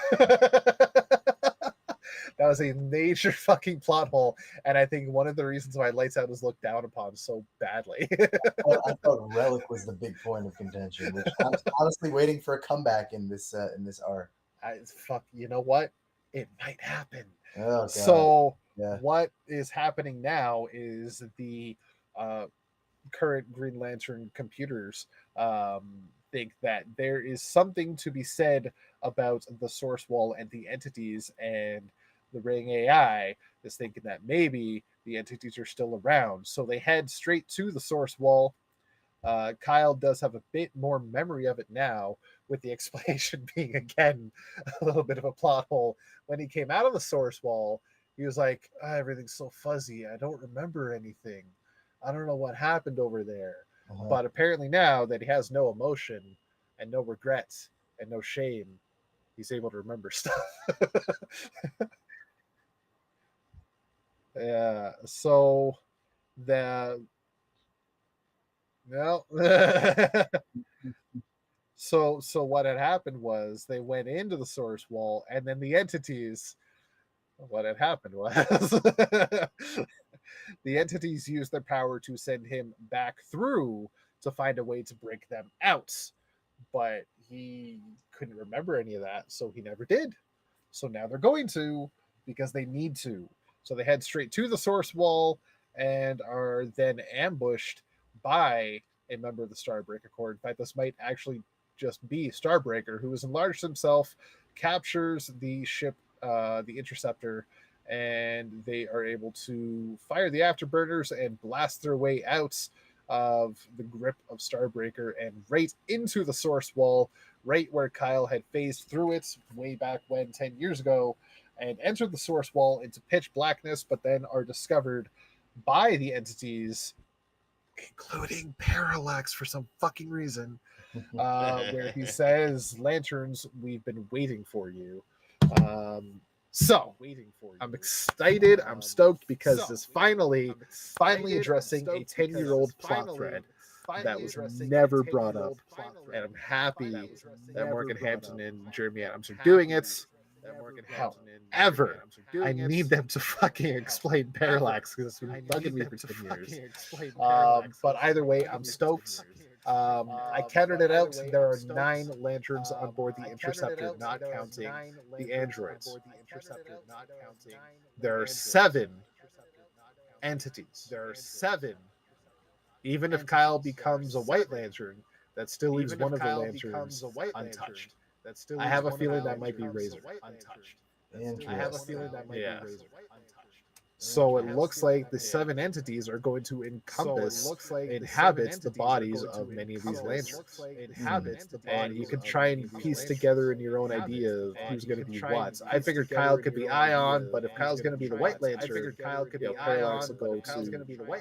That was a major fucking plot hole, and I think one of the reasons why Lights Out was looked down upon so badly. I thought Relic was the big point of contention, which I'm honestly waiting for a comeback in this arc. You know what? It might happen. Oh, God. So what is happening now is the current Green Lantern computers think that there is something to be said about the source wall and the entities, and the Ring AI is thinking that maybe the entities are still around. So they head straight to the source wall. Kyle does have a bit more memory of it now, with the explanation being, again, a little bit of a plot hole. When he came out of the source wall, he was like, everything's so fuzzy. I don't remember anything. I don't know what happened over there. But apparently now that he has no emotion and no regrets and no shame, he's able to remember stuff. Yeah. So so what had happened was they went into the source wall, and then the entities. What had happened was the entities used their power to send him back through to find a way to break them out. But he couldn't remember any of that, so he never did. So now they're going to because they need to. So they head straight to the source wall and are then ambushed by a member of the Starbreaker Corps. In fact, this might actually just be Starbreaker, who has enlarged himself, captures the ship, the Interceptor, and they are able to fire the afterburners and blast their way out of the grip of Starbreaker and right into the source wall, right where Kyle had phased through it way back when 10 years ago and entered the source wall into pitch blackness, but then are discovered by the entities, including Parallax for some fucking reason, where he says, "Lanterns, we've been waiting for you." So I'm excited. I'm stoked because this finally addressing a 10-year-old plot thread that was never brought up, and I'm happy that Morgan Hampton and Jeremy Adams are doing it. However, I need them to fucking explain Parallax because it's been bugging me for 10 years. But either way, I'm stoked. I counted it out. There are 9 lanterns on board the Interceptor, not counting the androids. There are 7 entities. There are 7. Even if Kyle becomes a White Lantern, that still leaves one of the lanterns untouched. I have a feeling that might be Razor. Interesting. I have a feeling that might be Razor. So it looks like the 7 entities are going to encompass, inhabit the bodies of many of these lanterns. And you can try and piece together in your own idea of who's going to be what. I figured Kyle could be Ion, but if Kyle's going to be the White Lantern, Parallax will go to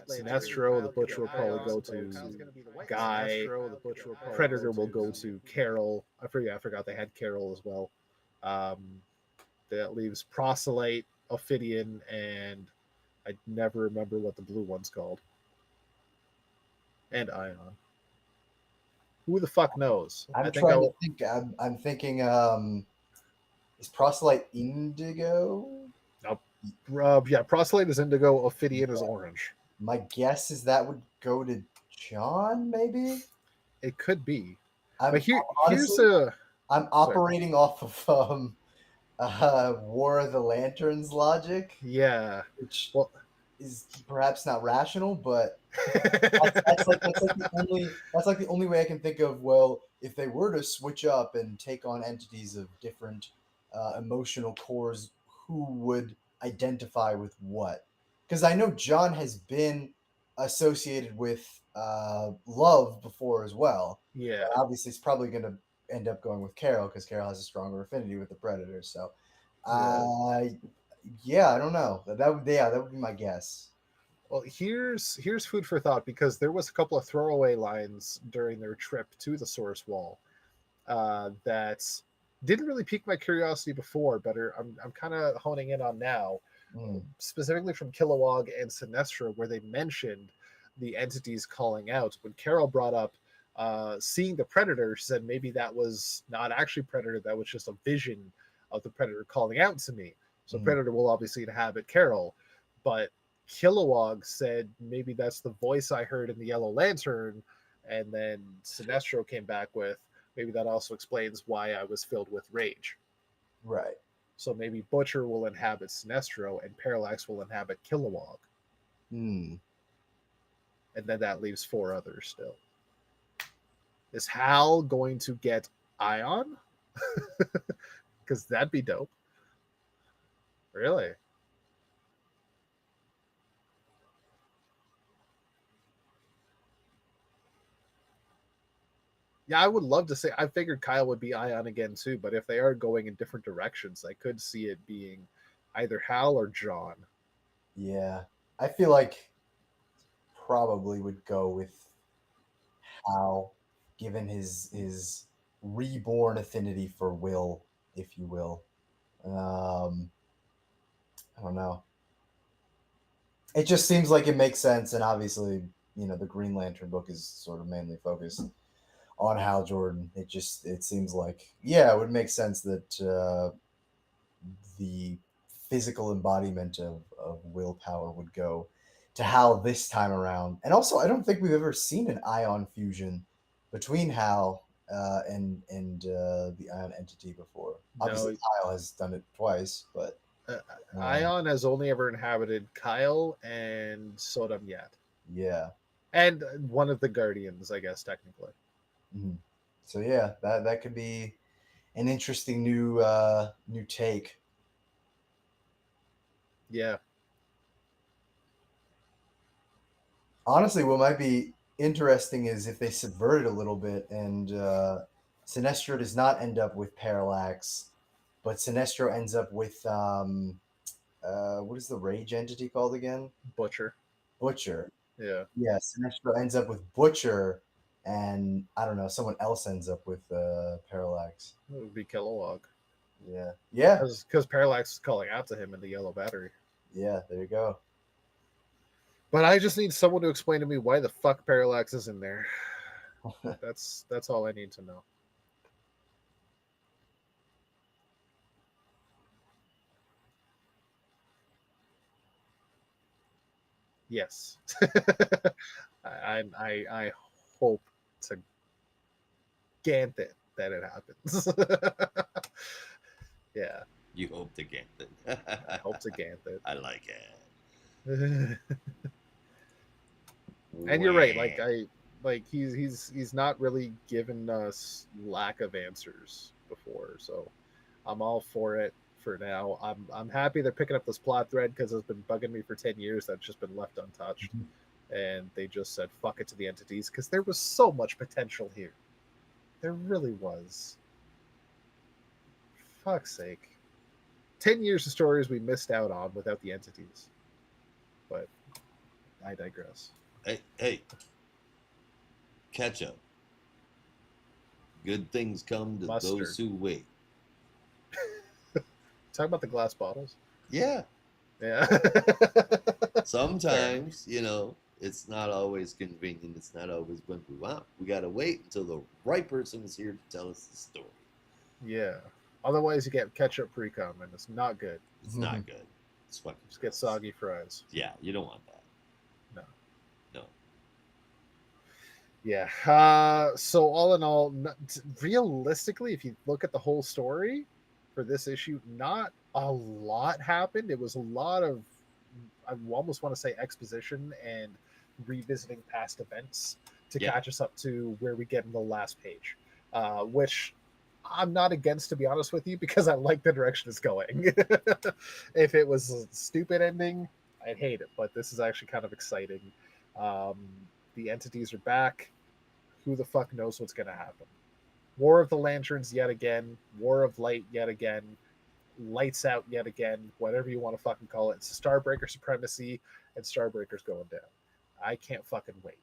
Sinestro, the Butcher will probably go to Guy, Predator will go to Carol. I forgot they had Carol as well. That leaves Proselyte, Ophidian, and I never remember what the blue one's called. And Ion. Who the fuck knows? I'm thinking. Is Proselyte Indigo? Nope. Yeah, Proselyte is indigo. Ophidian is orange. My guess is that would go to John. Maybe it could be. But here's I'm operating off of War of the Lanterns logic. Yeah. Which is perhaps not rational, but that's like the only way I can think of. Well, if they were to switch up and take on entities of different emotional cores, who would identify with what? Because I know John has been associated with love before as well. Yeah. But obviously, it's probably going to end up going with Carol because Carol has a stronger affinity with the Predator. So, yeah, I don't know. That would be my guess. Well, here's food for thought, because there was a couple of throwaway lines during their trip to the source wall that didn't really pique my curiosity before, but I'm kind of honing in on now, specifically from Kilowog and Sinestro, where they mentioned the entities calling out. When Carol brought up seeing the Predator, she said maybe that was not actually Predator, that was just a vision of the Predator calling out to me. So Predator will obviously inhabit Carol, but Kilowog said maybe that's the voice I heard in the Yellow Lantern, and then Sinestro came back with maybe that also explains why I was filled with rage. Right. So maybe Butcher will inhabit Sinestro and Parallax will inhabit Kilowog. And then that leaves 4 others still. Is Hal going to get Ion? Because that'd be dope. Really? Yeah, I would love to say. I figured Kyle would be Ion again too, but if they are going in different directions, I could see it being either Hal or John. Yeah, I feel like probably would go with Hal, given his reborn affinity for Will, if you will. I don't know. It just seems like it makes sense, and obviously, the Green Lantern book is sort of mainly focused on Hal Jordan. It seems like, it would make sense that the physical embodiment of willpower would go to Hal this time around. And also, I don't think we've ever seen an ion fusion between Hal and the Ion entity before. No. Obviously, Kyle has done it twice, but Ion has only ever inhabited Kyle and Sodom Yat. yeah. And one of the Guardians, I guess, technically. Mhm. So yeah, that could be an interesting new take. Yeah. Honestly, what might be interesting is if they subvert it a little bit and Sinestro does not end up with Parallax, but Sinestro ends up with what is the Rage entity called again? Butcher. Butcher. Yeah. Yeah, Sinestro ends up with Butcher, and I don't know, someone else ends up with Parallax. It would be Kilowog. Yeah, yeah, Because Parallax is calling out to him in the yellow battery. yeah. There you go. But I just need someone to explain to me why the fuck Parallax is in there. That's all I need to know. Yes. I hope to Gant it that it happens. Yeah. You hope to get it. I hope to Gant it. I like it. And you're right, he's not really given us lack of answers before, so I'm all for it for now. I'm happy they're picking up this plot thread because it's been bugging me for 10 years that's just been left untouched. And they just said fuck it to the entities because there was so much potential here. There really was. Fuck's sake. 10 years of stories we missed out on without the entities. But I digress. Hey, catch up. Good things come to Mustard. those who wait. Talk about the glass bottles. Yeah. Yeah. Sometimes, it's not always convenient. It's not always what we want. We got to wait until the right person is here to tell us the story. Yeah. Otherwise, you get ketchup pre-cum, and it's not good. It's not good. It's fucking Just get soggy fries. Yeah, you don't want that. No. Yeah. So all in all, realistically, if you look at the whole story for this issue, not a lot happened. It was a lot of, I almost want to say, exposition and revisiting past events to catch us up to where we get in the last page, which I'm not against, to be honest with you, because I like the direction it's going. If it was a stupid ending, I'd hate it, but this is actually kind of exciting. The entities are back. Who the fuck knows what's going to happen? War of the Lanterns yet again. War of Light yet again. Lights Out yet again. Whatever you want to fucking call it. It's a Starbreaker supremacy, and Starbreaker's going down. I can't fucking wait.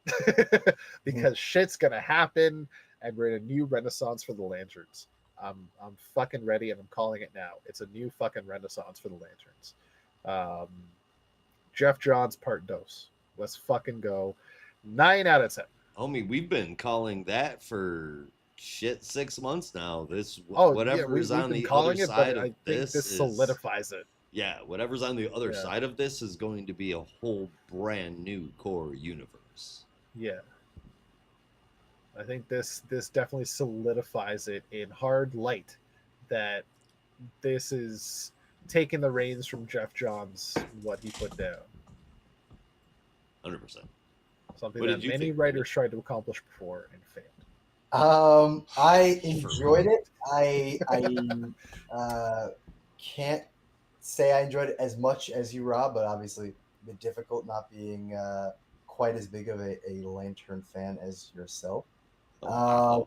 Because shit's going to happen, and we're in a new renaissance for the Lanterns. I'm fucking ready, and I'm calling it now. It's a new fucking renaissance for the Lanterns. Jeff Johns part dos. Let's fucking go. 9 out of 10. Homie, we've been calling that for 6 months now. Whatever's on the other side of this, this solidifies it. Yeah, whatever's on the other side of this is going to be a whole brand new core universe. Yeah. I think this definitely solidifies it in hard light that this is taking the reins from Jeff Johns, what he put down. 100%. Something that many writers tried to accomplish before and failed. I enjoyed it. I can't say I enjoyed it as much as you, Rob, but obviously a bit difficult not being quite as big of a Lantern fan as yourself. But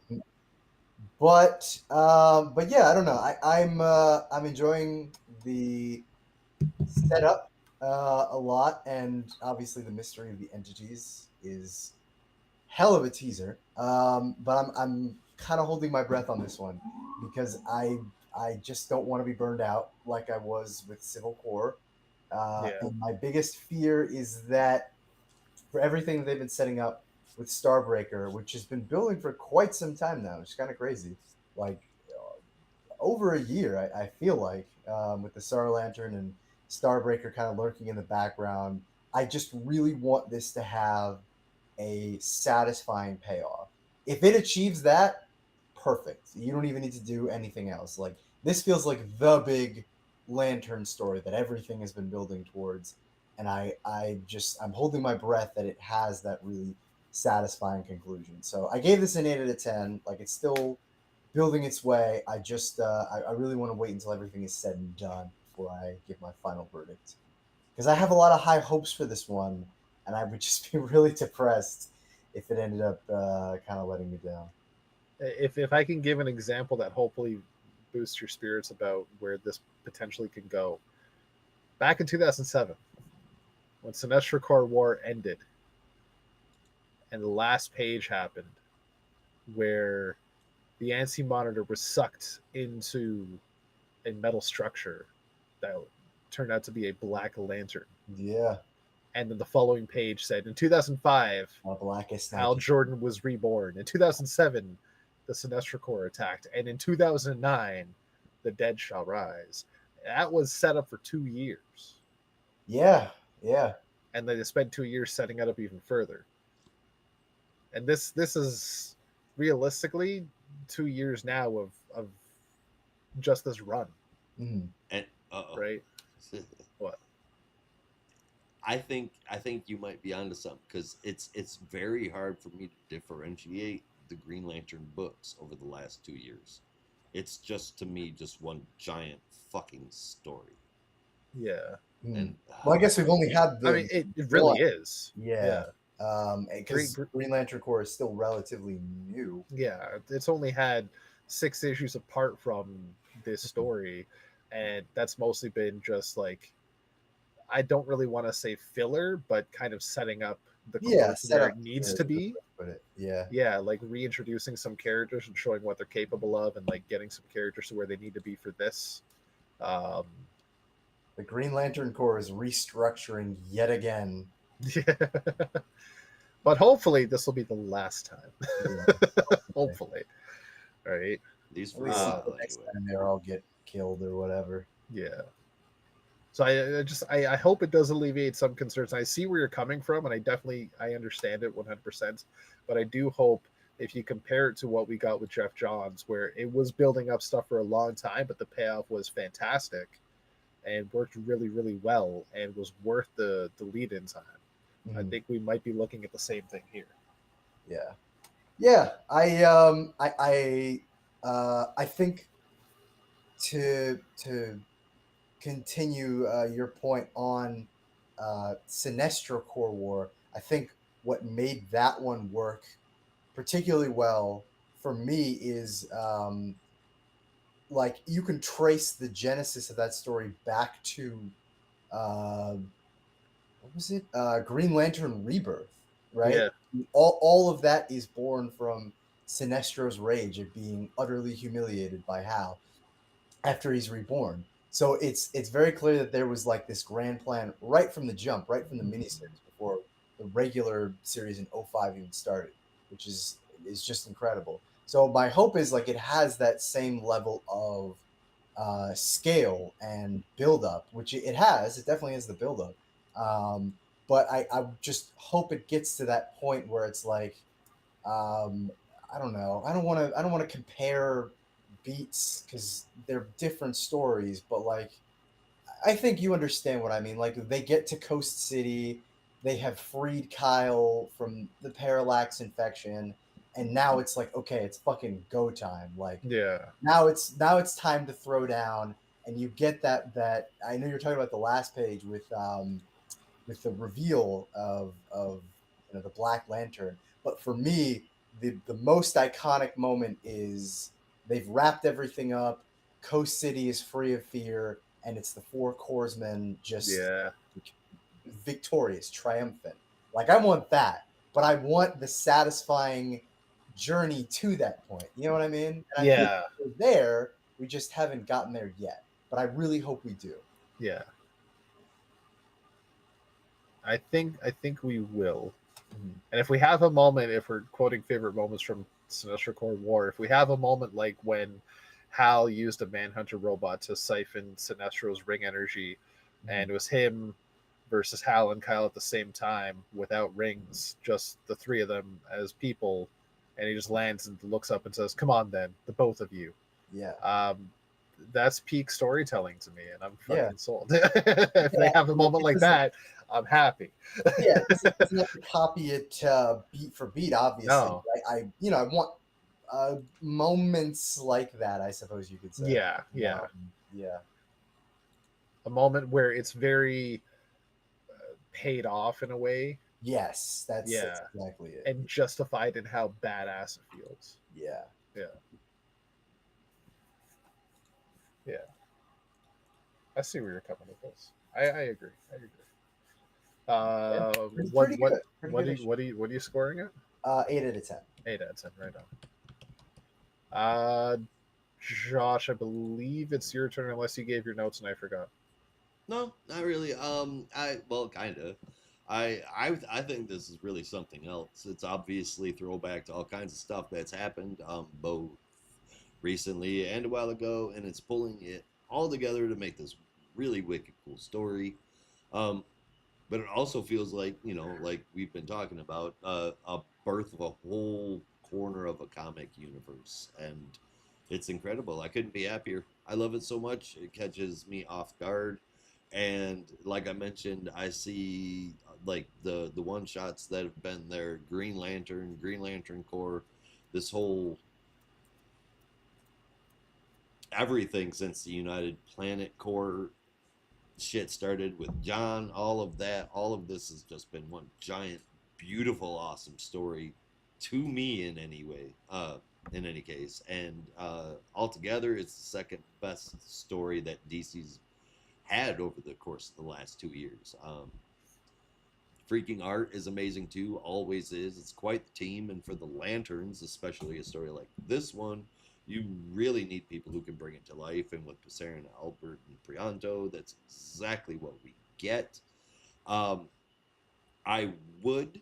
yeah, I don't know. I'm enjoying the setup a lot, and obviously the mystery of the entities is hell of a teaser. But I'm kind of holding my breath on this one because I just don't want to be burned out like I was with Civil Core. And my biggest fear is that for everything they've been setting up with Starbreaker, which has been building for quite some time now, which is kind of crazy, like over a year, I feel like, with the Star Lantern and Starbreaker kind of lurking in the background. I just really want this to have a satisfying payoff. If it achieves that, perfect. You don't even need to do anything else. Like, this feels like the big Lantern story that everything has been building towards, and I'm holding my breath that it has that really satisfying conclusion. So I gave this an 8 out of 10. Like, it's still building its way. I really want to wait until everything is said and done before I give my final verdict, because I have a lot of high hopes for this one, and I would just be really depressed if it ended up kind of letting me down. If I can give an example that hopefully boosts your spirits about where this potentially can go, back in 2007, when Sinestro Corps War ended, and the last page happened, where the ANSI monitor was sucked into a metal structure that turned out to be a black lantern. Yeah. And then the following page said, in 2005, Blackest Hal Jordan was reborn. In 2007, the Sinestro Corps attacked. And in 2009, the dead shall rise. That was set up for 2 years. Yeah, yeah. And they spent 2 years setting it up even further. And this is realistically 2 years now of just this run. Mm. And right? What? I think you might be onto something, because it's very hard for me to differentiate the Green Lantern books over the last 2 years. It's just, to me, just one giant fucking story. Yeah. And well, I guess we've only had the. I mean, it really is. Yeah. Because Green Lantern Corps is still relatively new. Yeah, it's only had 6 issues apart from this story, and that's mostly been just like, I don't really want to say filler, but kind of setting up the Corps where it needs to be. Yeah, like reintroducing some characters and showing what they're capable of, and like getting some characters to where they need to be for this. The Green Lantern Corps is restructuring yet again. Yeah. But hopefully this will be the last time. Yeah. Hopefully. All right. These the next time they all get killed or whatever. Yeah. So I hope it does alleviate some concerns. I see where you're coming from, and I understand it 100%. But I do hope, if you compare it to what we got with Jeff Johns, where it was building up stuff for a long time, but the payoff was fantastic and worked really, really well and was worth the lead-in time. I think we might be looking at the same thing here. Yeah. Yeah. I think to continue your point on Sinestro Corps War, I think what made that one work particularly well for me is like, you can trace the genesis of that story back to what was it? Green Lantern Rebirth, right? Yeah. All of that is born from Sinestro's rage at being utterly humiliated by Hal after he's reborn. So it's very clear that there was like this grand plan right from the jump, right from the miniseries, before the regular series in 05 even started, which is just incredible. So my hope is, like, it has that same level of scale and build up, which it has. It definitely has the build up. But I just hope it gets to that point where it's like, I don't know. I don't want to compare beats, because they're different stories, but like, I think you understand what I mean. Like, they get to Coast City, they have freed Kyle from the parallax infection, and now it's like, okay, it's fucking go time. Like, yeah, now it's time to throw down. And you get that I know you're talking about the last page with the reveal of the Black Lantern, but for me, the most iconic moment is they've wrapped everything up. Coast City is free of fear, and it's the 4 Corpsmen just victorious, triumphant. Like, I want that, but I want the satisfying journey to that point. You know what I mean? And I think we're there. We just haven't gotten there yet, but I really hope we do. Yeah. I think we will. And if we have a moment, if we're quoting favorite moments from Sinestro Corps War, if we have a moment like when Hal used a Manhunter robot to siphon Sinestro's ring energy, and it was him versus Hal and Kyle at the same time without rings, just the 3 of them as people, and he just lands and looks up and says, "Come on, then, the both of you." Yeah. That's peak storytelling to me, and I'm Yeah. fucking sold. If they have a moment like that, I'm happy. Yeah, it doesn't have to copy it beat for beat, obviously. No. I want moments like that, I suppose you could say. Yeah, yeah. Yeah. A moment where it's very paid off in a way. Yes, that's Yeah. exactly it. And justified in how badass it feels. Yeah. Yeah. Yeah. I see where you're coming with this. I agree. I agree. Pretty good. What are you scoring at? 8 out of 10. 8 out of 10, right on. Josh, I believe it's your turn unless you gave your notes and I forgot. No, not really. Kind of. I think this is really something else. It's obviously throwback to all kinds of stuff that's happened, both recently and a while ago, and it's pulling it all together to make this really wicked cool story. Um, but it also feels like, like we've been talking about, a birth of a whole corner of a comic universe, and it's incredible. I couldn't be happier. I love it so much. It catches me off guard, and like I mentioned, I see like the one shots that have been there: Green Lantern, Green Lantern Corps, this whole everything since the United Planet Corps shit started with John. All of that, all of this has just been one giant, beautiful, awesome story to me in any way. In any case, and altogether, it's the second best story that DC's had over the course of the last 2 years. Freaking art is amazing too, always is. It's quite the team, and for the Lanterns, especially a story like this one, you really need people who can bring it to life. And with Passarin, Albert, and Prianto, that's exactly what we get. I would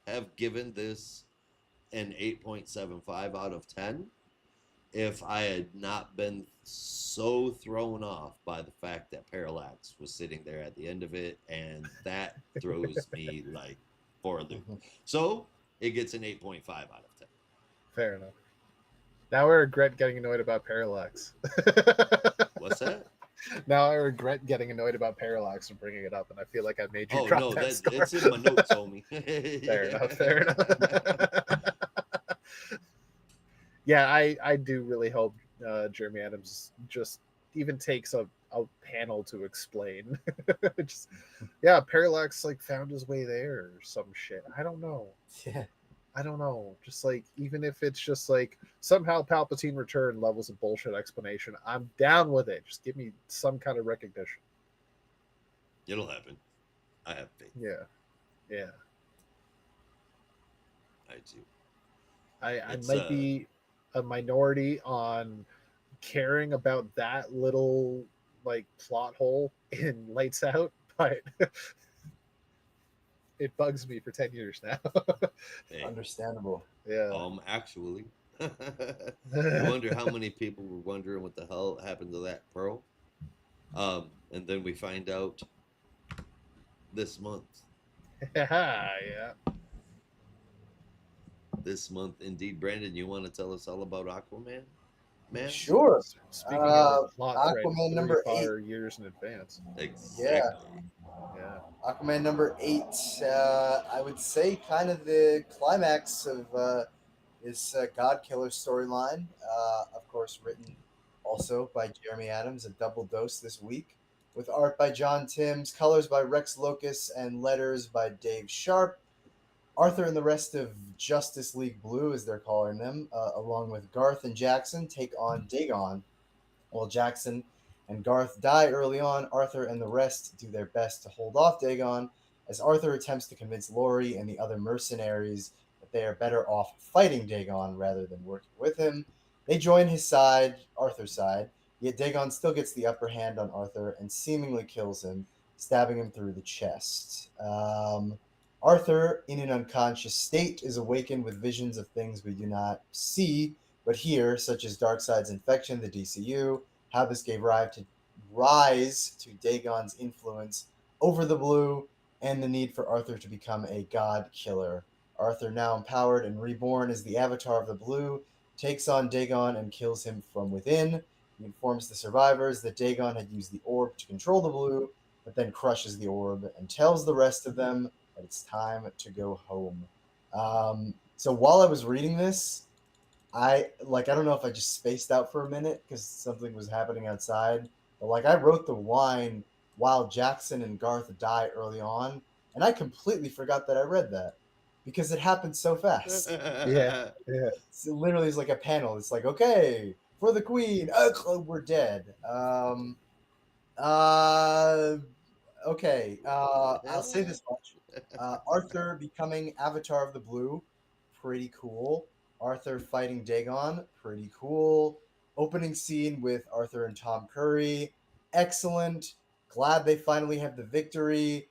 have given this an 8.75 out of 10 if I had not been so thrown off by the fact that Parallax was sitting there at the end of it, and that throws me like for a loop. So it gets an 8.5 out of 10. Fair enough. Now I regret getting annoyed about Parallax. What's that? Now I regret getting annoyed about Parallax and bringing it up, and I feel like I made you drop that score. It's in my notes, homie. Fair enough. Fair enough. Yeah, I do really hope Jeremy Adams just even takes a panel to explain. Just, yeah, Parallax like found his way there or some shit. I don't know. Yeah. I don't know. Just like, even if it's just like somehow Palpatine returned levels of bullshit explanation, I'm down with it. Just give me some kind of recognition. It'll happen. I have faith. Yeah. Yeah. I do. I might be a minority on caring about that little like plot hole in Lights Out, but it bugs me for 10 years now. Hey, Understandable. Yeah. Actually, I wonder how many people were wondering what the hell happened to that pearl. And then we find out this month. Yeah. This month, indeed. Brandon, you want to tell us all about Aquaman? Man? Sure. Speaking of the plot Aquaman thread, number 3 years in advance. Exactly. Yeah. Aquaman number 8, I would say kind of the climax of this God Killer storyline. Of course, written also by Jeremy Adams, a double dose this week, with art by John Timms, colors by Rex Locus, and letters by Dave Sharp. Arthur and the rest of Justice League Blue, as they're calling them, along with Garth and Jackson, take on Dagon. While Jackson and Garth die early on, Arthur and the rest do their best to hold off Dagon, as Arthur attempts to convince Laurie and the other mercenaries that they are better off fighting Dagon rather than working with him. They join his side, Arthur's side, yet Dagon still gets the upper hand on Arthur and seemingly kills him, stabbing him through the chest. Arthur, in an unconscious state, is awakened with visions of things we do not see but hear, such as Darkseid's infection, the DCU, how this gave rise to Dagon's influence over the Blue, and the need for Arthur to become a god killer. Arthur, now empowered and reborn as the Avatar of the Blue, takes on Dagon and kills him from within. He informs the survivors that Dagon had used the orb to control the Blue, but then crushes the orb and tells the rest of them that it's time to go home. So while I was reading this, I don't know if I just spaced out for a minute because something was happening outside, but I wrote the line while Jackson and Garth die early on, and I completely forgot that I read that because it happened so fast. Yeah. So literally, it's like a panel. It's like, okay, for the queen, we're dead. Uh, okay. I'll say this much: Arthur becoming Avatar of the Blue, pretty cool. Arthur fighting Dagon, pretty cool. Opening scene with Arthur and Tom Curry, excellent. Glad they finally have the victory.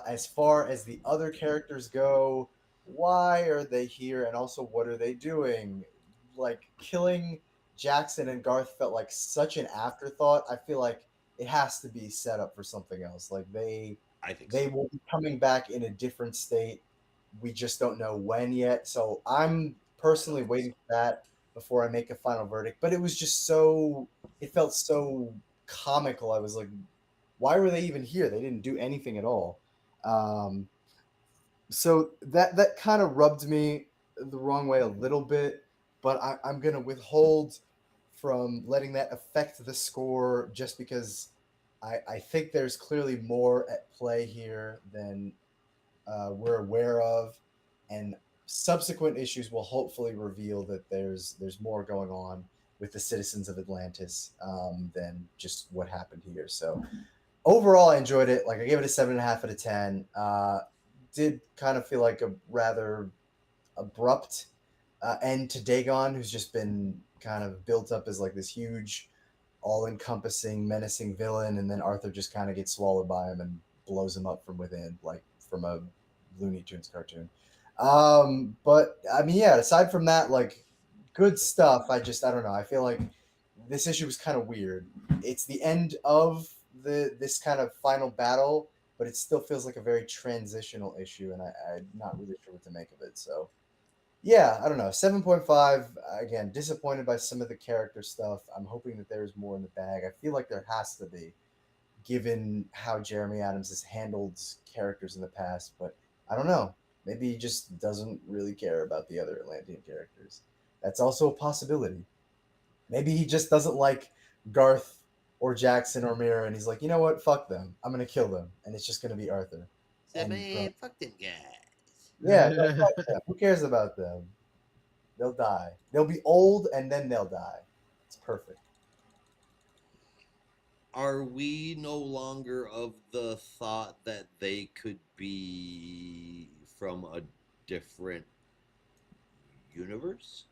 As far as the other characters go, why are they here? And also, what are they doing? Killing Jackson and Garth felt like such an afterthought. I feel like it has to be set up for something else. I think They so. will be coming back in a different state. We just don't know when yet. So I'm personally waiting for that before I make a final verdict. But it was just it felt so comical. I was like, why were they even here? They didn't do anything at all. Um, so that kind of rubbed me the wrong way a little bit, but I'm gonna withhold from letting that affect the score just because I think there's clearly more at play here than we're aware of, and subsequent issues will hopefully reveal that there's more going on with the citizens of Atlantis than just what happened here. So overall, I enjoyed it. I gave it a 7.5 out of 10. Did kind of feel like a rather abrupt end to Dagon, who's just been kind of built up as this huge, all-encompassing, menacing villain, and then Arthur just kind of gets swallowed by him and blows him up from within, like from a Looney Tunes cartoon. But I mean, yeah. Aside from that, good stuff. I don't know. I feel like this issue was kind of weird. It's the end of this kind of final battle, but it still feels like a very transitional issue, and I'm not really sure what to make of it. So yeah, I don't know. 7.5. Again, disappointed by some of the character stuff. I'm hoping that there's more in the bag. I feel like there has to be, given how Jeremy Adams has handled characters in the past. But I don't know. Maybe he just doesn't really care about the other Atlantean characters. That's also a possibility. Maybe he just doesn't like Garth or Jackson or Mira, and he's like, you know what? Fuck them. I'm gonna kill them, and it's just gonna be Arthur. So, man, fuck them guys. Yeah, no, fuck them. Who cares about them? They'll die. They'll be old and then they'll die. It's perfect. Are we no longer of the thought that they could be from a different universe?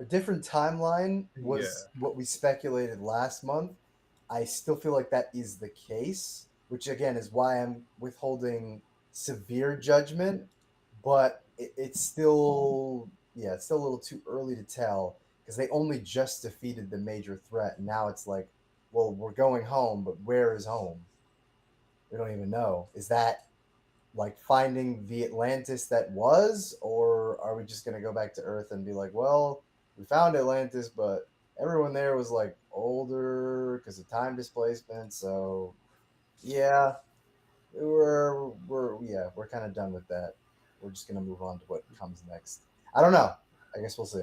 A different timeline was Yeah. what we speculated last month. I still feel like that is the case, which again is why I'm withholding severe judgment. But it's still, yeah, it's still a little too early to tell because they only just defeated the major threat. And now it's like, well, we're going home, but where is home? We don't even know. Is that finding the Atlantis that was, or are we just gonna go back to Earth and be like, well, we found Atlantis, but everyone there was older because of time displacement. So yeah, we're kind of done with that. We're just gonna move on to what comes next. I don't know. I guess we'll see.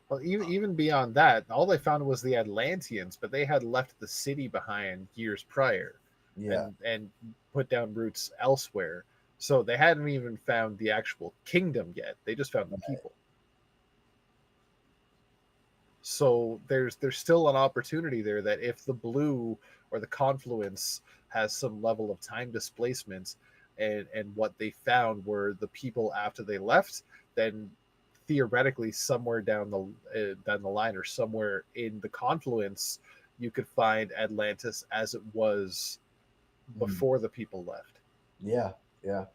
Well, even beyond that, all they found was the Atlanteans, but they had left the city behind years prior, Yeah, and put down roots elsewhere. So they hadn't even found the actual kingdom yet. They just found the people. So there's still an opportunity there that if the blue or the confluence has some level of time displacement, and what they found were the people after they left, then theoretically somewhere down the line or somewhere in the confluence you could find Atlantis as it was before the people left. yeah, yeah,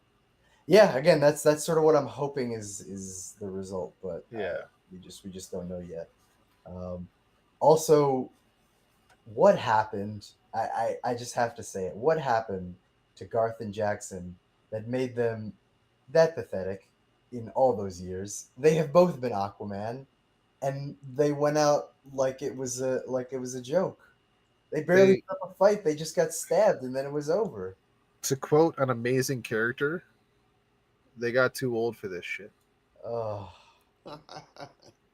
yeah. Again, that's sort of what I'm hoping is the result, but Yeah. we just don't know yet. Um, Also, what happened? I just have to say it. What happened to Garth and Jackson that made them that pathetic? in all those years. They have both been Aquaman, and they went out like it was a joke. They barely They- put up a fight. They just got stabbed, and then it was over. To quote an amazing character, they got too old for this shit. Oh,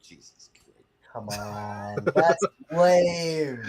Jesus Christ. come on, that's lame.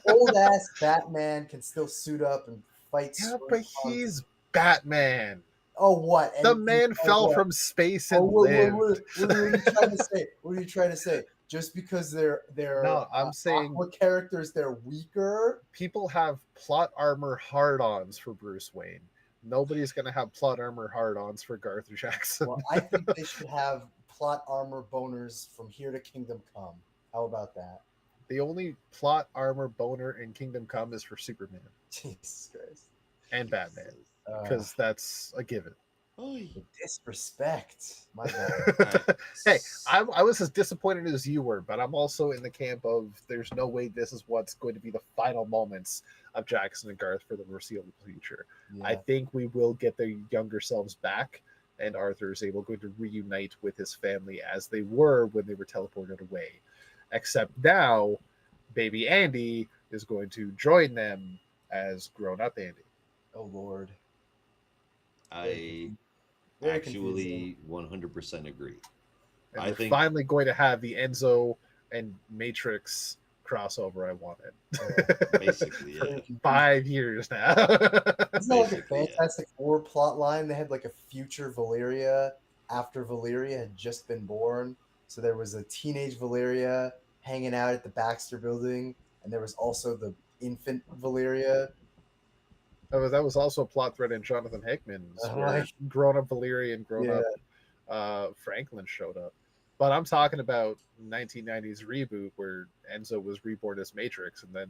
Old ass Batman can still suit up and fight. Yeah, swing but punks. he's Batman. Oh, what? The And man fell what? from space Oh, and lived. what are you trying to say? What are you trying to say? Just because they're No, I'm saying Aqua characters, they're weaker. people have plot armor hard-ons for Bruce Wayne. Nobody's gonna have plot armor hard-ons for Arthur Jackson. Well, I think they should have plot armor boners from here to Kingdom Come. How about that? The only plot armor boner in Kingdom Come is for Superman Jesus Christ. and Batman, Uh, because that's a given. Oy. the disrespect. My God. Alright. Hey, I was as disappointed as you were, but I'm also in the camp of there's no way this is what's going to be the final moments of Jackson and Garth for the foreseeable future. I Yeah. think we will get their younger selves back, and Arthur is able to reunite with his family as they were when they were teleported away. Except now, baby Andy is going to join them as grown-up Andy. Oh Lord. I Very actually 100% agree. And I we're think- finally going to have the Enzo and Matrix crossover I wanted. Basically, yeah. 5 years now. Isn't that like a Basically, yeah. Fantastic Four plot line? They had like a future Valeria after Valeria had just been born. So there was a teenage Valeria hanging out at the Baxter building, and there was also the infant Valeria. That was also a plot thread in Jonathan Hickman's where Right. grown-up Valyria and grown-up Franklin showed up. But I'm talking about 1990s reboot where Enzo was reborn as Matrix, and then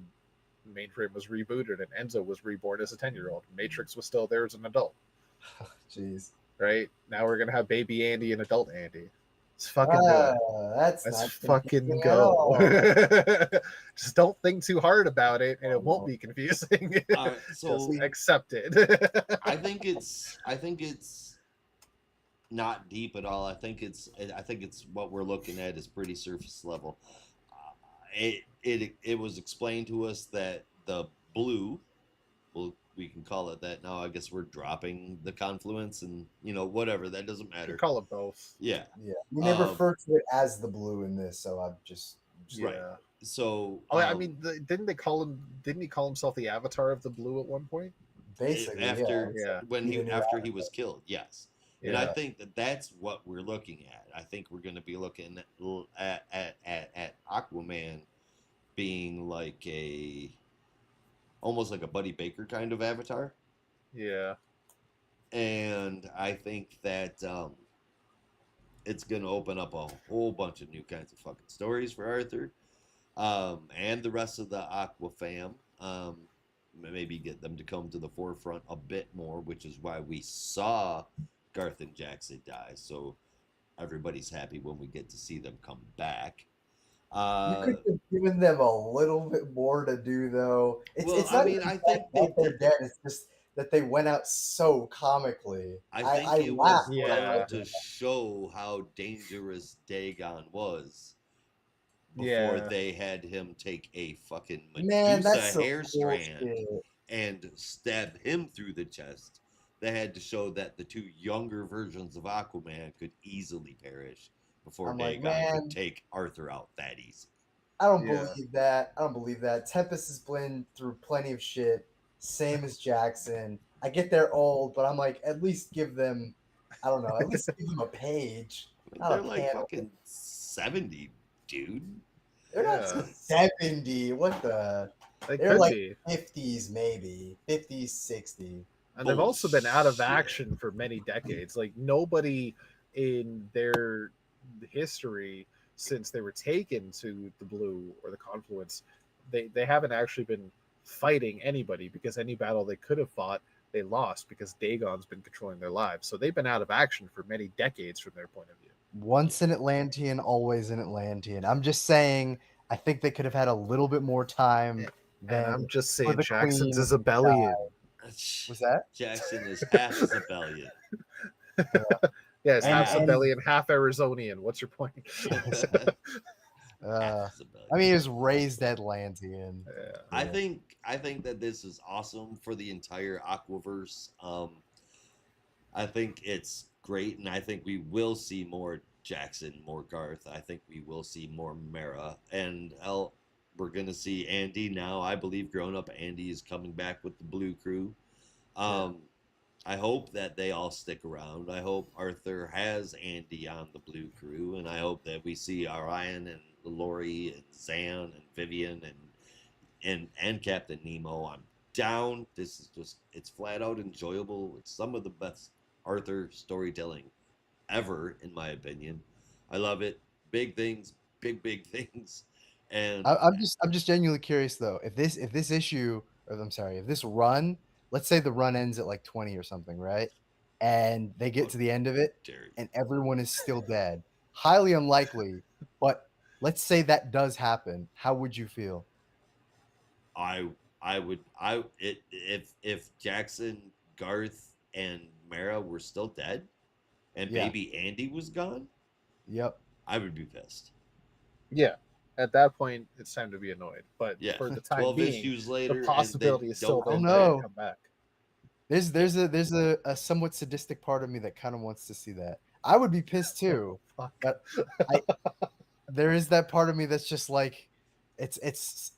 Mainframe was rebooted, and Enzo was reborn as a 10-year-old. Matrix was still there as an adult. Jeez. Right? Now we're gonna have baby Andy and adult Andy. It's fucking good. That's Let's not fucking confusing at go. all. Just don't think too hard about it, and it won't be confusing. Alright, so Just accept it. I think it's not deep at all. I think it's what we're looking at is pretty surface level. It was explained to us that the blue, well, we can call it that now. I guess we're dropping the confluence, and whatever, that doesn't You matter. call it both. Yeah. Yeah. We never Um, refer to it as the blue in this, so I'm just Right. Yeah. So I mean, didn't they call him? Didn't he call himself the Avatar of the Blue at one point? basically after Yeah. after he was killed, yes. Yeah. And I think that's what we're looking at. I think we're going to be looking at Aquaman being like almost like a Buddy Baker kind of avatar. Yeah. And I think that it's going to open up a whole bunch of new kinds of fucking stories for Arthur and the rest of the Aqua fam. Maybe get them to come to the forefront a bit more, which is why we saw Garth and Jackson die. So everybody's happy when we get to see them come back. you could have given them a little bit more to do, though. It's not even I the think fact that they're dead. It's just that they went out so comically. I think I it laughed was when I Yeah. read to that. show how dangerous Dagon was before Yeah. they had him take a fucking Man, Medusa that's some hair strand bullshit. and stab him through the chest. They had to show that the two younger versions of Aquaman could easily perish before I'm like, Dagon man. could take Arthur out that easy. I don't Yeah. believe that. I don't believe that. Tempest has been through plenty of shit. Same as Jackson. I get they're old, but I'm like, at least give them, I don't know, at least give them a page. Not They're a like panel. fucking 70, dude. They're not Yeah. 70. What the? They They're could like be. 50s, maybe. 50s, 60s. And they've also been out of Bullshit. action for many decades. Like nobody in their history since they were taken to the Blue or the Confluence, they haven't actually been fighting anybody, because any battle they could have fought, they lost because Dagon's been controlling their lives. So they've been out of action for many decades from their point of view. Once an Atlantean, always an Atlantean. I'm just saying, I think they could have had a little bit more time And than. I'm just for saying, the Jackson's Queen Isabellian. Was that? Jackson is half Isabellian. Yeah, it's half And- Sibelian, half Arizonian. What's your point? Half Sibelian. I mean, he was raised Atlantean. Yeah. I think that this is awesome for the entire Aquaverse. I think it's great, and I think we will see more Jackson, more Garth. I think we will see more Mara, and we're gonna see Andy now. I believe grown up Andy is coming back with the Blue Crew. I hope that they all stick around. I hope Arthur has Andy on the Blue Crew, and I hope that we see Orion and Lori and Zan and Vivian and Captain Nemo. I'm down. This is just, it's flat out enjoyable. It's some of the best Arthur storytelling ever, in my opinion. I love it. Big things, big things. And I'm just genuinely curious though. If this issue, or I'm sorry, if this run, let's say the run ends at like 20 or something, right? And they get to the end of it, Jerry, and everyone is still dead. Highly unlikely, but let's say that does happen. How would you feel? if Jackson, Garth, and Mara were still dead, and Yeah. baby Andy was gone, Yep. I would be pissed. Yeah. At that point, it's time to be annoyed. But Yeah, for the time 12 being, issues later, the possibility and is still they there don't to Oh, no. come back. There's a somewhat sadistic part of me that kind of wants to see that. I would be pissed too. Fuck. But there is that part of me that's just like, it's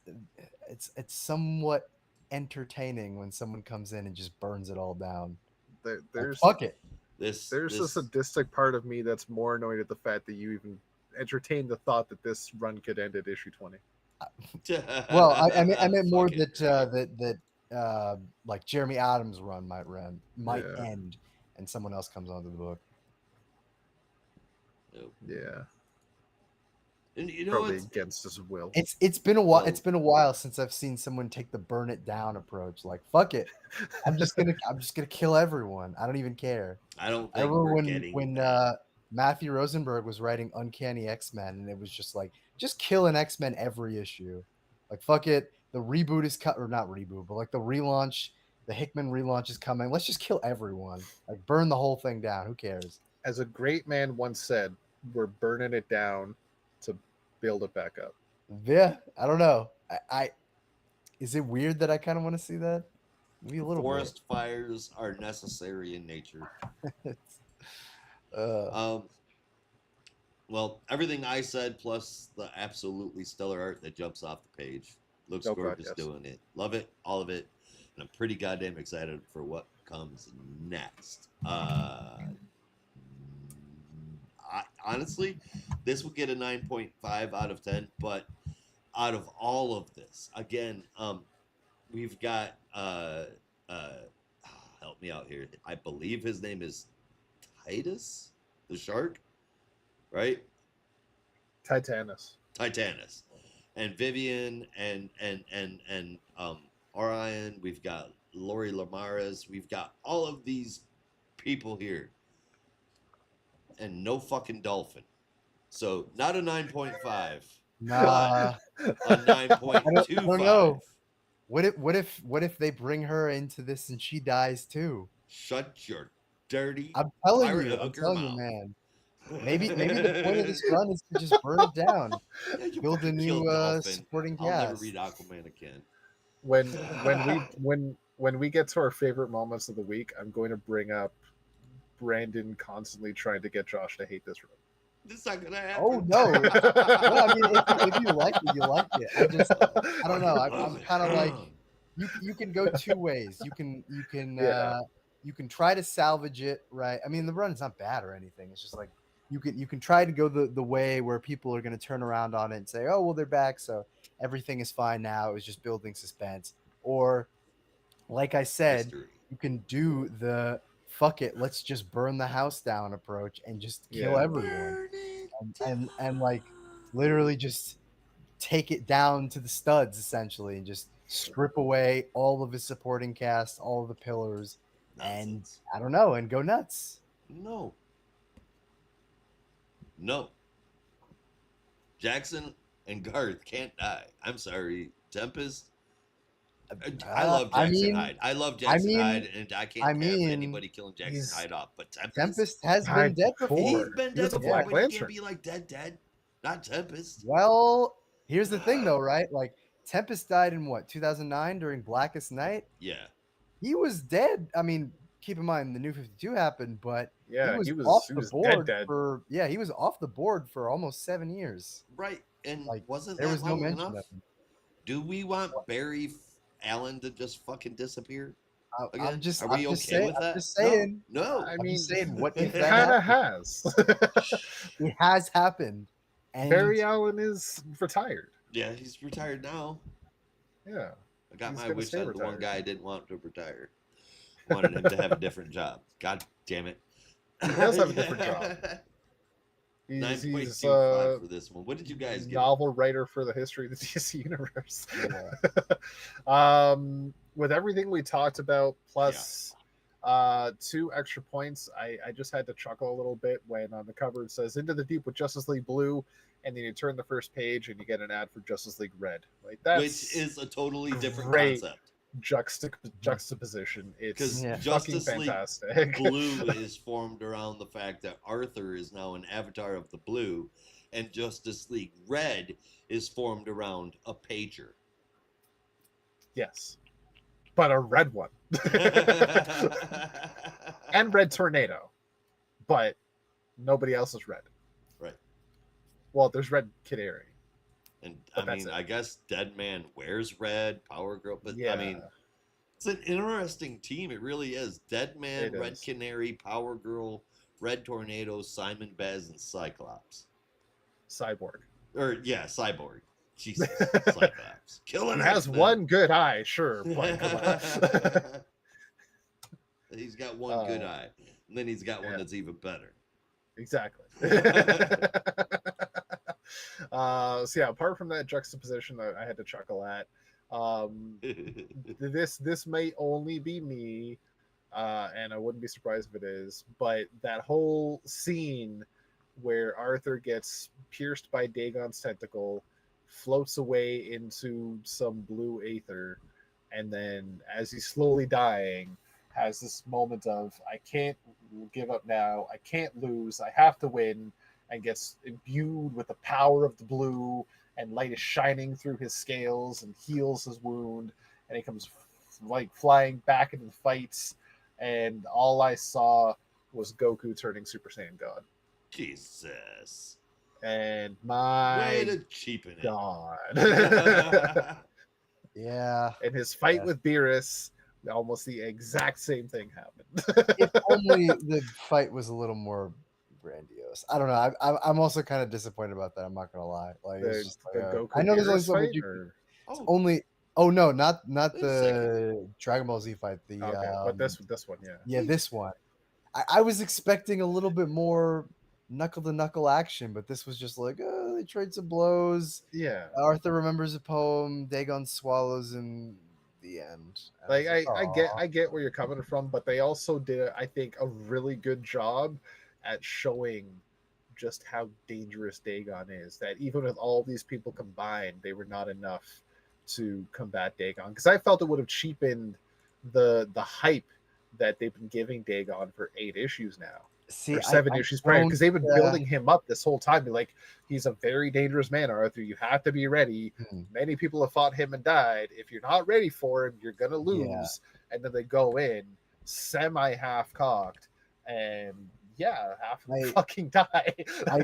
somewhat entertaining when someone comes in and just burns it all down. Like, There's fuck it. This a sadistic part of me that's more annoyed at the fact that you even entertained the thought that this run could end at issue 20. Well, I meant more Fuck it. that like Jeremy Adams' run might Yeah. end, and someone else comes onto the book. Nope. Yeah. And you know Probably what's, against his will. It's been a while. Well- It's been a while since I've seen someone take the burn it down approach. Like fuck it, I'm just gonna kill everyone. I don't even care. I don't I think remember we're getting when that. Matthew Rosenberg was writing Uncanny X-Men, and it was just like, just kill an X-Men every issue. Like fuck it, the reboot is cut, or not reboot, but like the relaunch, the Hickman relaunch is coming. Let's just kill everyone. Like burn the whole thing down. Who cares? As a great man once said, we're burning it down to build it back up. Yeah, I don't know. I is it weird that I kind of want to see that? Maybe a little Forest fires are necessary in nature. bit. Well, everything I said plus the absolutely stellar art that jumps off the page. Looks Oh, God, gorgeous yes. doing it. Love it, all of it. And I'm pretty goddamn excited for what comes next. Honestly, this will get a 9.5 out of 10, but out of all of this, again, we've got help me out here. I believe his name is Titus the shark, right? Titanus. Titanus, and Vivian and Orion. We've got Lori Lamares. We've got all of these people here, and no fucking dolphin. So not a 9.5, Nah, a 9.25. I don't know. What if they bring her into this and she dies too? Shut your dirty. I'm telling pirate you, hooker mouth. man. Maybe the point of this run is to just burn it down. Yeah, you Build a fucking new killed Dolphin. supporting I'll never cast. read Aquaman again. When we get to our favorite moments of the week, I'm going to bring up Brandon constantly trying to get Josh to hate this run. This is not gonna happen. Oh no! Well, I mean, if you like it, you like it. I don't know. I'm kind of like, you can go two ways. You can Yeah. you can try to salvage it, right? I mean, the run's not bad or anything. It's just like you can try to go the way where people are going to turn around on it and say, oh well, they're back, so everything is fine now. It was just building suspense. Or, like I said, Mystery. you can do the fuck it, let's just burn the house down approach and just kill Yeah. everyone and like literally just take it down to the studs essentially and just strip away all of his supporting cast, all of the pillars, and Nonsense. I don't know, and go nuts. No. Jackson and Garth can't die. I'm sorry. Tempest, I love I Jackson mean, Hyde. I love I Jackson mean, Hyde, and I can't I have mean, anybody killing Jackson he's- Hyde off. But Tempest, Tempest has been Died dead before. before. he's been He was dead a before, Black but he Lantern. can't be like dead. Not Tempest. Well, here's the thing, though, right? Like Tempest died in what 2009 during Blackest Night. Yeah. He was dead. I mean, keep in mind the New 52 happened, but Yeah, he was he was off he the was board dead. for he was off the board for almost 7 years. Right. And Like wasn't there that was no long mention enough? of him. Do we want Barry Allen to just fucking disappear? I'm Again? just, Are we I'm just okay saying, with I'm that? just saying. No. I I'm mean, just saying, what if it that kind of happened? has. It has happened, and Barry Allen is retired. Yeah, he's retired now. Yeah. I got He's my gonna wish stay on the one retired. guy I didn't want to retire. Wanted him to have a different job. God damn it. He does have a different job. He's 9.25 for this one. What did you guys get? novel writer for the history of the DC universe. Yeah. With everything we talked about, plus 2 extra points, I just had to chuckle a little bit when on the cover it says "Into the Deep with Justice League Blue," and then you turn the first page and you get an ad for Justice League Red. Like that's Which is a totally different great. concept. Juxtaposition. It's Because Yeah. fucking Justice League fantastic. Blue is formed around the fact that Arthur is now an avatar of the blue, and Justice League Red is formed around a pager. Yes, but a red one. And Red Tornado, but nobody else is red. Right. Well, there's Red Canary. And But I that's mean, it. I guess Dead Man wears red, Power Girl, but Yeah. I mean, it's an interesting team. It really is. Dead Man, It Red is. Canary, Power Girl, Red Tornado, Simon Bez, and Cyborg. Cyborg. Jesus, Cyclops. Killing He has X-Men. one good eye, sure, but come on. He's got one good Oh. eye, and then he's got one Yeah. that's even better. Exactly. So yeah, apart from that juxtaposition that I had to chuckle at, this may only be me, and I wouldn't be surprised if it is, but that whole scene where Arthur gets pierced by Dagon's tentacle, floats away into some blue aether, and then as he's slowly dying, has this moment of I can't give up now, I can't lose, I have to win, and gets imbued with the power of the blue, and light is shining through his scales and heals his wound, and he comes like flying back into the fights, and all I saw was Goku turning Super Saiyan God. Jesus. And Way my to cheapen it. God. Yeah. In his fight Yeah. with Beerus, almost the exact same thing happened. If only the fight was a little more grandiose. I don't know. I'm also kind of disappointed about that. I'm not gonna lie. Like it's just the like, Goku I know there's only Beerus so much fight, you or- it's Oh, only. Oh no, not Wait a the Dragon Ball Z fight. The okay, but this one, yeah. yeah, this one. I was expecting a little bit more knuckle to knuckle action, but this was just like, oh, they trade some blows. Yeah. Arthur remembers a poem. Dagon swallows in the end. And Like was I get where you're coming from, but they also did, I think, a really good job at showing just how dangerous Dagon is. That even with all these people combined, they were not enough to combat Dagon. Because I felt it would have cheapened the hype that they've been giving Dagon for 8 issues now. See, Or 7 I issues prior, don't, because they've been building him up this whole time. Be like, he's a very dangerous man, Arthur. You have to be ready. Hmm. Many people have fought him and died. If you're not ready for him, you're gonna lose. Yeah. And then they go in semi half cocked, and yeah, half of them fucking die. I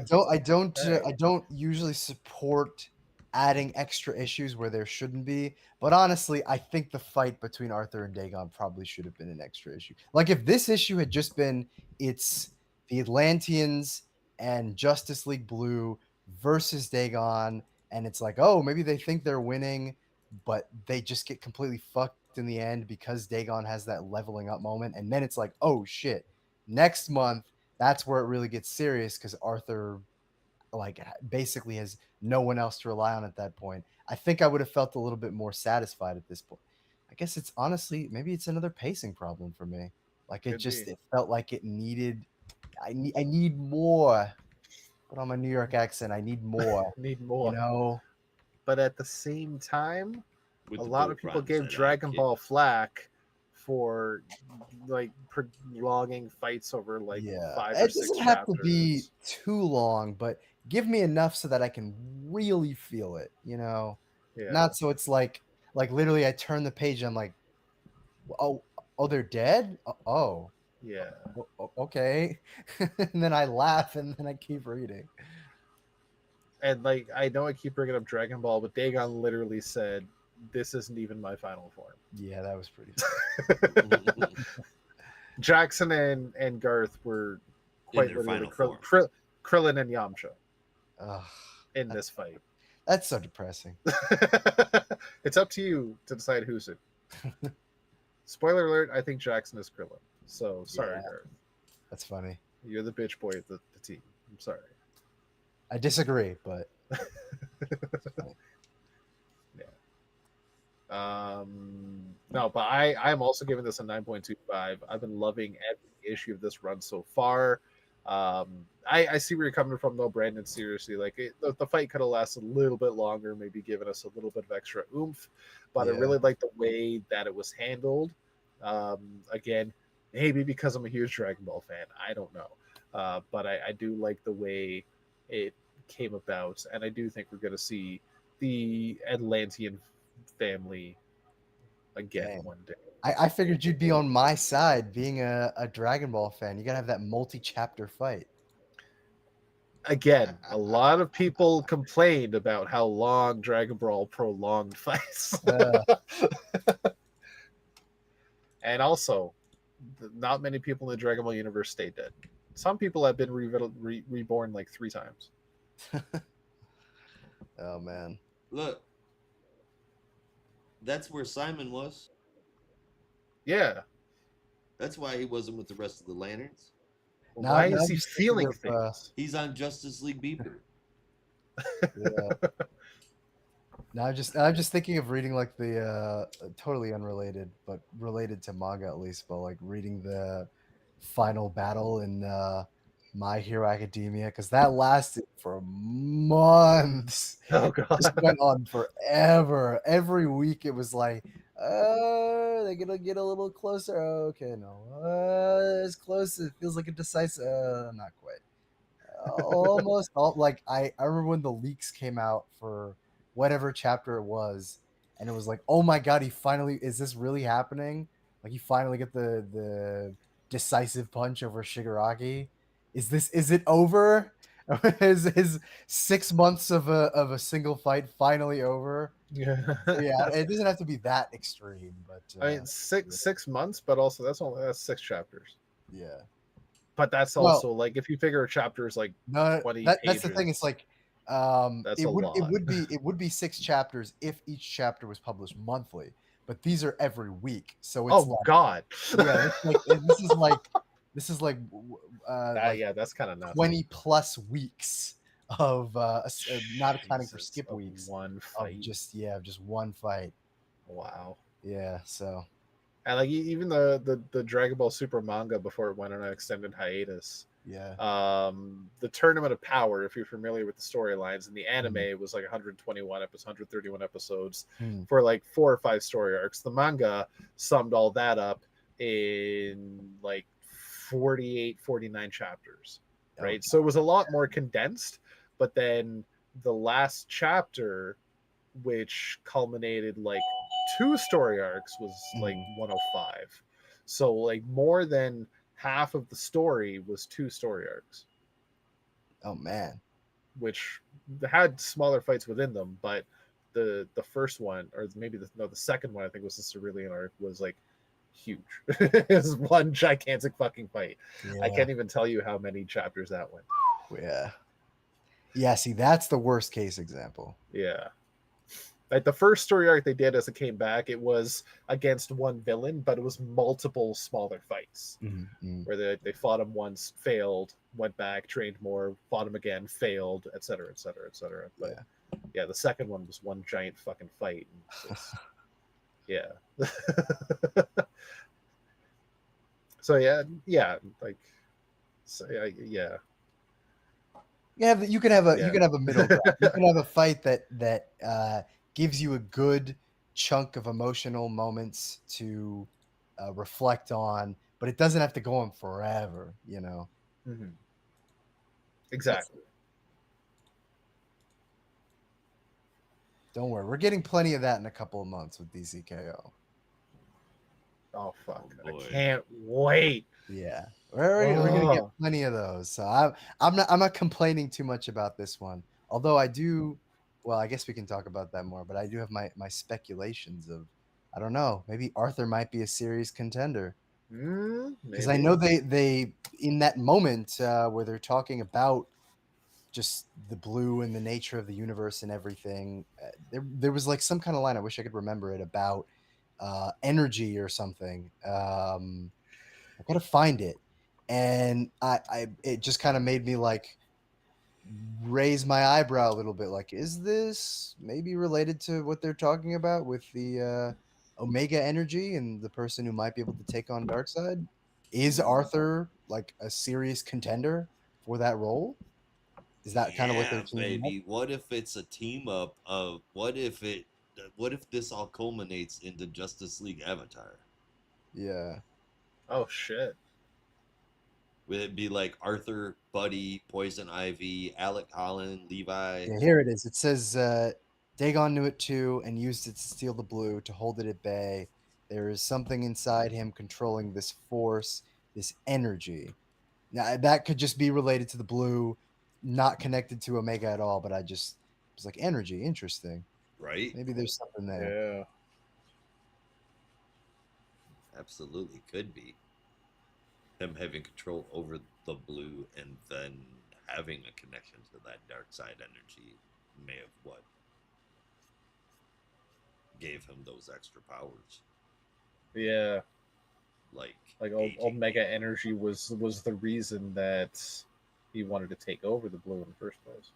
don't usually support adding extra issues where there shouldn't be, but honestly, I think the fight between Arthur and Dagon probably should have been an extra issue. Like if this issue had just been it's the Atlanteans and Justice League Blue versus Dagon, and it's like, oh, maybe they think they're winning, but they just get completely fucked in the end because Dagon has that leveling up moment, and then it's like, oh shit, next month that's where it really gets serious because Arthur like basically has no one else to rely on at that point. I think I would have felt a little bit more satisfied at this point. I guess it's honestly maybe it's another pacing problem for me. Like it it felt like it needed I need more. But on my New York accent, I need more. Need more. You know? But at the same time, with a the lot bull of people crimes gave that Dragon kid- Ball flack for like prolonging fights over like Yeah, 5 or it 6 doesn't have to chapters. be too long, but give me enough so that I can really feel it. Yeah. Not so it's like literally I turn the page and I'm like, oh, they're dead. Oh, Yeah. okay, and then I laugh and then I keep reading. And like I know I keep bringing up Dragon Ball, but Dagon literally said, "This isn't even my final form." Yeah, that was pretty funny. Jackson and Garth were quite their literally final form. Krillin and Yamcha Ugh, in this fight. that's so depressing. It's up to you to decide who's it. Spoiler alert: I think Jackson is Krillin. So sorry, Yeah. Garth. That's funny. You're the bitch boy of the team. I'm sorry. I disagree, but No, but I'm also giving this a 9.25. I've been loving every issue of this run so far. I see where you're coming from though, Brandon. Seriously, like the fight could have lasted a little bit longer, maybe given us a little bit of extra oomph. But I Yeah. really like the way that it was handled. Again, maybe because I'm a huge Dragon Ball fan, I don't know. But I do like the way it came about, and I do think we're going to see the Atlantean family again Damn. one day. I figured you'd be on my side being a Dragon Ball fan. You gotta have that multi-chapter fight. Again, a lot of people complained about how long Dragon Ball prolonged fights. And also, not many people in the Dragon Ball universe stay dead. Some people have been reborn like 3 times. Oh man. Look, that's where Simon was. Yeah. That's why he wasn't with the rest of the Lanterns. Why now is I'm he just thinking feeling of, things? He's on Justice League Beeper. Yeah. Now I'm just thinking of reading like the totally unrelated, but related to manga at least, but like reading the final battle in My Hero Academia, because that lasted for months. Oh Just god. went on forever. Every week it was like, they're gonna get a little closer. Okay, no, it's close. It feels like a decisive. Not quite. Almost. Like I remember when the leaks came out for whatever chapter it was, and it was like, oh my god, he finally is this really happening? Like he finally get the decisive punch over Shigaraki. Is it over? Is 6 months of a single fight finally over? Yeah. Yeah, it doesn't have to be that extreme, but I mean, 6 months, but also that's 6 chapters. yeah. But that's Well- also like if you figure a chapter is like No, 20 that's the thing. It's pages, like that's it a would lot. it would be 6 chapters if each chapter was published monthly, but these are every week, so it's oh like god. yeah, it's like this is like like Yeah, that's kind of nuts. 20 plus weeks of not accounting for Jesus, skip of weeks one of fight. just one fight. Wow. Yeah, so And like even the Dragon Ball Super manga before it went on an extended hiatus. yeah. The Tournament of Power, if you're familiar with the storylines, and the anime Mm-hmm. was like 121 episodes, 131 episodes Hmm. for like 4 or 5 story arcs. The manga summed all that up in like 48, 49 chapters, right? Okay. So it was a lot more condensed, but then the last chapter, which culminated like 2 story arcs, was like 105. So like more than half of the story was 2 story arcs, Oh man. which had smaller fights within them, but the first one, or maybe the second one, I think was the Cerulean arc, was like huge. It was one gigantic fucking fight. I Yeah. can't even tell you how many chapters that went. Yeah. Yeah, see, that's the worst case example. Yeah. Like the first story arc they did as it came back, it was against one villain, but it was multiple smaller fights where they fought him once, failed, went back, trained more, fought him again, failed, etc., etc., etc. But yeah, the second one was one giant fucking fight. Yeah. So yeah, like, so, yeah. You can have a Yeah. you can have a middle ground. You can have a fight that gives you a good chunk of emotional moments to reflect on, but it doesn't have to go on forever, you know. Mhm. Exactly. Don't worry, we're getting plenty of that in a couple of months with DCKO. Oh fuck! Oh, boy. I can't wait. Yeah, we're gonna get Oh. plenty of those. So I'm not complaining too much about this one. Although I do, well, I guess we can talk about that more. But I do have my speculations of, I don't know, maybe Arthur might be a serious contender because I Maybe. know they in that moment where they're talking about just the blue and the nature of the universe and everything. There was like some kind of line, I wish I could remember it, about energy or something. I gotta find it, and I it just kind of made me like raise my eyebrow a little bit. Like, is this maybe related to what they're talking about with the Omega energy and the person who might be able to take on Darkseid? Is Arthur like a serious contender for that role? Is that kind of what they're Yeah, teaming up? baby. What if it's a team up of what if this all culminates into Justice League Avatar? Yeah. Oh shit. Would it be like Arthur, Buddy, Poison Ivy, Alec Holland, Levi? Yeah, here it is. It says Dagon knew it too and used it to steal the blue to hold it at bay. There is something inside him controlling this force, this energy. Now that could just be related to the blue, not connected to Omega at all. But I just was like, energy, interesting. Right? Maybe there's something there. Yeah. Absolutely could be. Him having control over the blue and then having a connection to that dark side energy may have what gave him those extra powers. Yeah. Like Like aging Omega people. energy was the reason that he wanted to take over the blue in the first place.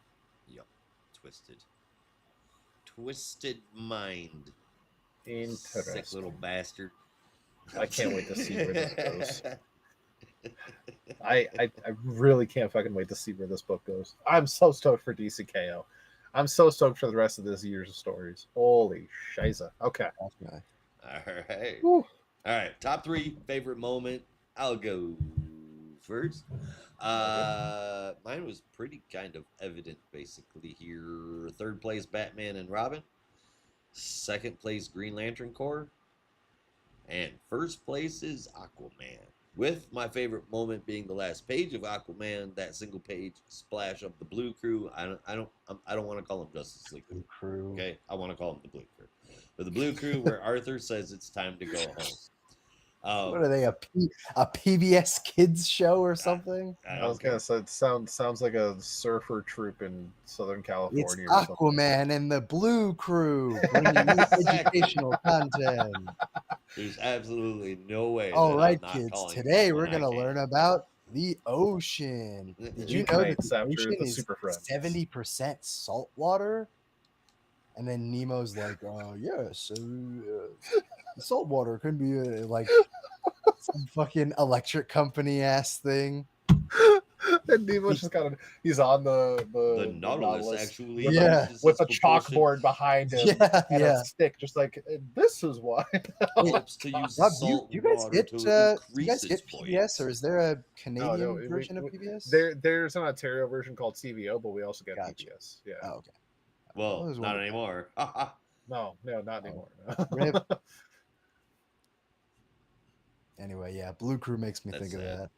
Yup. Twisted mind. Interesting. Sick little bastard. I can't wait to see where this goes. I really can't fucking wait to see where this book goes. I'm so stoked for DCKO. I'm so stoked for the rest of this year's stories. Holy shiza. Okay. Definitely. All right. Whew. All right. Top 3 favorite moment. I'll go first. Mine was pretty kind of evident basically here. Third place, Batman and Robin. Second place, Green Lantern Corps. And first place is Aquaman. With my favorite moment being the last page of Aquaman, that single page splash of the Blue Crew. I don't want to call him Justice League Blue Crew. Okay, I want to call him the Blue Crew. But the Blue Crew, where Arthur says it's time to go home. What are they, a PBS kids show or something? I was gonna say it sounds like a surfer troupe in Southern It's California or something. Aquaman and the Blue Crew bringing you educational content. There's absolutely no way. All that right, I'm not kids. calling Today it we're when I gonna can. learn about the ocean. Did you know that Weeknights the after ocean the is Super Friends. 70% salt water? And then Nemo's like, yes, the salt water could be like some fucking electric company ass thing. And Nemo's just he's on The Nautilus actually with, Yeah. uses with a its propulsion- chalkboard behind him Yeah, and yeah. a stick, just like this is why. hopes to use Rob, salt do you guys water get to do you increase guys get its PBS, or is there a Canadian No, we- version of we- PBS? There's an Ontario version called CVO, but we also get Gotcha. PBS. Yeah. Oh, okay. Well, I was not wondering. anymore. No, not anymore. Rip. Anyway, yeah, Blue Crew makes me That's think of sad. that.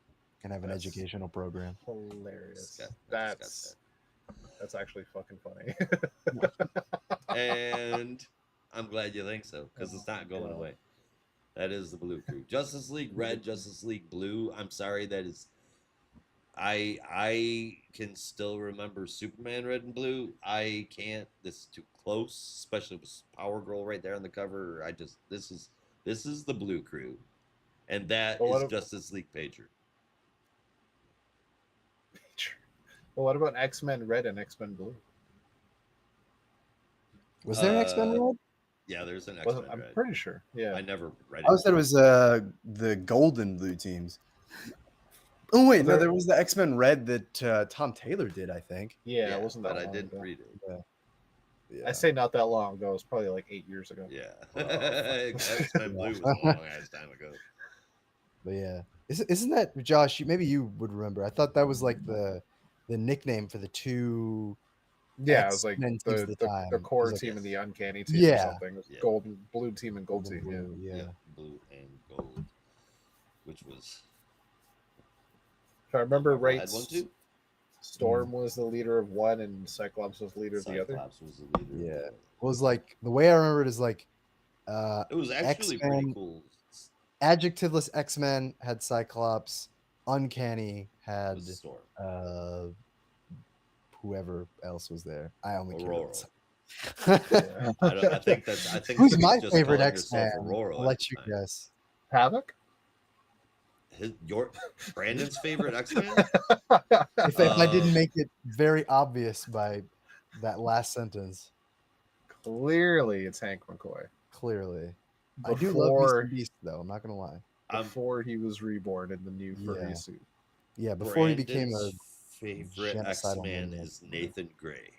Can have an That's- educational program. Hilarious. I just That's actually fucking funny. and I'm glad you think so because it's not going God. away. That is the Blue Crew. Justice League Red, Justice League Blue. I'm sorry, that is. I can still remember Superman Red and Blue. I can't. This is too close, especially with Power Girl right there on the cover. This is the Blue Crew, and that Well, is what if- Justice League Pager. Well, what about X-Men Red and X-Men Blue? Was there an X-Men Red? Yeah, there's an X-Men I'm Red. pretty sure. Yeah. I never read it. I always thought it was the golden blue teams. Oh wait, no, there was the X-Men Red that Tom Taylor did, I think. Yeah, it wasn't that but I long didn't ago. read it. Yeah. I say not that long ago. It was probably like 8 years ago. Yeah. Oh, X-Men Blue was a long ass time ago. But yeah, isn't that Josh? Maybe you would remember. I thought that was like the nickname for the two Yeah, it was like X-Men teams at the time. the It core was like team and the uncanny team Yeah. or something. It was Yeah. golden blue team and gold Gold and team. Yeah. Blue, yeah. Yeah, blue and gold, which was If I remember Marvel right, had one too. Storm was the leader of one, and Cyclops was the leader of the other. Cyclops was the leader. of the Yeah. other. It was like the way I remember it is like It was actually pretty X-Men, cool. adjectiveless X-Men had Cyclops, Uncanny had Was Storm. whoever else was there. I only care Aurora. about Yeah. I think that's. I think Who's she's my just favorite calling herself X-Man? Aurora I'll at let the you time. guess. Havoc. Your Brandon's favorite X-Men? If I didn't Um, make it very obvious by that last sentence, Clearly, it's Hank McCoy. clearly. I do love Beast Before and Beast, though. I'm not going to lie. I'm before he was reborn in the new furry Yeah. suit. Yeah, before he became a. Brandon's favorite genocidal X-Man maniac. is Nathan Gray.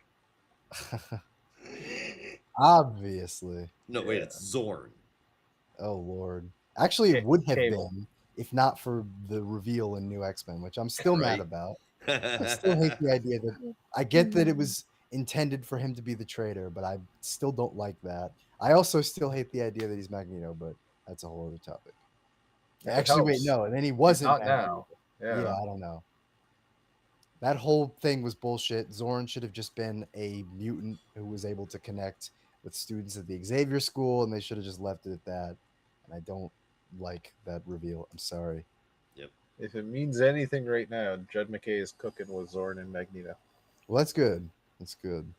Obviously. No, wait, Yeah. it's Zorn. Oh, Lord. Actually, it would have Cable. been if not for the reveal in New X-Men, which I'm still mad Right. about. I still hate the idea that I get that it was intended for him to be the traitor, but I still don't like that. I also still hate the idea that he's Magneto, but that's a whole other topic. It Actually, wait, helps. no, and then he He's wasn't not Magneto. now. Yeah. Yeah. I don't know. That whole thing was bullshit. Zorn should have just been a mutant who was able to connect with students at the Xavier School, and they should have just left it at that. And I don't like that reveal. I'm sorry. If it means anything right now, Judd McKay is cooking with Zorn and Magneto. Well, that's good. That's good.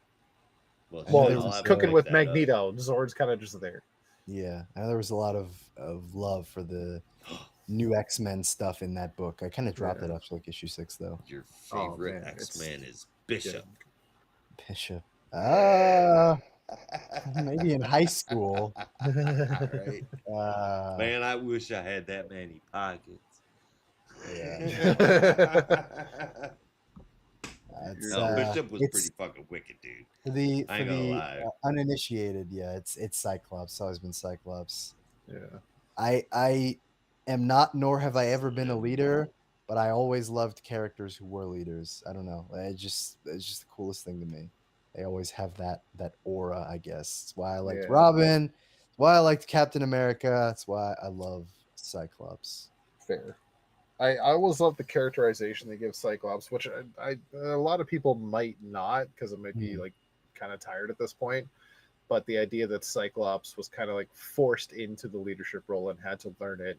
Well, I know Well, there he's was, I'll have to cooking look with that up. Magneto. Zorn's kind of just there. Yeah, I know there was a lot of love for the new X-Men stuff in that book. I kind of dropped Yeah. it after like issue 6, though. Your Oh, favorite man, it's- X-Man is Bishop. Bishop. Maybe in high school. Right. Uh, Man, I wish I had that many pockets. Yeah. It's, No, Bishop was it's- pretty fucking wicked, dude. For the I ain't gonna lie. uninitiated, yeah, it's Cyclops. It's always been Cyclops. Yeah. I am not, nor have I ever been a leader, but I always loved characters who were leaders. I don't know. It's just the coolest thing to me. They always have that aura, I guess. It's why I liked Yeah. Robin. It's why I liked Captain America. That's why I love Cyclops. Fair. I always love the characterization they give Cyclops, which I a lot of people might not because it might be like kind of tired at this point. But the idea that Cyclops was kind of like forced into the leadership role and had to learn it.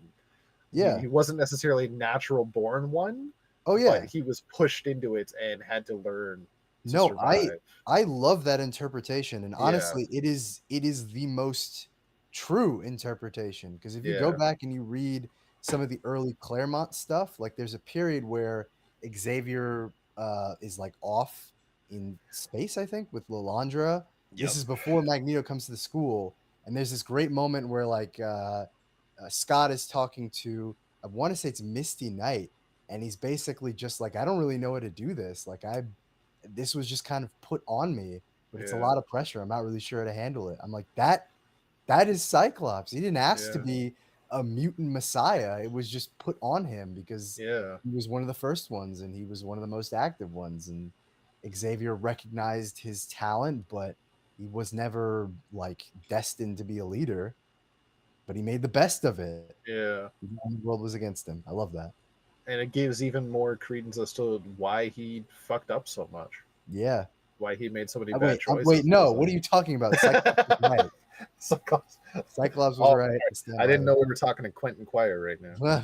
Yeah. He wasn't necessarily a natural born one. Oh yeah. But he was pushed into it and had to learn. To No, survive. I love that interpretation, and Yeah. honestly, it is the most true interpretation, because if you go Yeah. back and you read some of the early Claremont stuff, like there's a period where Xavier is like off in space, I think, with Lilandra. This is before Magneto comes to the school, and there's this great moment where like Scott is talking to, I want to say it's Misty Knight, and he's basically just like, I don't really know how to do this. Like this was just kind of put on me, but it's a Yeah. lot of pressure. I'm not really sure how to handle it. I'm like, that is Cyclops. He didn't ask to Yeah. be a mutant messiah. It was just put on him because Yeah. he was one of the first ones and he was one of the most active ones. And Xavier recognized his talent, but he was never like destined to be a leader. But he made the best of it. Yeah. Even when the world was against him. I love that. And it gives even more credence as to why he fucked up so much. Yeah. Why he made so many bad Wait, choices. wait, no. because What are you talking about? Cyclops was right. Cyclops. Cyclops was Oh, right. I didn't know we were talking to Quentin Quire right now.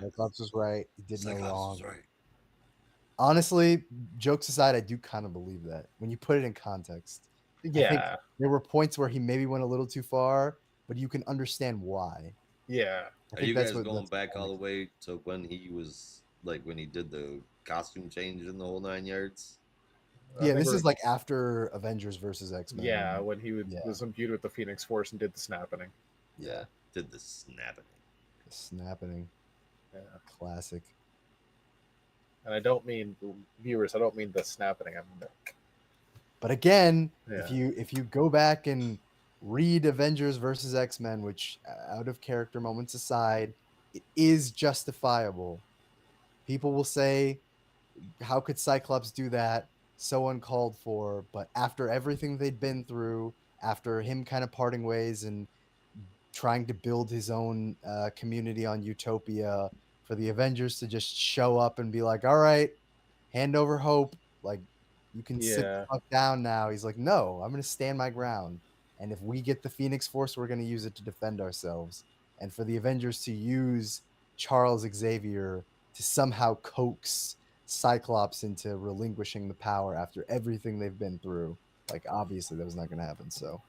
Cyclops was right. He did no Cyclops wrong. was right. Honestly, jokes aside, I do kind of believe that when you put it in context. Yeah. There were points where he maybe went a little too far, but you can understand why. Yeah. Are you guys going back all the way to when he was like when he did the costume change in the whole 9 yards? Yeah, this is like after Avengers versus X-Men. Yeah, when he was imbued with the Phoenix Force and did the snapping. Yeah. Did the snapping. The snapping. Yeah. Classic. And I don't mean viewers, I don't mean the snapping. I mean But again, Yeah. if you go back and read Avengers versus X-Men, which out of character moments aside, it is justifiable. People will say, how could Cyclops do that? So uncalled for. But after everything they'd been through, after him kind of parting ways and trying to build his own community on Utopia, for the Avengers to just show up and be like, all right, hand over hope. Like, you can sit the Yeah. fuck down now. He's like, no, I'm going to stand my ground. And if we get the Phoenix Force, we're going to use it to defend ourselves. And for the Avengers to use Charles Xavier to somehow coax Cyclops into relinquishing the power after everything they've been through, like, obviously that was not going to happen. So,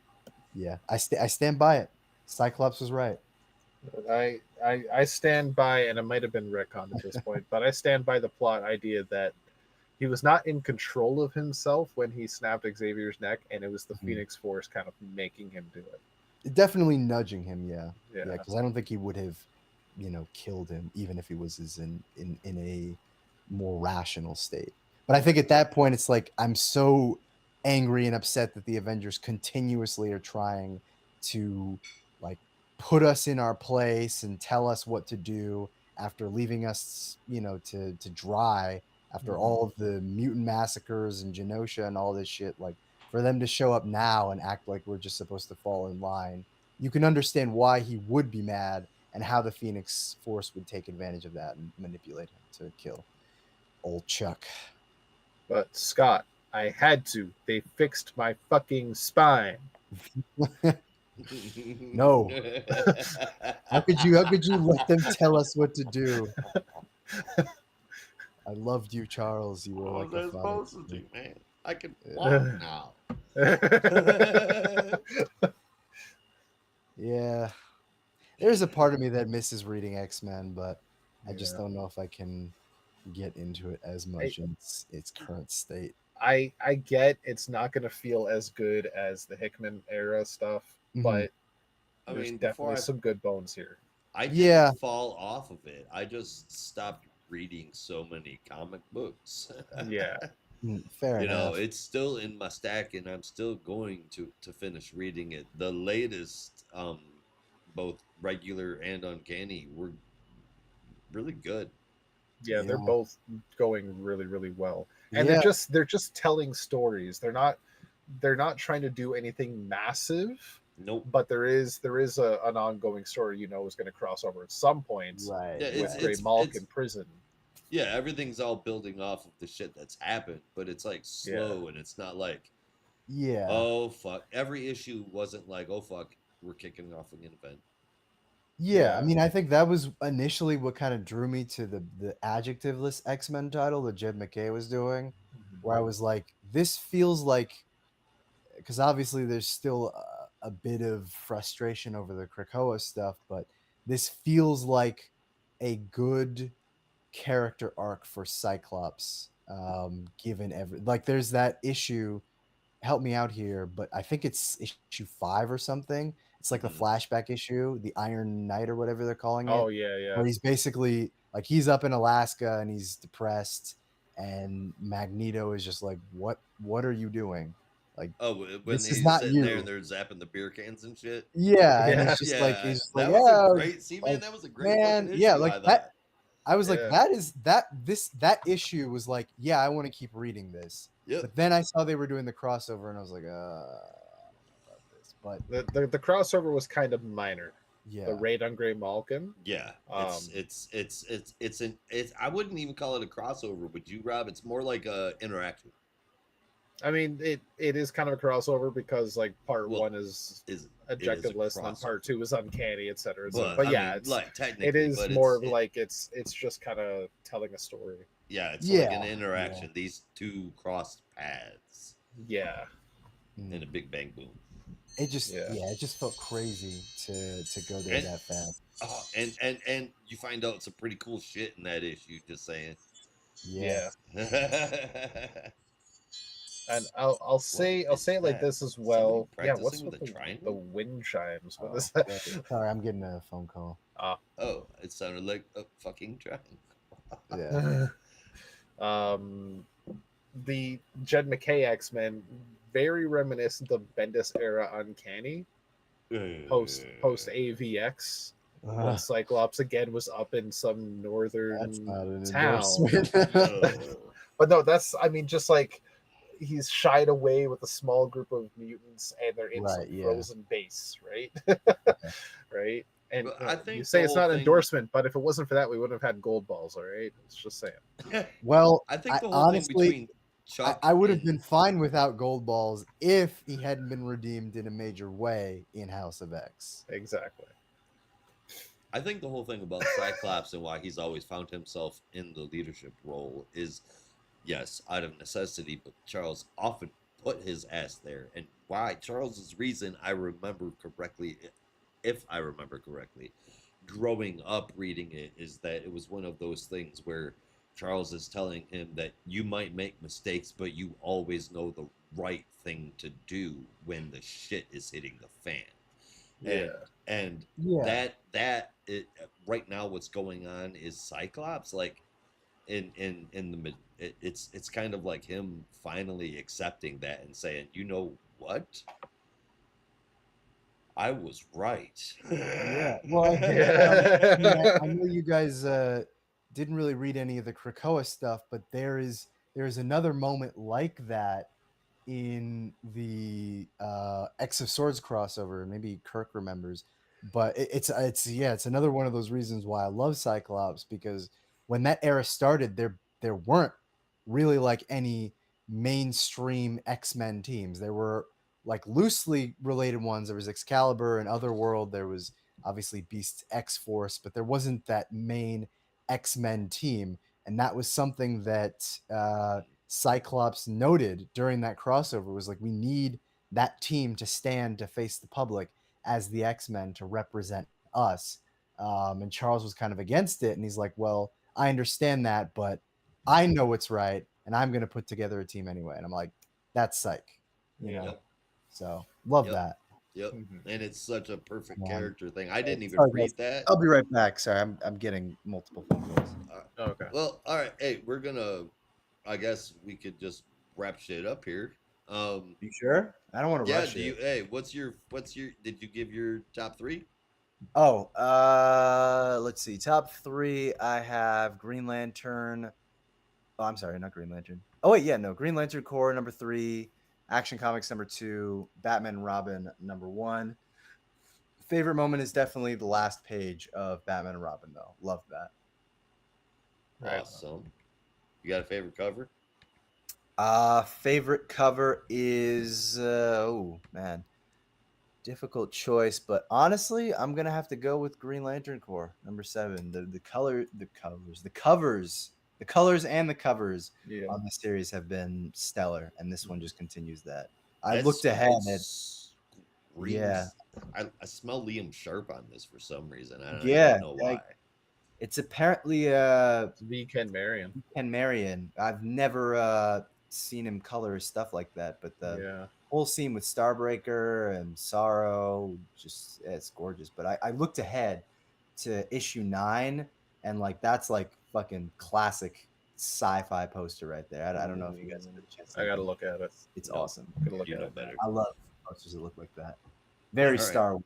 yeah, I stand by it. Cyclops was right. I stand by, and it might have been retconned at this point, but I stand by the plot idea that he was not in control of himself when he snapped Xavier's neck, and it was the Mhm. Phoenix Force kind of making him do it. Definitely nudging him, yeah. Yeah. Because I don't think he would have, killed him even if he was in a more rational state. But I think at that point it's like I'm so angry and upset that the Avengers continuously are trying to like put us in our place and tell us what to do after leaving us, to dry after Mhm. all of the mutant massacres and Genosha and all this shit. Like, for them to show up now and act like we're just supposed to fall in line, you can understand why he would be mad and how the Phoenix Force would take advantage of that and manipulate him to kill old Chuck. But Scott, I had to. They fixed my fucking spine. No. How could you let them tell us what to do? I loved you, Charles. You were What like was a I father. supposed to do, man? I can Yeah. walk now. Yeah. There's a part of me that misses reading X-Men, but I just Yeah. don't know if I can get into it as much in its current state. I get it's not going to feel as good as the Hickman era stuff, Mhm. but I there's mean, definitely some good bones here. I didn't Yeah. fall off of it. I just stopped reading so many comic books. Yeah. Fair You know, enough. it's still in my stack, and I'm still going to finish reading it. The latest, both regular and uncanny, were really good. Yeah, they're Yeah. both going really, really well. And Yeah. they're just telling stories. They're not trying to do anything massive, Nope. but there is an ongoing story is going to cross over at some point Right. Yeah, with Right. Grey Malk in prison. yeah, everything's all building off of the shit that's happened, but it's like slow, and it's not like, Yeah. oh fuck. Every issue wasn't like, oh fuck, we're kicking off an event. Yeah. I Yeah. mean, I think that was initially what kind of drew me to the adjectiveless X-Men title that Jed McKay was doing, where I was like, this feels like, because obviously there's still a bit of frustration over the Krakoa stuff, but this feels like a good character arc for Cyclops. Given there's that issue. Help me out here, but I think it's issue 5 or something. It's like the Mhm. flashback issue, the Iron Knight or whatever they're calling it, Oh yeah, yeah. where he's basically like he's up in Alaska and he's depressed, and Magneto is just like, "What are you doing? Like, Oh, when this is he's not sitting there and you." they're zapping the beer cans and shit. Yeah, and Yeah. he's just like Yeah, he's just like, that was a "Yeah, great. See, man, like, that was a great man, fucking yeah, issue. like I that." thought. I was like, Yeah. that issue was like, yeah, I want to keep reading this. Yep. But then I saw they were doing the crossover, and I was like, I don't know about this. But The crossover was kind of minor. yeah, The raid on Grey Malkin. Yeah, Um, it's. I wouldn't even call it a crossover. Would you, Rob? It's more like a interaction. I mean, it is kind of a crossover because like part Well, one is Is objective it is a list, and then part crossover. 2 is uncanny, etc. But But I yeah, mean, like it technically, is but more of like it's just kind of telling a story. yeah, it's like Yeah, an yeah. interaction. These two crossed paths Yeah, in a big bang boom. it just Yeah. it just felt crazy to go there And- that fast. Oh, and you find out some pretty cool shit in that issue. Just saying. Yeah, and I'll say is it like that? this as Somebody well. Yeah, practicing what's with with a the triangle? wind chimes? What Oh, is that? sorry, I'm getting a phone call. Oh, it sounded like a fucking triangle. Yeah, The Jed McKay X-Men, very reminiscent of Bendis era Uncanny post AVX when Cyclops again was up in some That's northern not an town. endorsement. But no, that's I mean just like he's shied away with a small group of mutants and they're in some Right, yeah. frozen base, right? Right? And But you, I know, think you say the it's whole not an thing- endorsement, but if it wasn't for that, we wouldn't have had gold balls, all right? It's just saying. Well, I think I the whole honestly, thing between Chuck I would have and- been fine without gold balls if he hadn't been redeemed in a major way in House of X. Exactly. I think the whole thing about Cyclops and why he's always found himself in the leadership role is, yes, out of necessity, but Charles often put his ass there. And why Charles's reason, I remember correctly, if I remember correctly, growing up reading it, is that it was one of those things where Charles is telling him that you might make mistakes, but you always know the right thing to do when the shit is hitting the fan. Yeah. And Yeah. right now what's going on is Cyclops like in the mid it's kind of like him finally accepting that and saying, you know what, I was right. Yeah. Well, I know you guys didn't really read any of the Krakoa stuff, but there is another moment like that in the X of Swords crossover. Maybe Kirk remembers, but it's another one of those reasons why I love Cyclops, because when that era started, there weren't really like any mainstream X-Men teams. There were like loosely related ones. There was Excalibur and Otherworld. There was obviously Beast's X-Force, but there wasn't that main X-Men team, and that was something that Cyclops noted during that crossover, was like, we need that team to stand to face the public as the X-Men to represent us. And Charles was kind of against it, and he's like, well, I understand that, but I know what's right, and I'm going to put together a team anyway. And I'm like, that's psych, you know. Yep. So love Yep. that. Yep. Mhm. And it's such a perfect Come on. character thing. I didn't even Sorry, guys. read that. I'll be right back. Sorry, I'm getting multiple phone calls. Okay. Well, all right. Hey, we're gonna. I guess we could just wrap shit up here. You sure? I don't want to Yeah. rush Do you? it. Hey, what's your? Did you give your top three? Oh, let's see. Top three. I have Green Lantern. Oh, I'm sorry, not Green Lantern. Oh wait, yeah, no. Green Lantern Corps number 3, Action Comics number 2, Batman and Robin number 1. Favorite moment is definitely the last page of Batman and Robin, though. Love that. Right. Awesome. You got a favorite cover? Favorite cover is oh man, difficult choice, but honestly, I'm gonna have to go with Green Lantern Corps number 7. The colors, and the covers Yeah. on the series have been stellar, and this one just continues that. I That looked ahead at screams- yeah. I smell Liam Sharp on this for some reason. I Yeah, don't know why. it's apparently V. Ken Marion. Ken Marion. I've never seen him color stuff like that, but the Yeah. whole scene with Starbreaker and Sorrow, just it's gorgeous. But I looked ahead to issue 9, and like that's like fucking classic sci-fi poster right there. I don't know if you guys have a chance. I gotta look at it. It's No. awesome. Gotta look You at know it. better. I love posters that look like that. Very All right. Star Wars.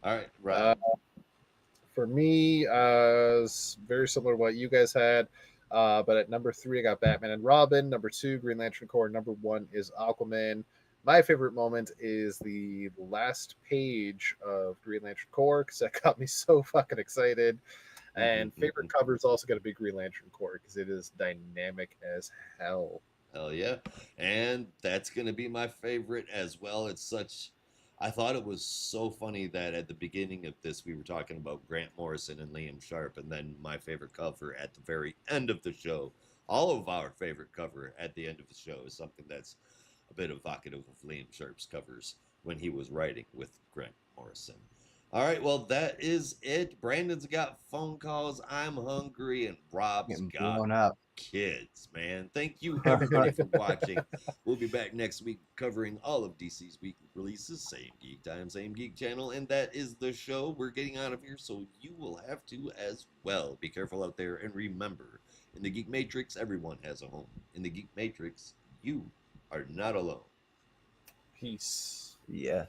All right, Rob. For me, it's very similar to what you guys had. But at number 3, I got Batman and Robin. Number 2, Green Lantern Corps. Number 1 is Aquaman. My favorite moment is the last page of Green Lantern Corps because that got me so fucking excited. And favorite cover is also going to be Green Lantern Corps because it is dynamic as hell. Hell yeah. And that's going to be my favorite as well. I thought it was so funny that at the beginning of this, we were talking about Grant Morrison and Liam Sharp, and then my favorite cover at the very end of the show. All of our favorite cover at the end of the show is something that's a bit evocative of Liam Sharp's covers when he was writing with Grant Morrison. All right, well, that is it. Brandon's got phone calls. I'm hungry, and Rob's Getting got blown up. kids, man. Thank you, everybody, for watching. We'll be back next week covering all of DC's weekly releases. Same Geek Time, same Geek Channel, and that is the show. We're getting out of here, so you will have to as well. Be careful out there, and remember, in the Geek Matrix, everyone has a home. In the Geek Matrix, you are not alone. Peace. Yeah.